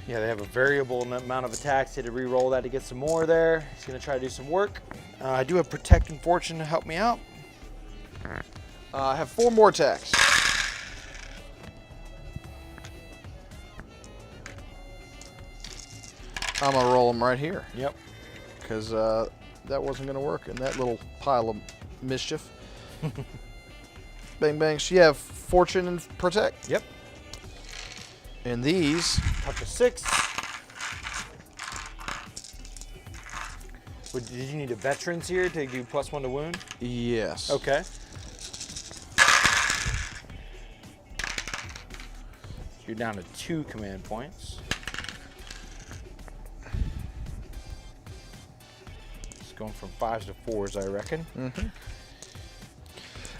Yeah, they have a variable amount of attacks. He had to re-roll that to get some more there. He's gonna try to do some work. I do have Protect and Fortune to help me out. I have 4 more attacks. I'm gonna roll them right here Yep. because that wasn't gonna work in that little pile of mischief. Bang bang. So you have Fortune and Protect. Yep. And these, Touch a 6. Did you need a veterans here to do +1 to wound? yes. Okay. You're down to 2 command points. It's going from 5s to 4s, I reckon. And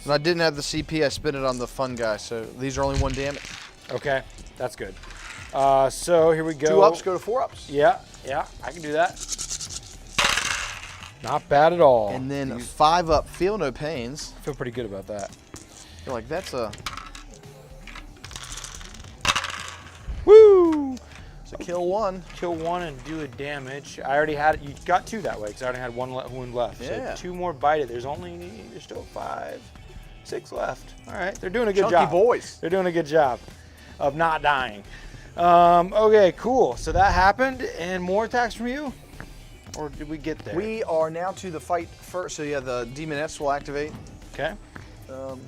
I didn't have the CP. I spent it on the fun guy. So these are only 1 damage. Okay, that's good. So here we go. 2 ups go to 4 ups. Yeah, I can do that. Not bad at all. And then 5 up. Feel no pains. I feel pretty good about that. You're like, that's a. Woo! So kill 1. Kill 1 and do a damage. I already had, you got 2 that way because I already had 1 wound left. Yeah. So 2 more bited. There's still 5, 6 left. All right, they're doing a good Chunky job. boys. They're doing a good job of not dying. Okay, cool. So that happened, and more attacks from you? Or did we get there? We are now to the fight first. So yeah, the Demonettes will activate. Okay.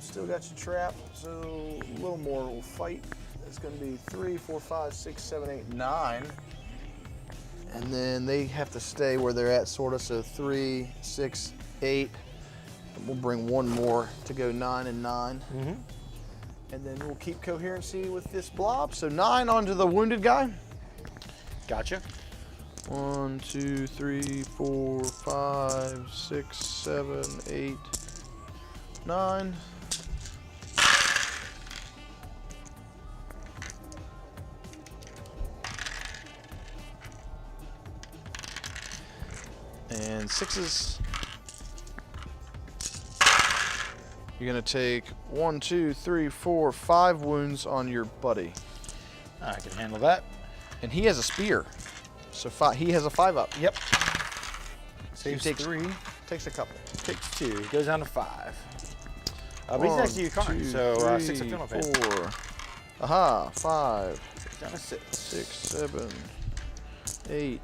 Still got your trap, so a little more will fight. It's going to be 3, 4, 5, 6, 7, 8, 9. And then they have to stay where they're at, sort of. So 3, 6, 8. And we'll bring 1 more to go 9 and 9. Mm-hmm. And then we'll keep coherency with this blob. So 9 onto the wounded guy. Gotcha. 1, 2, 3, 4, 5, 6, 7, 8, 9. And 6s. You're gonna take 1, 2, 3, 4, 5 wounds on your buddy. I can handle that. And he has a spear. So he has a 5 up. Yep. Saves takes 3. Takes a couple. Takes 2. Goes down to 5. But he's next to you, Karn. So 6 of Film of Pain. 4. Aha, 5, Down to 6. 6, 7, 8,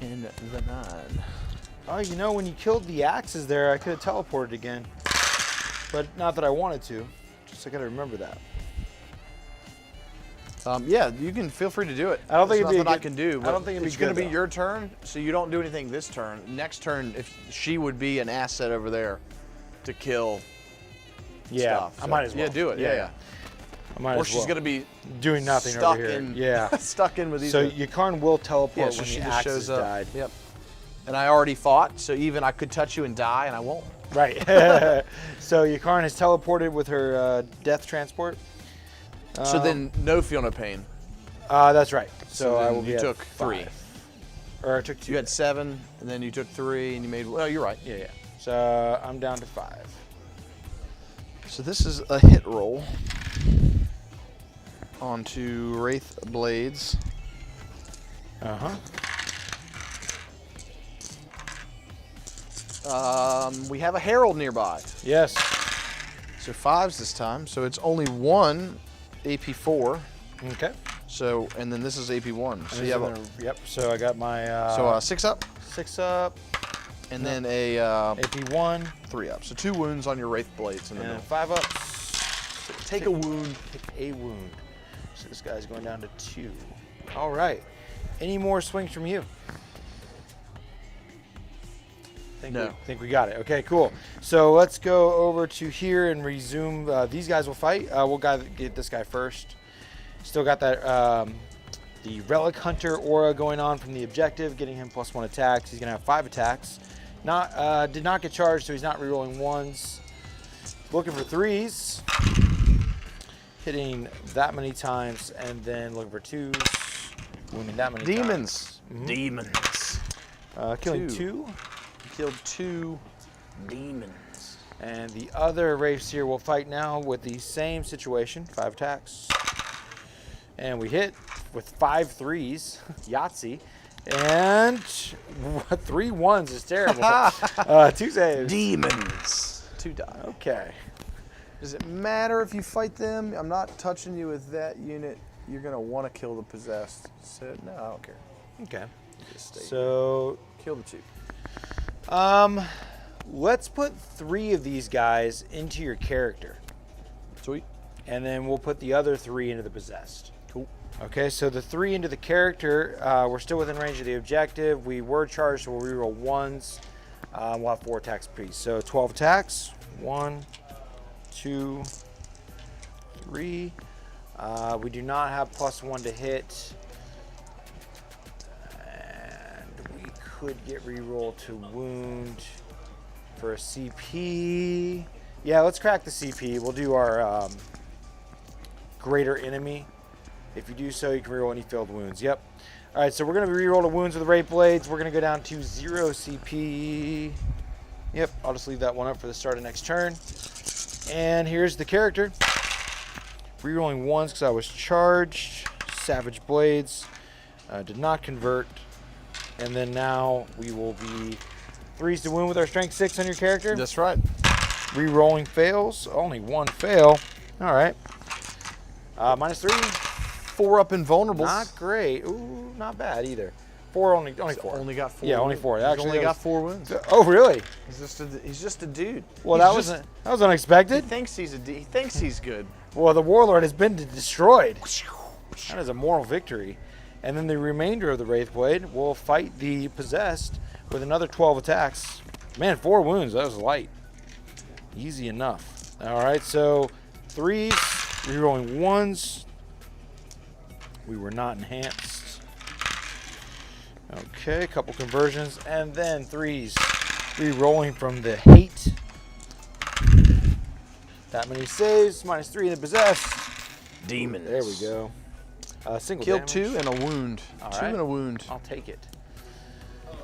and the 9. Oh, you know, when you killed the axes there, I could have teleported again. But not that I wanted to. Just I gotta remember that. Yeah, you can feel free to do it. I don't think There's it'd be nothing I can do. I don't think it'd be it's going good, to be though. your turn, so you don't do anything this turn. Next turn, if she would be an asset over there to kill Yeah, stuff. I might as well. Yeah, do it. Yeah. I might Or as she's well. going to be doing nothing stuck over here. in. Yeah. Stuck in with these. So Yakarn will teleport yeah, when so she the just axes shows up. died. Yep. And I already fought, so even I could touch you and die, and I won't. Right. So Yakarn has teleported with her death transport. So then, no feel no pain. That's right. So I then will be you at took 5. 3. Or I took 2. You had 7, and then you took 3, and you made. Well, you're right. Yeah. So I'm down to 5. So this is a hit roll onto Wraith Blades. Uh-huh. We have a Herald nearby. Yes. So 5s this time. So it's only 1 AP4. Okay. So, and then this is AP1. So you have a, Yep. So I got my 6 up, 6 up, and then a AP1, 3 up. So 2 wounds on your Wraith Blades in the and middle. 5 up. Take a wound. Take a wound. So this guy's going down to 2. All right. Any more swings from you? No. Think we got it. Okay, cool. So let's go over to here and resume. These guys will fight. We'll get this guy first. Still got that the Relic Hunter aura going on from the objective, getting him +1 attacks. He's gonna have 5 attacks. Did not get charged, so he's not rerolling 1s. Looking for 3s, hitting that many times, and then looking for 2s, wounding that many Demons. times. Demons. Killing 2. 2. Killed 2 demons. And the other Wraiths here will fight now with the same situation, 5 attacks. And we hit with 5 3s, Yahtzee. And 3 1s is terrible. 2 saves. Demons. 2 die. Okay. Does it matter if you fight them? I'm not touching you with that unit. You're going to want to kill the possessed. So, no, I don't care. Okay. Just stay So, kill the 2. let's put 3 of these guys into your character. Sweet. And then we'll put the other 3 into the possessed. Cool. Okay, so the 3 into the character, we're still within range of the objective. We were charged, so we'll reroll 1s. We'll have 4 attacks apiece. So 12 attacks. 1, 2, 3. We do not have +1 to hit. And we could get reroll to wound for a CP. Yeah, let's crack the CP. We'll do our greater enemy. If you do so, you can reroll any failed wounds. Yep. All right, so we're going to reroll the wounds with the Wraith Blades. We're going to go down to 0 CP. Yep, I'll just leave that one up for the start of next turn. And here's the character. Rerolling 1s because I was charged. Savage Blades. Did not convert. And then now we will be 3s to wound with our Strength 6 on your character. That's right. Rerolling fails. Only 1 fail. All right. -3. 4 up invulnerables. Not great. Ooh, not bad either. 4 only 4. Only got 4. Yeah, only 4. He's Actually, only that got was- 4 wounds. Oh, really? He's just a dude. Well, He's that just- was unexpected. He thinks he thinks he's good. Well, the Warlord has been destroyed. That is a moral victory. And then the remainder of the Wraith Blade will fight the Possessed with another 12 attacks. Man, 4 wounds. That was light. Easy enough. All right, so 3s, rerolling 1s. We were not enhanced. Okay, a couple conversions. And then 3s, rerolling from the Hate. That many saves, -3 in the Possessed. Demons. There we go. Single Killed damage. 2 and a wound. All 2 right. and a wound. I'll take it.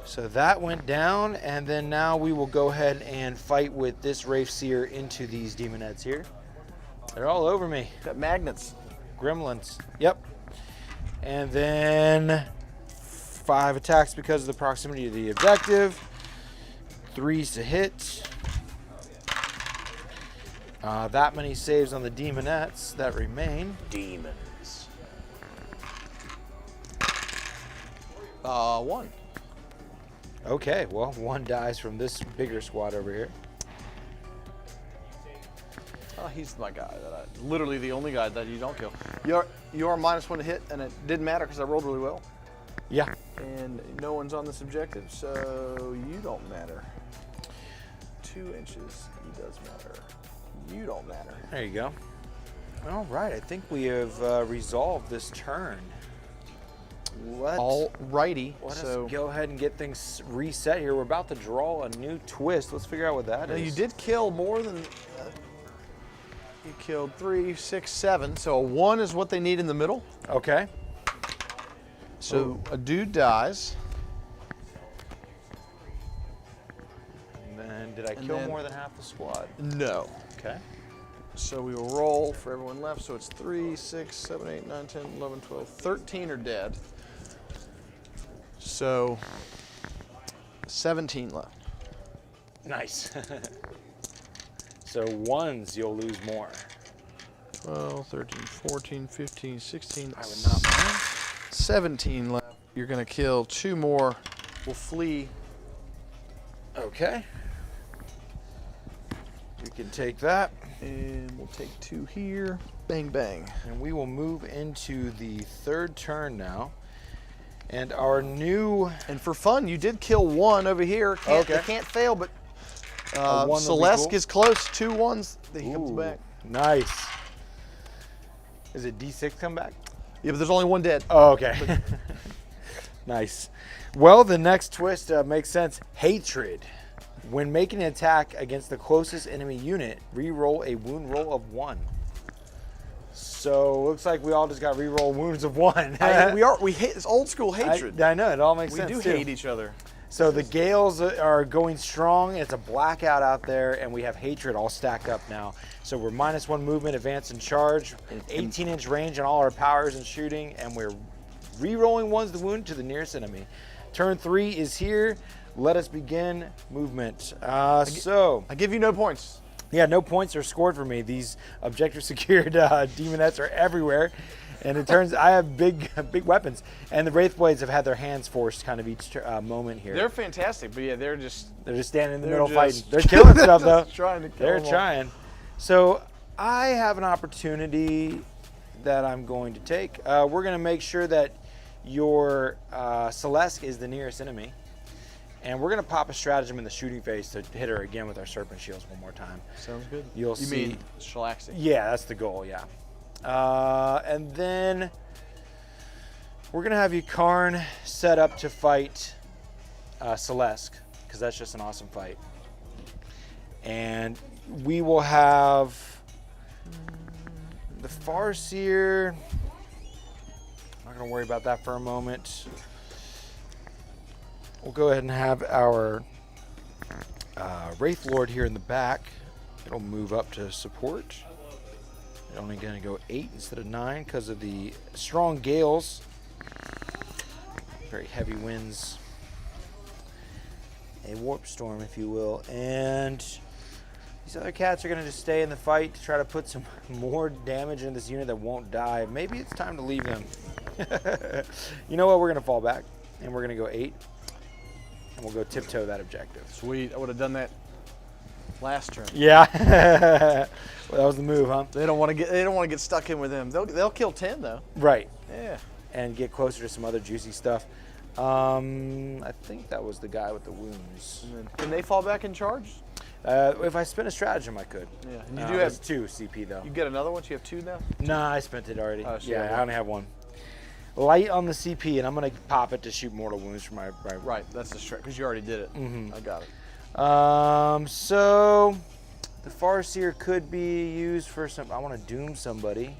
So that went down, and then now we will go ahead and fight with this Wraith Seer into these Demonettes here. They're all over me. Got magnets. Gremlins. Yep. And then 5 attacks because of the proximity to the objective. 3s to hit. That many saves on the Demonettes that remain. Demons. 1. Okay, well, one dies from this bigger squad over here. Oh, he's my guy. Literally the only guy that you don't kill. You are -1 to hit, and it didn't matter because I rolled really well. Yeah. And no one's on this objective, so you don't matter. 2 inches, he does matter. You don't matter. There you go. All right, I think we have resolved this turn. All righty. Let us go ahead and get things reset here. We're about to draw a new twist. Let's figure out what that is. You did kill more than... you killed 3, 6, 7. So a 1 is what they need in the middle. Okay. So a dude dies. And then did I kill more than half the squad? No. Okay. So we will roll for everyone left. So it's 3, 6, 7, 8, 9, 10, 11, 12, 13 are dead. So 17 left. Nice. So ones, you'll lose more. 12, 13, 14, 15, 16. I would not mind. 17 left. You're going to kill 2 more. We'll flee. Okay. We can take that. And we'll take 2 here. Bang, bang. And we will move into the 3rd turn now. And our new... And for fun, you did kill 1 over here. They can't fail, but Celeste is close. 2 1s. He comes back. Nice. Is it D6 come back? Yeah, but there's only 1 dead. Oh, okay. Nice. Well, the next twist makes sense. Hatred. When making an attack against the closest enemy unit, re-roll a wound roll of 1. So looks like we all just got re-roll wounds of 1. We hate this old school hatred. I know, it all makes sense. We do hate each other. So the gales are going strong. It's a blackout out there, and we have hatred all stacked up now. So we're -1 movement, advance, and charge, 18-inch range on all our powers and shooting, and we're re-rolling 1s to wound to the nearest enemy. Turn 3 is here. Let us begin movement. I give you no points. Yeah, no points are scored for me. These objective secured demonettes are everywhere. And it turns, I have big weapons. And the Wraith Blades have had their hands forced kind of each moment here. They're fantastic, but yeah, they're just standing in the middle fighting. They're killing stuff though. Trying to kill They're them trying. So I have an opportunity that I'm going to take. We're going to make sure that your Celeste is the nearest enemy. And we're going to pop a stratagem in the shooting phase to hit her again with our Serpent Shields one more time. Sounds good. You mean Shalaxing? Yeah, that's the goal, yeah. And then we're going to have Yukarn set up to fight Celeste, because that's just an awesome fight. And we will have the Farseer. I'm not going to worry about that for a moment. We'll go ahead and have our Wraith Lord here in the back. It'll move up to support. It's only going to go 8 instead of 9 because of the strong gales. Very heavy winds. A warp storm, if you will. And these other cats are going to just stay in the fight to try to put some more damage in this unit that won't die. Maybe it's time to leave them. You know what? We're going to fall back. And we're going to go 8. And we'll go tiptoe that objective. Sweet. I would have done that last turn. Yeah. Well, that was the move, huh? They don't want to get stuck in with them. They'll kill 10 though. Right. Yeah. And get closer to some other juicy stuff. I think that was the guy with the wounds. Can they fall back in charge? If I spin a stratagem, I could. Yeah. And you do have 2 CP though. You get another one? So you have 2 now? Nah, I spent it already. Oh, so yeah, I only have 1. Light on the CP, and I'm going to pop it to shoot mortal wounds for my right. That's the strat, because you already did it. Mm-hmm. I got it. So the Farseer could be used for some. I want to doom somebody.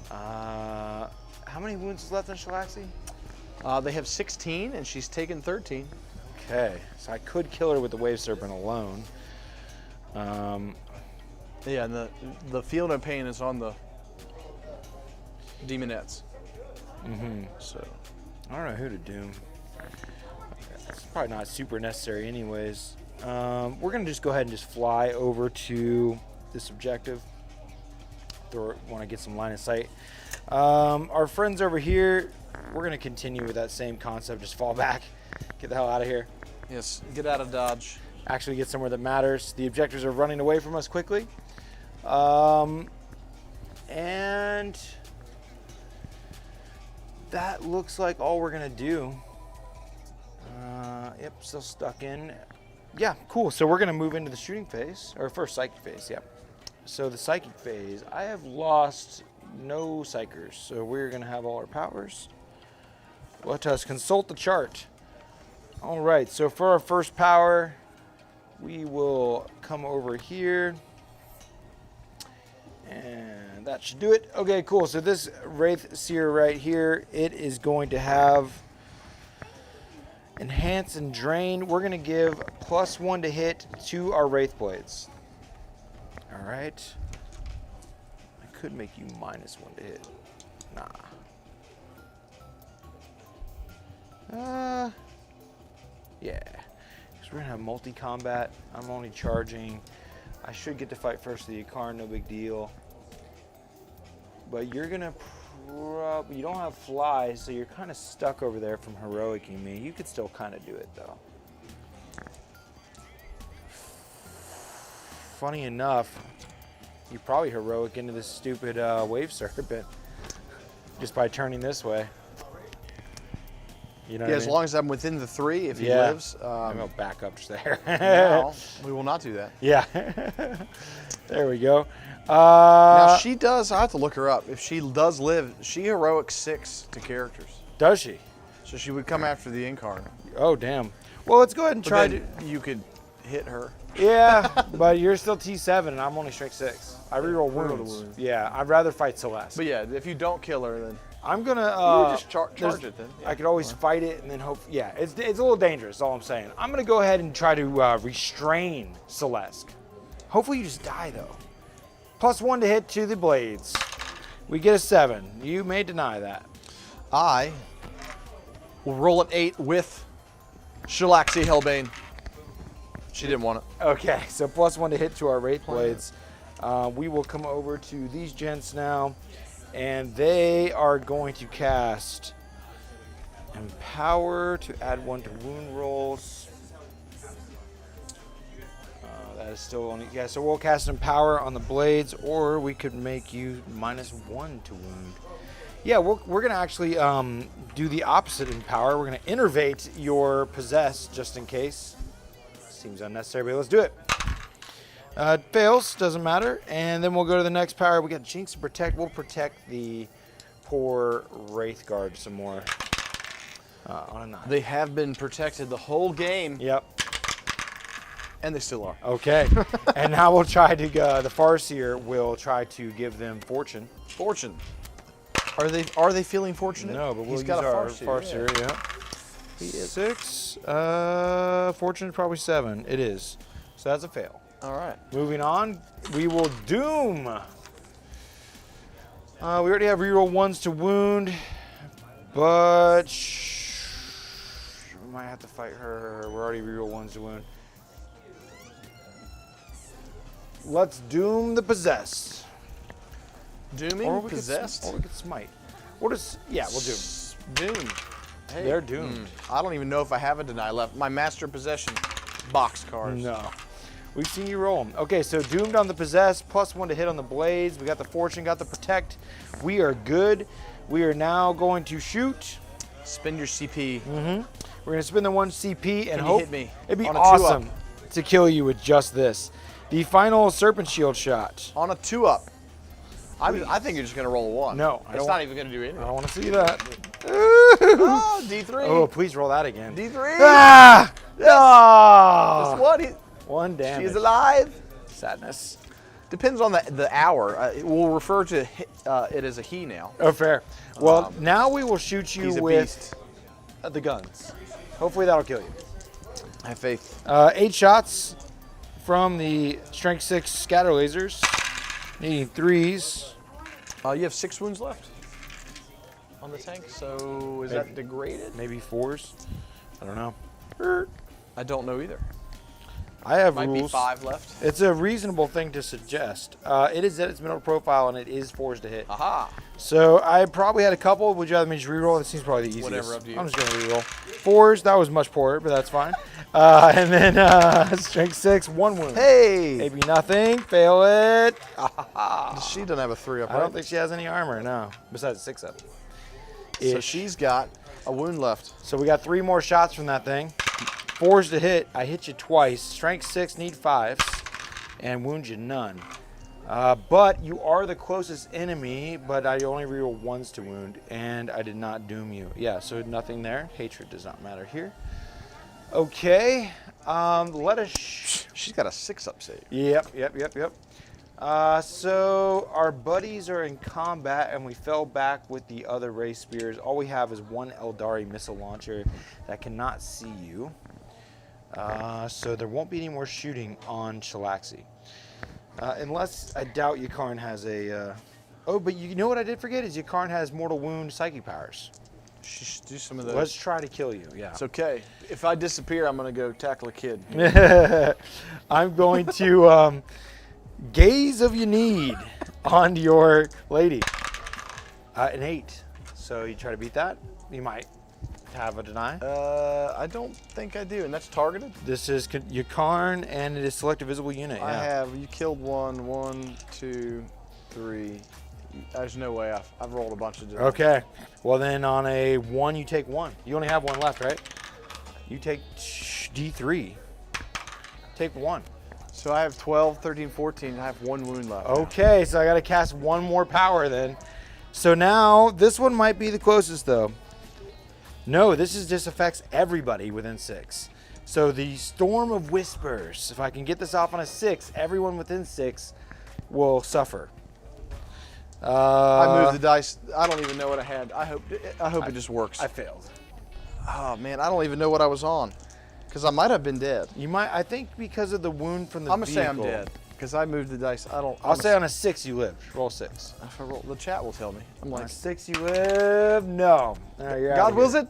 How many wounds is left on Shalaxi? They have 16, and she's taken 13. Okay, so I could kill her with the Wave Serpent alone. Yeah, and the Feel No Pain is on the Demonettes. Mm-hmm. So I don't know who to doom. It's probably not super necessary anyways. We're going to just go ahead and just fly over to this objective. Want to get some line of sight. Our friends over here, we're going to continue with that same concept. Just fall back. Get the hell out of here. Yes, get out of dodge. Actually get somewhere that matters. The objectives are running away from us quickly. And that looks like all we're gonna do. Yep, still stuck in. Yeah, cool. So we're gonna move into the shooting phase, or first psychic phase, yeah. So the psychic phase, I have lost no psychers, so we're gonna have all our powers. Let us consult the chart. All right, so for our first power, we will come over here. And that should do it. Okay, cool. So this Wraith Seer right here, it is going to have Enhance and Drain. We're going to give +1 to hit to our Wraith Blades. All right. I could make you -1 to hit. Nah. Yeah. Because we're going to have multi-combat. I'm only charging. I should get to fight first the Icar, no big deal. But you're going to you don't have fly, so you're kind of stuck over there from heroicing me. You could still kind of do it, though. Funny enough, you probably heroic into this stupid wave serpent just by turning this way. You know Yeah, what I as mean? long as I'm within the 3, if he lives. I'm going to back up just there. No, we will not do that. Yeah. There we go. Now, she does, I have to look her up. If she does live, she heroic 6 to characters. Does she? So she would come after the Incarnate. Oh, damn. Well, let's go ahead and But try then you could hit her. Yeah, but you're still T7 and I'm only strength 6. I reroll Reroll wounds. wounds. Yeah, I'd rather fight Celeste. But yeah, if you don't kill her, then I'm gonna you would just charge it then. I could always fight it and then hope. Yeah, it's a little dangerous. All I'm saying. I'm gonna go ahead and try to restrain Celeste. Hopefully you just die though. +1 to hit to the blades. We get a 7. You may deny that. I will roll an 8 with Shalaxi Hellbane. She didn't want it. Okay, so +1 to hit to our Wraith Blades. We will come over to these gents now, and they are going to cast Empower to add 1 to wound rolls. That is still only, yeah, so we'll cast Empower on the blades, or we could make you -1 to wound. Yeah, we're going to actually do the opposite Empower. We're going to innervate your Possess just in case. Seems unnecessary, but let's do it. It fails, doesn't matter. And then we'll go to the next power. We got Jinx to protect. We'll protect the poor Wraith Guard some more. On a 9. They have been protected the whole game. Yep. And they still are. Okay. And now we'll try to go, the Farseer will try to give them Fortune. Fortune. Are they feeling fortunate? No, but we'll He's use got a our Farseer. Farseer, yeah. He is. 6. Fortune is probably 7. It is. So that's a fail. All right. Moving on, we will Doom. We already have reroll 1s to wound, but we might have to fight her. We're already reroll 1s to wound. Let's Doom the Possessed. Dooming? Possessed? Or we could Smite. We'll just, yeah, we'll Doom. Doomed. Hey. They're doomed. I don't even know if I have a deny left. My Master Possession box cards. No. We've seen you roll them. Okay, so Doomed on the Possessed, +1 to hit on the Blades. We got the Fortune, got the Protect. We are good. We are now going to shoot. Spend your CP. We're going to spend the 1 CP and Can you hope hit me it'd be on a awesome to kill you with just this. The final Serpent Shield shot. On a 2-up. I think you're just going to roll a 1. No, I It's don't not want- even going to do anything. I don't want to see that. Oh, D3. Oh, please roll that again. D3. Ah! Yes. Ah! That's what? 1 damage. She's alive. Sadness. Depends on the hour. We'll refer to it as a he now. Oh, fair. Well, now we will shoot you He's a with beast. the guns. Hopefully that'll kill you. I have faith. 8 shots from the Strength 6 scatter lasers. Needing 3s. You have 6 wounds left on the tank, so is that degraded? Maybe 4s. I don't know. I don't know either. I have Might rules. be 5 left. It's a reasonable thing to suggest. It is at its middle profile, and it is 4s to hit. Aha. So I probably had a couple. Would you rather me just reroll? This seems probably the easiest. Whatever, up to you. I'm just going to reroll. 4s, that was much poorer, but that's fine. And then strength 6, 1 wound. Hey. Maybe nothing. Fail it. She doesn't have a 3 up. I don't think she has any armor, no. Besides 6 up. So she's got a wound left. So we got 3 more shots from that thing. 4s to hit. I hit you twice. Strength 6, need 5s. And wound you none. But you are the closest enemy, but I only reroll 1s to wound, and I did not doom you. Yeah, so nothing there. Hatred does not matter here. Okay, let us... She's got a 6 up save. Yep. So our buddies are in combat, and we fell back with the other ray spears. All we have is 1 Aeldari missile launcher that cannot see you. So there won't be any more shooting on Shalaxi. Unless I doubt Yakarn has a... Oh, but you know what I did forget is Yakarn has mortal wound psychic powers. She should do some of those. Let's try to kill you, yeah. It's okay. If I disappear, I'm going to go tackle a kid. I'm going to gaze of your need on your lady. An 8. So you try to beat that? You might have a deny. I don't think I do, and that's targeted? This is Yakarn, and it is select a visible unit, yeah. I have. You killed 1, 1, 2, 3. There's no way. I've rolled a bunch of different. Okay. Well, then on a 1, you take 1. You only have 1 left, right? You take D3. Take 1. So I have 12, 13, 14. I have 1 wound left. Okay, so I got to cast 1 more power then. So now, this one might be the closest, though. No, this just affects everybody within 6. So the Storm of Whispers, if I can get this off on a 6, everyone within 6 will suffer. I moved the dice. I don't even know what I had. I hope it just works. I failed. Oh man, I don't even know what I was on, because I might have been dead. You might. I think because of the wound from the I'm gonna vehicle. say I'm dead because I moved the dice. I'll say on a 6 you lived. Roll 6. If I roll, the chat will tell me. I'm On like, a 6 you live. No. You're out God of wills here.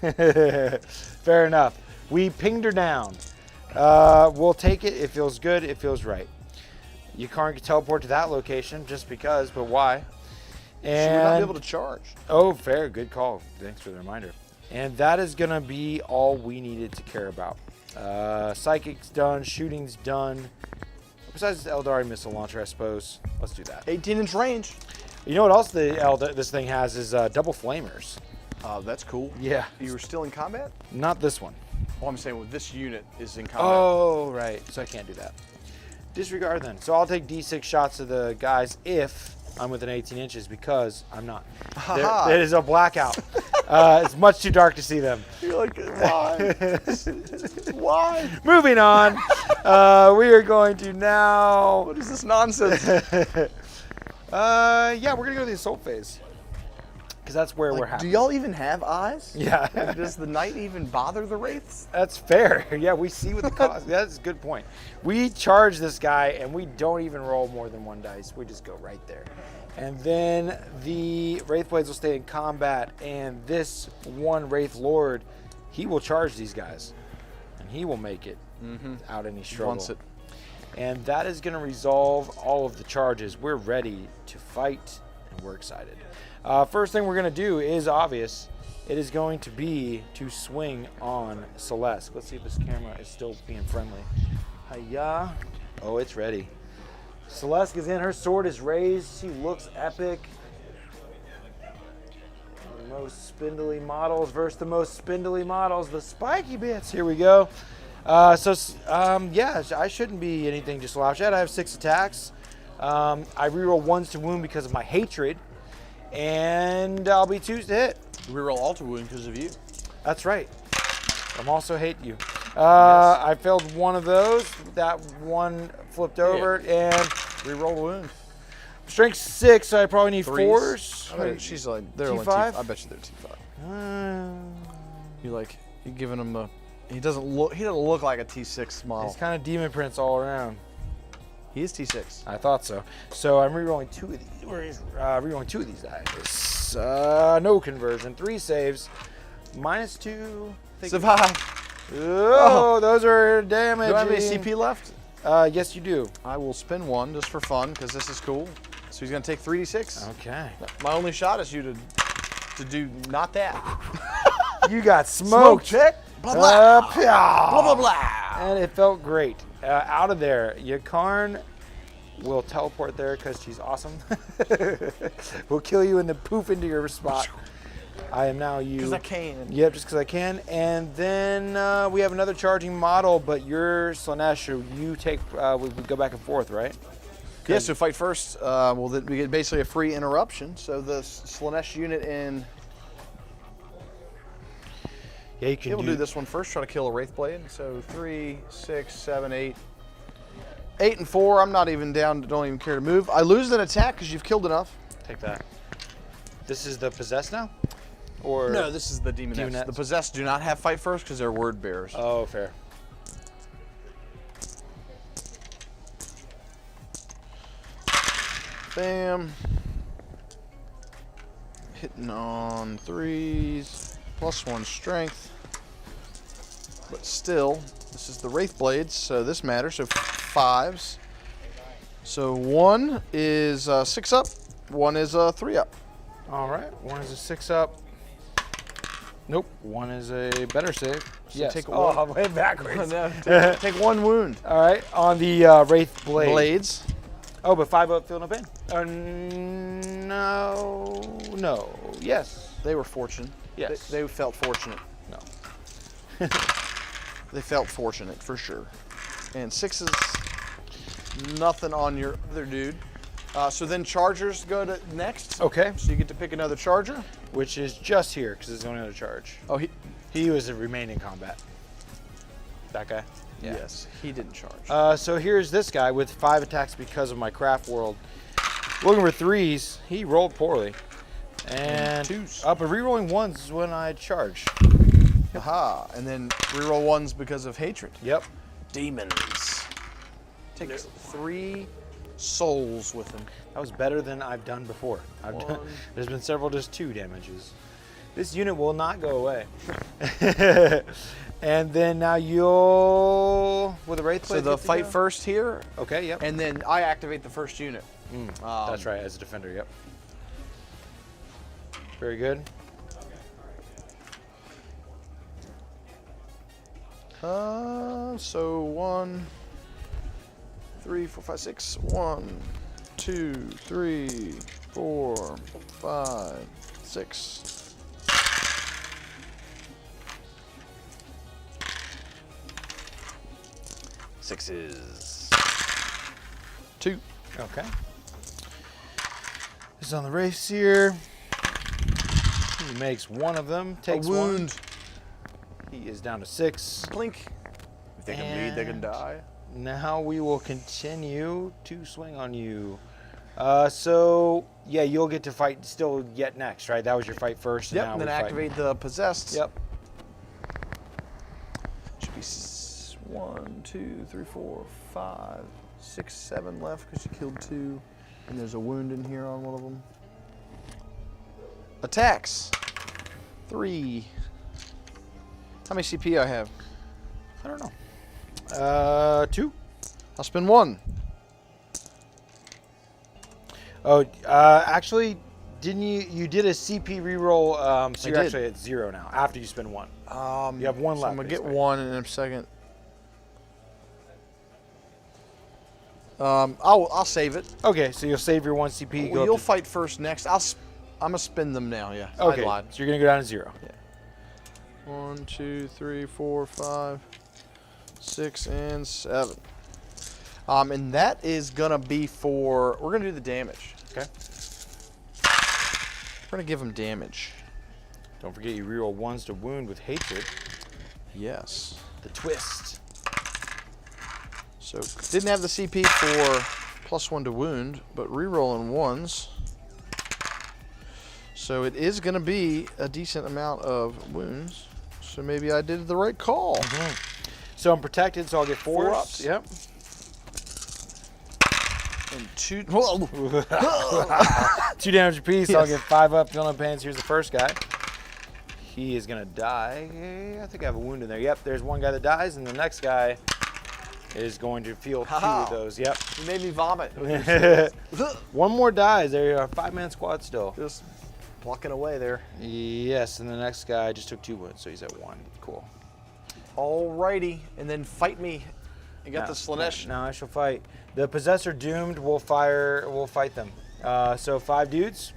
it. Fair enough. We pinged her down. We'll take it. It feels good. It feels right. You can't teleport to that location just because, but why? And She would not be able to charge. Oh, fair. Good call. Thanks for the reminder. And that is going to be all we needed to care about. Psychic's done. Shooting's done. Besides the Aeldari missile launcher, I suppose. Let's do that. 18-inch range. You know what else this thing has is double flamers. That's cool. Yeah. You were still in combat? Not this one. Well, I'm saying, well, this unit is in combat. Oh, right. So I can't do that. Disregard then. So I'll take D6 shots to the guys if I'm within 18 inches because I'm not. It is a blackout. It's much too dark to see them. You're like, why? Why? Moving on. We are going to now. What is this nonsense? Yeah, we're going to go to the assault phase. Because that's where we're happy. Do y'all even have eyes? Yeah. Like, does the night even bother the wraiths? That's fair. Yeah, we see what the cost. That's a good point. We charge this guy, and we don't even roll more than 1 dice. We just go right there. And then the Wraith Blades will stay in combat, and this one Wraith Lord, he will charge these guys. And he will make it without any struggle. Wants it. And that is going to resolve all of the charges. We're ready to fight, and we're excited. First thing we're going to do is obvious. It is going to be to swing on Celeste. Let's see if this camera is still being friendly. Hiya. Oh, it's ready. Celeste is in. Her sword is raised. She looks epic. The most spindly models versus the most spindly models. The spiky bits. Here we go. Yeah, I shouldn't be anything to slouch at. I have 6 attacks. I reroll 1s to wound because of my hatred. And I'll be 2s to hit. Reroll alter wound because of you. That's right. I'm also hate you. I failed 1 of those. That 1 flipped over and Reroll wound. strength 6, so I probably need 3s. 4s. I bet she's like, they're only T5? I bet you they're T5. You giving him a, he doesn't look like a T6 model. He's kind of demon prince all around. He is T6. I thought so. So I'm rerolling 2 of these. Rerolling 2 of these dice. No conversion. 3 saves. -2. Survive. Oh, those are damage. Do I have any CP left? Yes, you do. I will spin one just for fun because this is cool. So he's gonna take 3d6. Okay. My only shot is you to do not that. You got Smoke smoked. check. Blah blah. Blah blah blah. And it felt great. Out of there, Yakarn will teleport there because she's awesome. We'll kill you and then poof into your spot. I am now you. Because I can. Yep, just because I can. And then we have another charging model, but you're Slaanesh, so you take, we go back and forth, right? Yeah, so fight first. Well, then we get basically a free interruption. So the Slaanesh unit in. Yeah, you can Yeah, we'll do this one first. Try to kill a Wraithblade. So 3, 6, 7, 8. 8 and 4. I'm not even down. Don't even care to move. I lose an attack because you've killed enough. Take that. This is the possessed now? Or No, this is the Demonettes. The Possessed do not have fight first because they're word bearers. Oh, fair. Bam. Hitting on 3s. +1 strength. But still, this is the Wraithblades, so this matters. So 5s. So 1 is 6 up. 1 is 3 up. All right. 1 is a 6 up. Nope. 1 is a better save. So Yes. take Oh, one. I'm way backwards. Take 1 wound. All right. On the Wraith Blade. Blades. Oh, but 5 up, feel no pain. No. No. Yes. They were fortunate. Yes. They felt fortunate. No. They felt fortunate for sure. And 6s, nothing on your other dude. So then chargers go to next. Okay. So you get to pick another charger. Which is just here because it's the only other charge. Oh, He was a remain in combat. That guy? Yeah. Yes, he didn't charge. So here's this guy with 5 attacks because of my craft world. Looking for 3s. He rolled poorly. And 2s. But rerolling 1s is when I charge. Aha. And then reroll 1s because of hatred. Yep. Demons. Takes 3 souls with him. That was better than I've done before. There's been several just 2 damages. This unit will not go away. And then now you'll, with the Wraith Blade. So the fight first here. Okay, yep. And then I activate the first unit. That's right, as a defender, yep. Very good. So 1, 3, 4, 5, 6. 1, 2, 3, 4, 5, 6. Sixes. 2. Okay. This is on the race here. He makes 1 of them, takes a wound. 1. He is down to 6. Blink. If they can bleed, they can die. Now we will continue to swing on you. So, yeah, you'll get to fight still yet next, right? That was your fight first. Yep, and and then activate the Possessed. Yep. Should be 1, 2, 3, 4, 5, 6, 7 left because you killed 2. And there's a wound in here on one of them. Attacks. 3. How many CP I have? I don't know. 2. I'll spend 1. Oh, actually, didn't you did a CP reroll, so you're did. actually at 0 now, after you spend 1. You have 1 so left. I'm going to get basically. 1 in a second. I'll save it. Okay, so you'll save your 1 CP. Well, you'll fight first next. I'm going to spend them now, yeah. Okay, I lied. so you're going to go down to 0. Yeah. 1, 2, 3, 4, 5, 6, and 7. And that is gonna be for, we're gonna do the damage. Okay. We're gonna give him damage. Don't forget you reroll 1s to wound with hatred. Yes. The twist. So didn't have the CP for +1 to wound, but rerolling 1s. So it is gonna be a decent amount of wounds. So maybe I did the right call. So I'm protected, so I'll get 4s. 4 ups. Yep. And 2. Whoa. 2 damage apiece, so I'll Yes. get 5 up. Feeling no pains. Here's the first guy. he is gonna die. I think I have a wound in there. Yep, there's one guy that dies, and the next guy is going to feel 2 of those. Yep. You made me vomit. One more dies. There are 5-man squad still. Just plucking away there. Yes, and the next guy just took 2 wounds, so he's at 1. Cool. Alrighty, and then fight me. You got the Slaanesh. No, I shall fight. The Possessor Doomed will fight them. So 5 dudes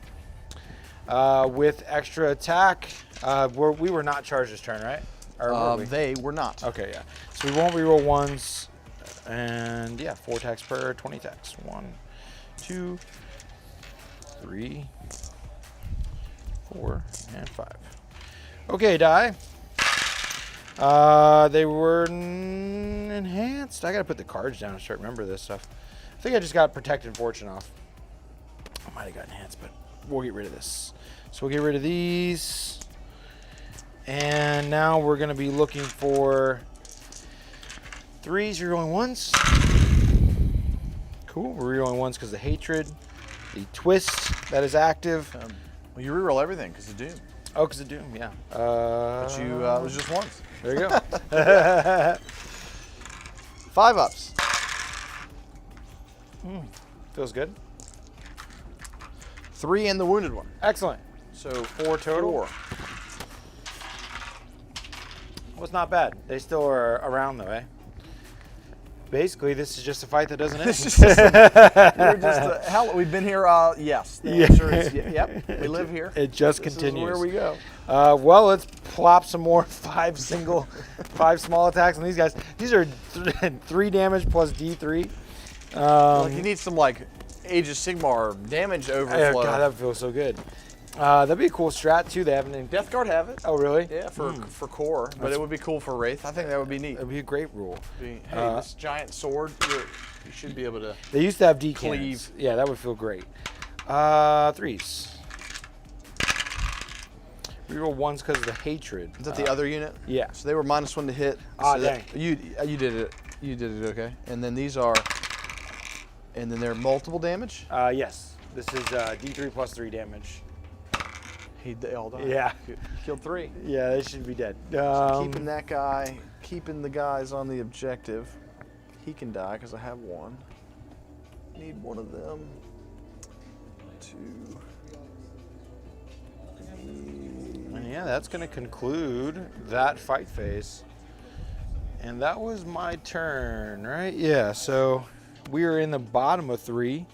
with extra attack. We were not charged this turn, right? Or were we? They were not. Okay, yeah. So we won't reroll ones. And yeah, 4 attacks per 20 attacks. 1, 2, 3, 4, and 5. Okay, die. They were enhanced. I gotta put the cards down and start remember this stuff. I think I just got Protect and Fortune off. I might have got enhanced, but we'll get rid of this. So we'll get rid of these. And now we're gonna be looking for 3s, rerolling 1s. Cool, we're rerolling 1s because the Hatred, the Twist that is active. Well, you reroll everything because of Doom. Oh, because of Doom, yeah. But you, it was just once. There you go. 5 ups. Feels good. 3 and the wounded one. Excellent. So 4 total. 4. Well, it's not bad. They still are around though, eh? Basically, this is just a fight that doesn't end. We've been here, yes. The Yeah. answer is yep, we live here. It just This continues. is where we go. Well, let's plop some more 5 small attacks on these guys. These are 3 damage plus D3. Like you need some like Age of Sigmar damage overflow. God, that feels so good. That'd be a cool strat too. They haven't in Death Guard have it. Oh, really? Yeah, for core, but it would be cool for Wraith. I think that would be neat. That'd be a great rule. Hey, this giant sword, you should be able to. They used to have D cleave. cannons. Yeah, that would feel great. 3s. Reroll 1s because of the Hatred. Is that the other unit? Yeah. So they were -1 to hit. Ah, so dang. You did it. You did it okay. And then these are. And then they're multiple damage. Yes. This is D3 plus 3 damage. He Aeldari. Yeah. Killed 3. Yeah, they should be dead. Keeping that guy, keeping the guys on the objective. He can die because I have 1. Need one of them. 2. And yeah, that's going to conclude that fight phase. And that was my turn, right? Yeah, so we are in the bottom of 3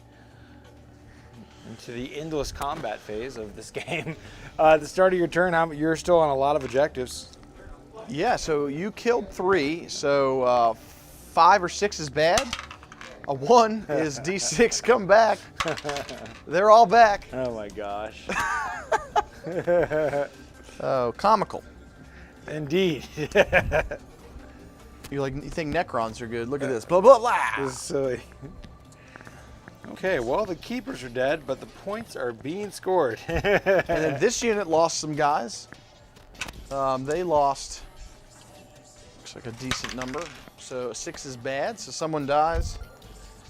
into the endless combat phase of this game. At the start of your turn, you're still on a lot of objectives. Yeah, so you killed 3, so 5 or 6 is bad. A 1 is D6 come back. They're all back. Oh my gosh. Oh, comical. Indeed. You think Necrons are good? Look at this. Blah blah blah. This is silly. Okay, well the keepers are dead, but the points are being scored. And then this unit lost some guys. They lost, looks like a decent number. So 6 is bad, so someone dies.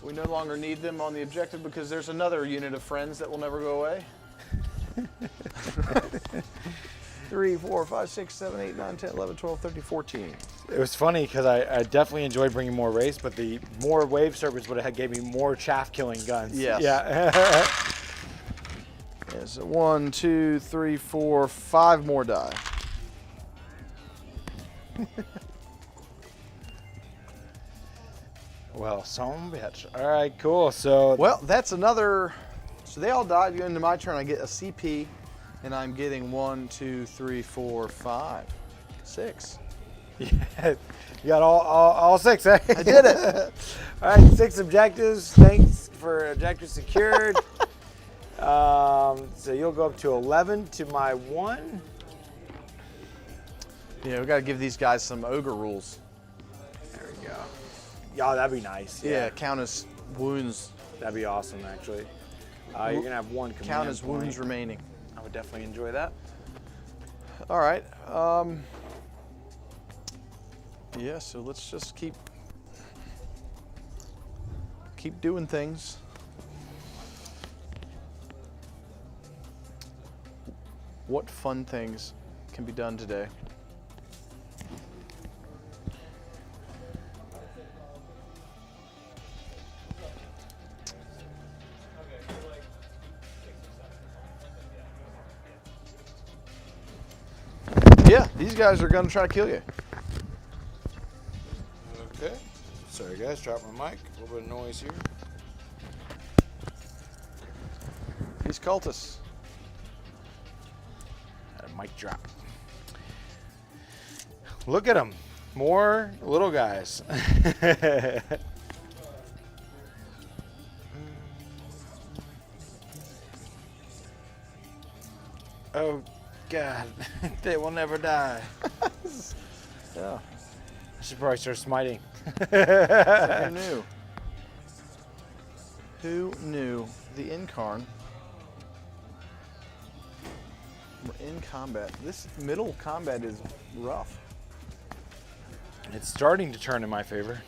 We no longer need them on the objective because there's another unit of friends that will never go away. 3, 4, 5, 6, 7, 8, 9, 10, 11, 12, 13, 14. It was funny because I definitely enjoyed bringing more race, but the more wave serpents would have gave me more chaff killing guns. Yes. Yeah. Yeah, so 1, 2, 3, 4, 5 more die. Well, some bitch. All right, cool. So Well, that's another. So they all died. Into my turn, I get a CP, and I'm getting 1, 2, 3, 4, 5, 6. yeah, you got all 6, eh? I did it. All right, 6 objectives. Thanks for objectives secured. So you'll go up to 11 to my 1. Yeah, we got to give these guys some ogre rules. There we go. Yeah, that'd be nice. Yeah, count as wounds. That'd be awesome, actually. You're gonna have 1 command Count as point. wounds remaining. I would definitely enjoy that. All right. Yeah, so let's just keep doing things. What fun things can be done today. Yeah, these guys are gonna try to kill you. Okay. Sorry guys, drop my mic. A little bit of noise here. These cultists. Had a mic drop. Look at them. More little guys. Oh God, they will never die. Yeah. I should probably start smiting. Who knew? Who knew? The Incarn. We're in combat. This middle combat is rough. It's starting to turn in my favor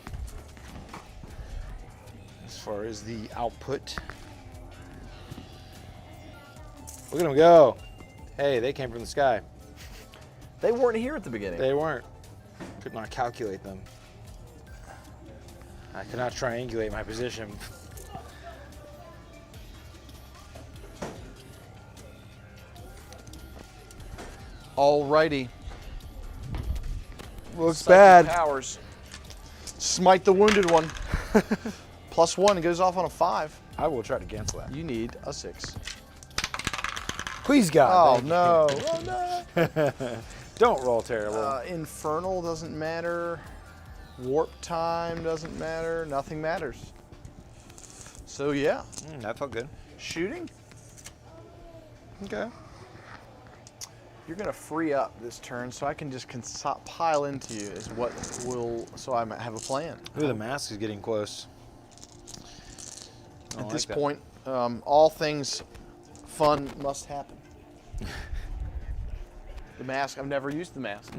as far as the output. Look at them go. Hey, they came from the sky. They weren't here at the beginning. They weren't. Could not calculate them. I could not triangulate my position. Alrighty. Looks Psychic bad. Powers. Smite the wounded one. +1 goes off on a 5. I will try to cancel that. You need a 6. Please, God. Oh no! Oh no! Don't roll terrible. Infernal doesn't matter. Warp time doesn't matter. Nothing matters. So yeah, That felt good. shooting. Okay. You're gonna free up this turn, so I can just pile into you. Is what will. So I might have a plan. Ooh, the mask is getting close. At this point, all things fun must happen. The mask. I've never used the mask.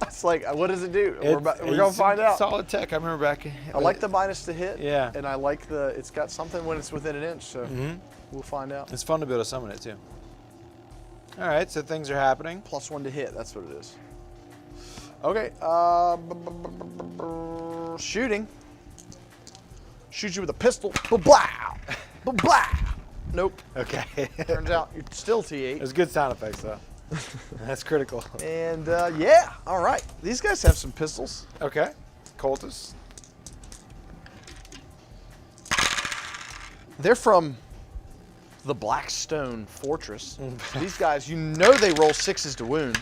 It's like, what does it do? We're gonna find out. Solid tech. I remember back. I like the minus to hit. Yeah. And I like it's got something when it's within an inch. So we'll find out. It's fun to be able to summon it too. All right, so things are happening. +1 to hit. That's what it is. Okay. Shooting. Shoot you with a pistol. Blah. Blah. Nope. Okay. Turns out you're still T8. There's good sound effects though. That's critical. And yeah, all right. These guys have some pistols. Okay. Cultists. They're from the Blackstone Fortress. These guys, you know they roll 6s to wound.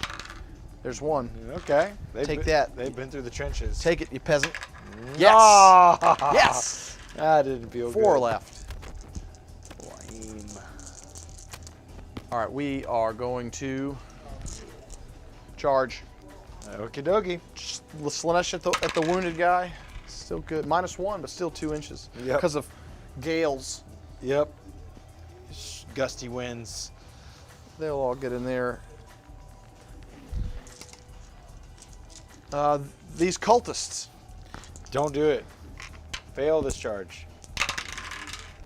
There's one. Okay. Take that. They've been through the trenches. Take it, you peasant. Yes. Yes. That didn't feel good. 4 left. Lame. All right, we are going to charge. Okie dokie. Slaanesh at the wounded guy. Still good. -1, but still 2 inches. Yep. Because of gales. Yep. Gusty winds. They'll all get in there. These cultists. Don't do it. Fail this charge.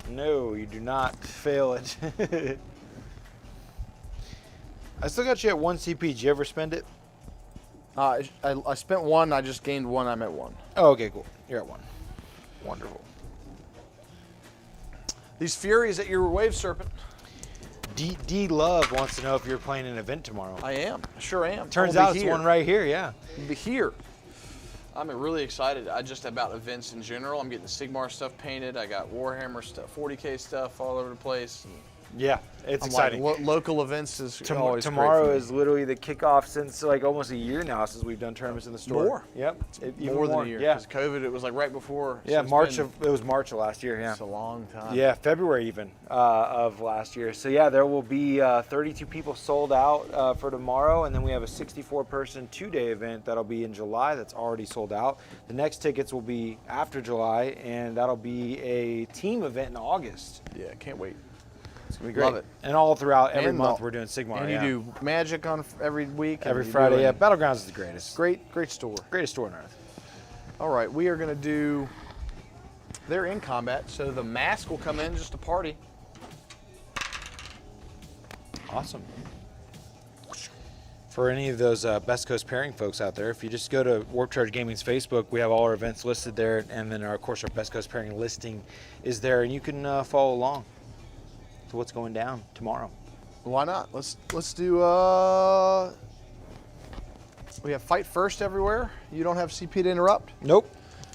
No, you do not fail it. I still got you at 1 CP. Did you ever spend it? I spent 1. I just gained 1. I'm at 1. Oh, okay, cool. You're at 1. Wonderful. These Furies at your Wave Serpent. D Love wants to know if you're playing an event tomorrow. I am. I sure am. Turns I'll out be it's here. one right here, yeah. I'll be here. I'm really excited just about events in general. I'm getting the Sigmar stuff painted. I got Warhammer stuff, 40K stuff all over the place. Yeah, it's I'm exciting. Like, local events is always tomorrow great for me. is literally the kickoff since like almost a year now since we've done tournaments in the store. More. Yep. Even more than a year. Yeah. Because COVID, it was like right before. Yeah, so it was March of last year, yeah. It's a long time. Yeah, February even of last year. So yeah, there will be 32 people sold out for tomorrow, and then we have a 64-person 2-day event that'll be in July that's already sold out. The next tickets will be after July, and that'll be a team event in August. Yeah, can't wait. It's gonna be great. Love it. And all throughout every And month we're doing Sigmar. And yeah. you do Magic on every week. and every you Friday. do Yeah, it. Battlegrounds is the greatest. Great store. Greatest store on earth. All right, we are going to do. They're in combat, so the mask will come in just to party. Awesome. For any of those Best Coast pairing folks out there, if you just go to Warp Charge Gaming's Facebook, we have all our events listed there, and then of course our Best Coast pairing listing is there, and you can follow along to what's going down tomorrow. Why not? Let's do. We have fight first everywhere. You don't have CP to interrupt, Nope.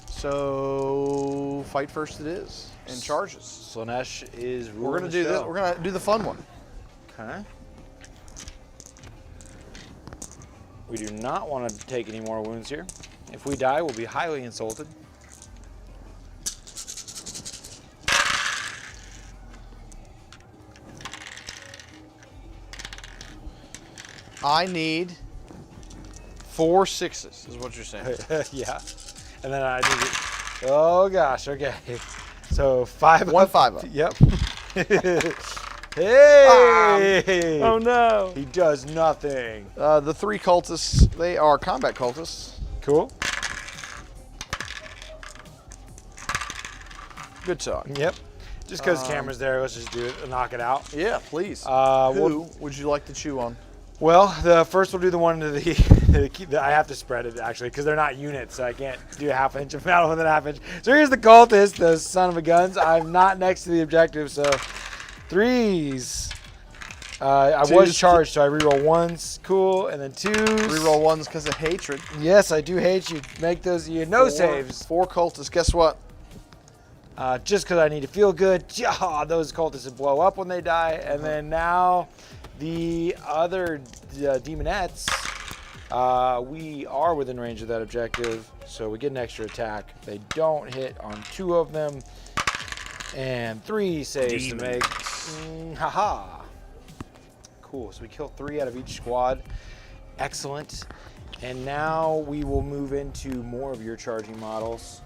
so fight first it is and charges. Slaanesh is ruling We're gonna the do this. show. We're gonna do the fun one. Okay. We do not want to take any more wounds here. If we die, we'll be highly insulted. I need 4 6s, is what you're saying. Yeah. And then I need it. Oh gosh, okay. So 5 1 up. 5 up. Yep. Hey! Oh no. He does nothing. The 3 cultists, they are combat cultists. Cool. Good talk. Yep. Just because the camera's there, let's just do it and knock it out. Yeah, please. Who would you like to chew on? Well, the first we'll do the one to I have to spread it actually because they're not units, so I can't do a half inch of battle with a half inch. So here's the cultist, the son of a guns. I'm not next to the objective, so 3s. I was charged, so I reroll 1s. Cool, and then 2s. Reroll 1s because of hatred. Yes, I do hate you. Make those no saves. 4 cultists. Guess what? Just because I need to feel good. Those cultists would blow up when they die, and then now. The other demonettes, we are within range of that objective, so we get an extra attack. They don't hit on 2 of them, and 3 saves to make. Haha. Cool, so we kill 3 out of each squad. Excellent. And now we will move into more of your charging models.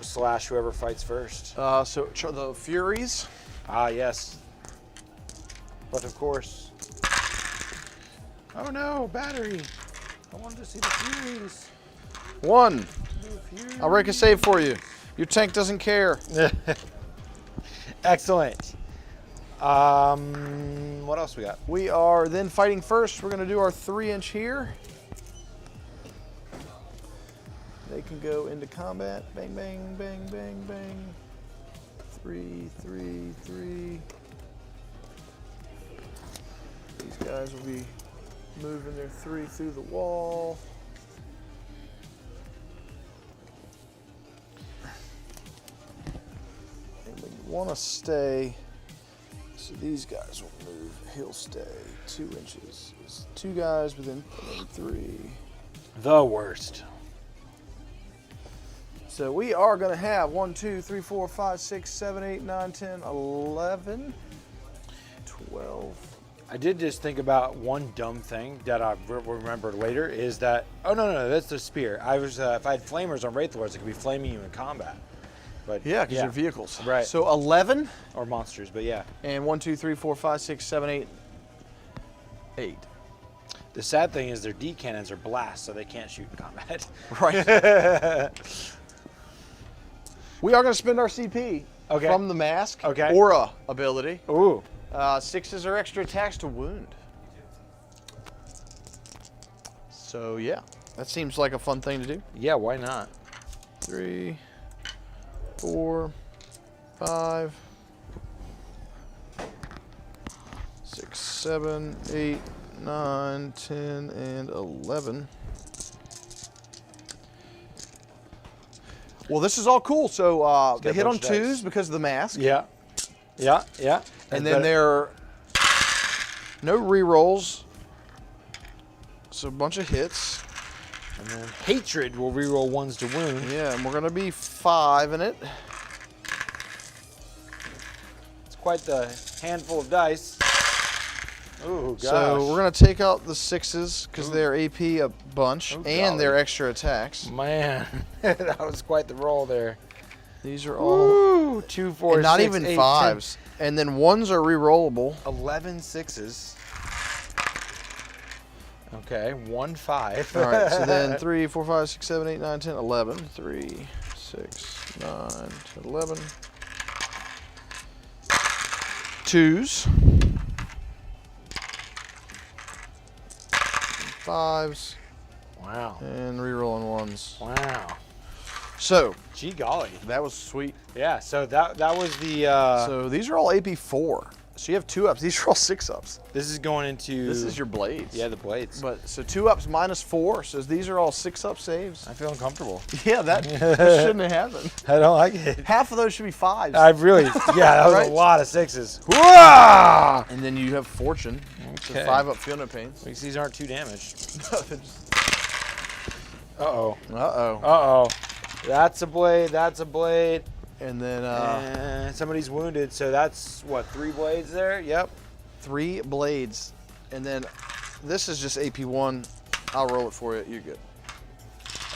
Slash whoever fights first. So the Furies. Ah, yes. But of course. Oh no, battery. I wanted to see the Furies. 1. I'll break a save for you. Your tank doesn't care. Excellent. What else we got? We are then fighting first. We're going to do our 3-inch here. They can go into combat. Bang, bang, bang, bang, bang. 3, 3, 3. These guys will be moving their 3 through the wall. And we want to stay, so these guys will move. He'll stay 2 inches. It's 2 guys within 3. The worst. So we are going to have 1, 2, 3, 4, 5, 6, 7, 8, 9, 10, 11, 12. I did just think about one dumb thing that I remembered later is that, oh no, that's the spear. I was, if I had flamers on Wraith Lords, it could be flaming you in combat. But Yeah, because they're vehicles. Right. So 11. Or monsters, but yeah. And 1, 2, 3, 4, 5, 6, 7, 8, 8. The sad thing is their D cannons are blast, so they can't shoot in combat. Right. We are going to spend our CP from the mask aura ability. Ooh. 6s are extra attacks to wound. So yeah, that seems like a fun thing to do. Yeah, why not? 3, 4, 5, 6, 7, 8, 9, 10, and 11. Well, this is all cool. So they hit on 2s because of the mask. Yeah. And then there are no rerolls. So a bunch of hits. And then hatred will reroll 1s to wound. Yeah, and we're going to be 5 in it. It's quite the handful of dice. Oh, gosh. So we're going to take out the 6s because they're AP a bunch and they're extra attacks. Man, that was quite the roll there. These are all 2, 4, and not 6, even 8, 5s. 10. And then 1s are rerollable. 11 6s. Okay, 1 5. All right, so then 3, 4, 5, 6, 7, 8, 9, 10, 11. 3, 6, 9, 10, 11. 2s. 5s. Wow. And rerolling 1s. Wow. So, Gee golly. that was sweet. Yeah, so that was the So these are all AP4. So you have 2-ups. These are all 6-ups. this is going into This is your blades. yeah, the blades. But so 2-ups -4. So these are all 6-up saves. I feel uncomfortable. Yeah, that shouldn't have happened. I don't like it. Half of those should be 5s. I really that was Right? a lot of 6s. Whoa! And then you have Fortune. Okay. So 5-up field note pains. Because these aren't too damaged. Uh Uh-oh. oh. Uh-oh. That's a blade, that's a blade. And then And somebody's wounded, so that's what, 3 blades there? Yep. 3 blades. And then this is just AP1. I'll roll it for you. You're good.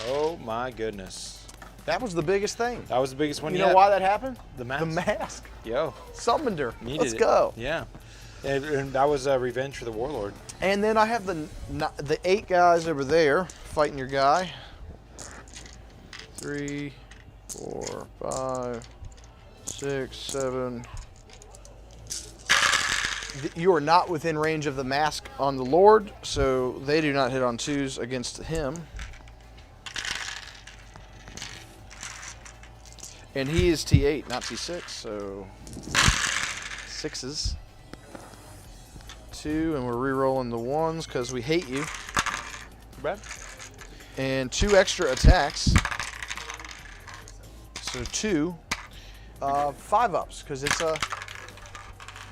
Oh my goodness. That was the biggest thing. That was the biggest one You yet. know why that happened? The mask. The mask. Yo. Summoned her. Needed Let's it. go. Yeah. And that was revenge for the warlord. And then I have the 8 guys over there fighting your guy. 3, 4, 5, 6, 7. You are not within range of the mask on the Lord, so they do not hit on 2s against him. And he is T8, not T6, so 6s. 2, and we're re-rolling the 1s because we hate you. Bad. And 2 extra attacks. So 2, 5-ups because it's a.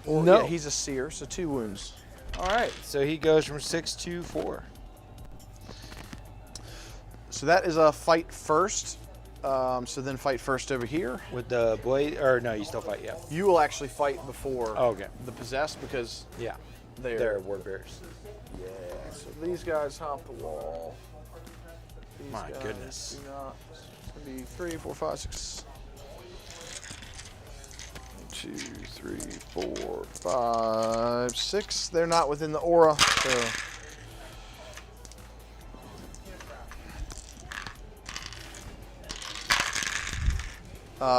Or, No. yeah, he's a seer, so 2 wounds. All right, so he goes from 6 to 4. So that is a fight first. So then fight first over here. With the blade, or no, you still fight, yeah. You will actually fight before Oh, okay. the possessed because Yeah, they're war bears. Yeah. So these guys hop the wall. These My guys goodness. do not. It's gonna be 3, 4, 5, 6. 2, 3, 4, 5, 6. They're not within the aura, so.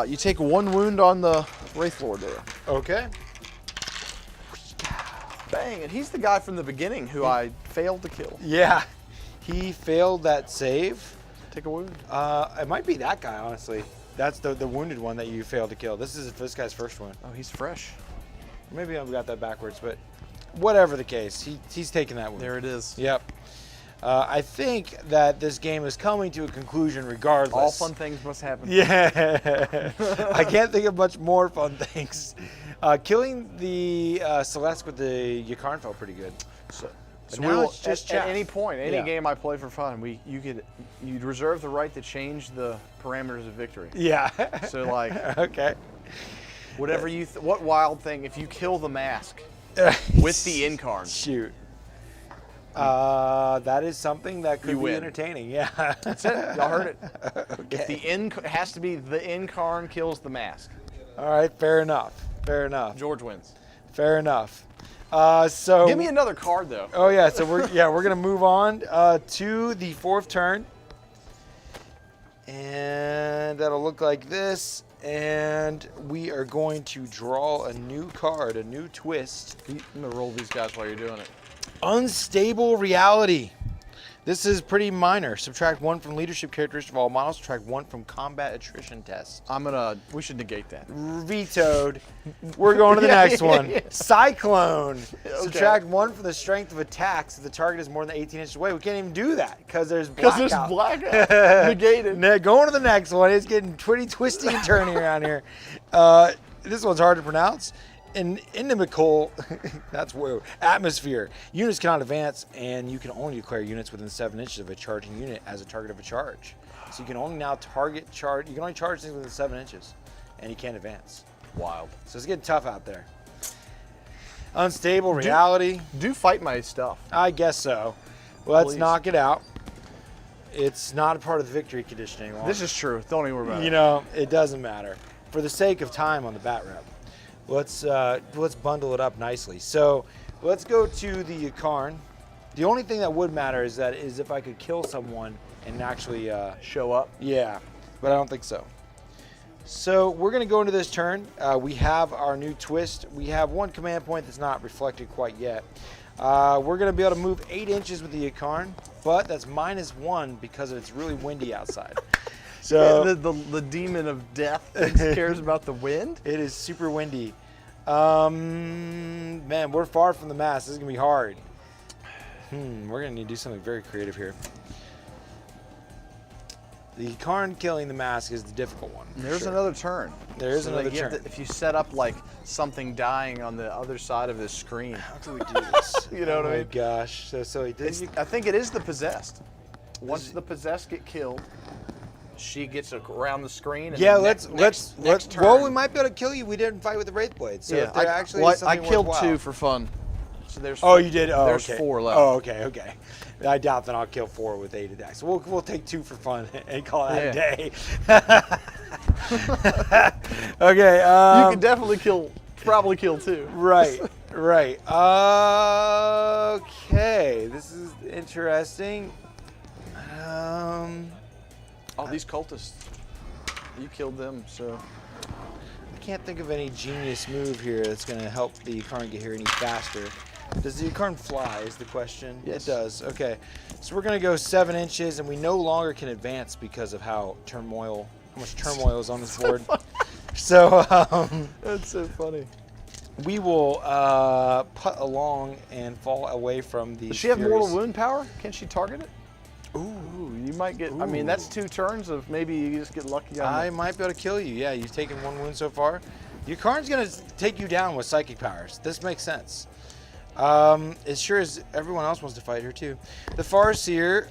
You take 1 wound on the Wraith Lord there. Okay. Bang, and he's the guy from the beginning who I failed to kill. Yeah, he failed that save. Take a wound. It might be that guy, honestly. That's the wounded one that you failed to kill. This is this guy's first one. Oh, he's fresh. Maybe I've got that backwards, but whatever the case, he's taking that wound. There it is. Yep. I think that this game is coming to a conclusion regardless. All fun things must happen. Yeah. I can't think of much more fun things. Killing the Celeste with the Ykarn felt pretty good. So now we'll, it's just at chaff. any point, any Yeah. game I play for fun, you'd reserve the right to change the parameters of victory. Yeah. So like, Okay. whatever what wild thing, if you kill the mask with the incarn, Shoot. That is something that could You be win. entertaining. Yeah. that's it. Y'all heard it. Okay. If the it has to be the incarn kills the mask. All right. Fair enough. Fair enough. George wins. Fair enough. So. Give me another card though. Oh yeah. So we're gonna move on to the 4th turn, and that'll look like this. And we are going to draw a new card, a new twist. I'm gonna roll these guys while you're doing it. Unstable reality. This is pretty minor. Subtract 1 from leadership characteristics of all models. Subtract 1 from combat attrition test. We should negate that. Vetoed. We're going to the next one. Cyclone. Okay. Subtract 1 from the strength of attacks if the target is more than 18 inches away. We can't even do that because there's blackout. blackout. Negated. Going to the next one. It's getting pretty twisty and turny around here. This one's hard to pronounce. In inimical, that's weird. Atmosphere. Units cannot advance, and you can only declare units within 7 inches of a charging unit as a target of a charge. So you can only now target charge. You can only charge things within 7 inches, and you can't advance. Wild. So it's getting tough out there. Unstable reality. Do fight my stuff. I guess so. Let's Please. knock it out. It's not a part of the victory condition anymore. This is true. Don't even worry about You it. know, it doesn't matter. For the sake of time on the bat rep, let's bundle it up nicely. So let's go to the Ykarn. The only thing that would matter is if I could kill someone and actually Show up. yeah, but I don't think so. So we're gonna go into this turn. We have our new twist. We have 1 command point that's not reflected quite yet. We're going to be able to move 8 inches with the Ykarn, but that's -1 because it's really windy outside. So the demon of death cares about the wind. it is super windy. Man, we're far from the mast. This is going to be hard. We're going to need to do something very creative here. The Ykarn killing the mask is the difficult one. There's another turn. There is another you have turn. if you set up like something dying on the other side of this screen. How do we do this? You know what I mean? Oh my gosh, so silly. I think it is the possessed. Once the possessed get killed, she gets around the screen. And Yeah, then let's. next turn. Well, we might be able to kill you. We didn't fight with the Wraith Blade, so if there actually is I something killed worthwhile. 2 for fun. So there's. Oh, you did. Oh, there's okay. 4 left. Oh, okay. I doubt that I'll kill 4 with 8 attacks. We'll take 2 for fun and call that a day. Okay. You can definitely probably kill 2. Right. Okay, this is interesting. These cultists. You killed them, so. I can't think of any genius move here that's going to help the Ykarn get here any faster. Does the Ykarn fly is the question? Yes. It does. Okay. So we're going to go 7 inches, and we no longer can advance because of how much turmoil is on this board. So That's so funny. we will putt along and fall away from the. Does she have mortal wound power? Can she target it? Ooh. You might get. I mean, that's 2 turns of maybe you just get lucky on I might be able to kill you. Yeah, you've taken 1 wound so far. Your Ykarn's going to take you down with psychic powers. This makes sense. As sure as everyone else wants to fight her too. The Farseer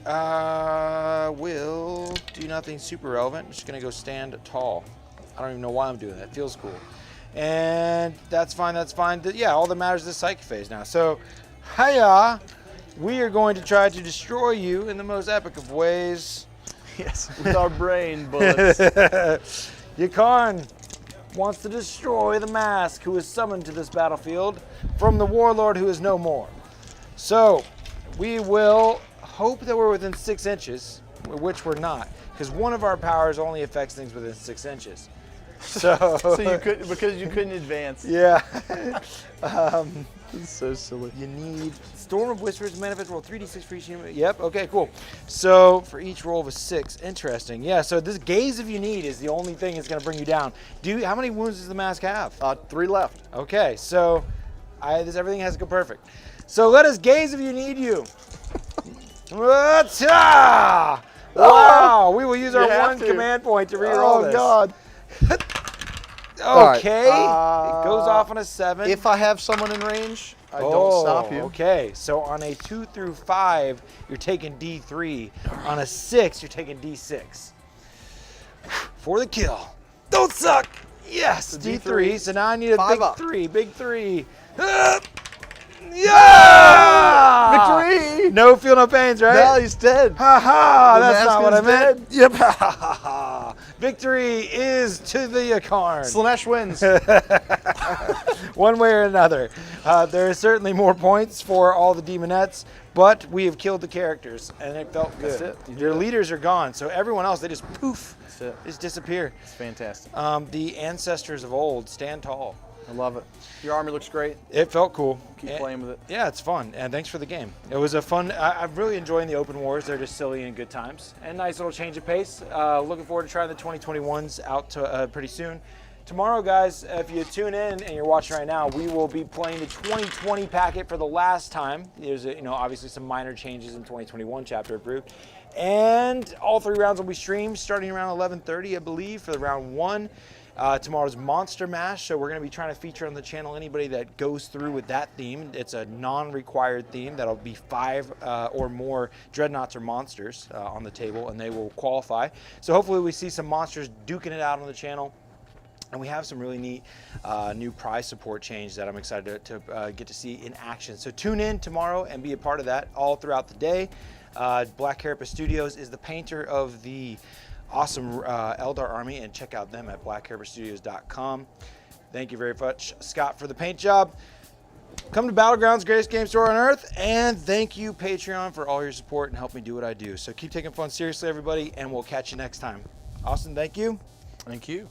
will do nothing super relevant. I'm just going to go stand tall. I don't even know why I'm doing that. It feels cool. And that's fine. Yeah, all that matters is the psychic phase now. So, hiya! We are going to try to destroy you in the most epic of ways. Yes, with our brain bullets. Ykarn wants to destroy the mask who is summoned to this battlefield from the warlord who is no more. So we will hope that we're within 6 inches, which we're not, because one of our powers only affects things within 6 inches. So, because you couldn't advance. Yeah. It's so silly. You need Storm of Whispers, manifest roll 3d6 for each unit. Yep, okay, cool. So for each roll of a 6, interesting. Yeah, so this Gaze if you need is the only thing that's going to bring you down. How many wounds does the mask have? 3 left. Okay, so everything has to go perfect. So let us gaze if you need you. Wow, we will use our 1 command point to reroll this. Oh, God. Okay, it goes off on a 7. If I have someone in range, I don't stop you. Okay, so on a 2 through 5, you're taking D3. On a 6, you're taking D6. For the kill. Don't suck. Yes, So D3. So now I need a 5 big up. 3. Big 3. Yeah! Victory! No feel, no pains, right? No, he's dead. Ha ha! That's mask not what I is meant. Yep. Ha ha ha! Victory is to the Ykarn. Slaanesh wins. One way or another. There is certainly more points for all the demonettes, but we have killed the characters, and it felt good. That's it. Their leaders are gone, so everyone else, they just poof, That's it. just disappear. It's fantastic. The ancestors of old stand tall. I love it. Your army looks great. It felt cool. Keep playing with it. Yeah, it's fun, and thanks for the game. It was a fun. I'm really enjoying the open wars. They're just silly and good times, and nice little change of pace. Looking forward to trying the 2021s out pretty soon. Tomorrow, guys, if you tune in and you're watching right now, we will be playing the 2020 packet for the last time. There's obviously some minor changes in 2021 chapter approved, and all 3 rounds will be streamed starting around 11:30, I believe, for the round 1. Tomorrow's Monster Mash, so we're going to be trying to feature on the channel anybody that goes through with that theme. It's a non-required theme. That'll be 5 or more dreadnoughts or monsters on the table, and they will qualify. So hopefully we see some monsters duking it out on the channel. And we have some really neat new prize support change that I'm excited to get to see in action. So tune in tomorrow and be a part of that all throughout the day. Black Carapace Studios is the painter of the awesome Aeldar army, and check out them at blackcarapacestudios.com. Thank you very much, Scott, for the paint job. Come to Battlegrounds, greatest game store on earth, and thank you, Patreon, for all your support and help me do what I do. So keep taking fun seriously, everybody, and we'll catch you next time. Austin, thank you. Thank you.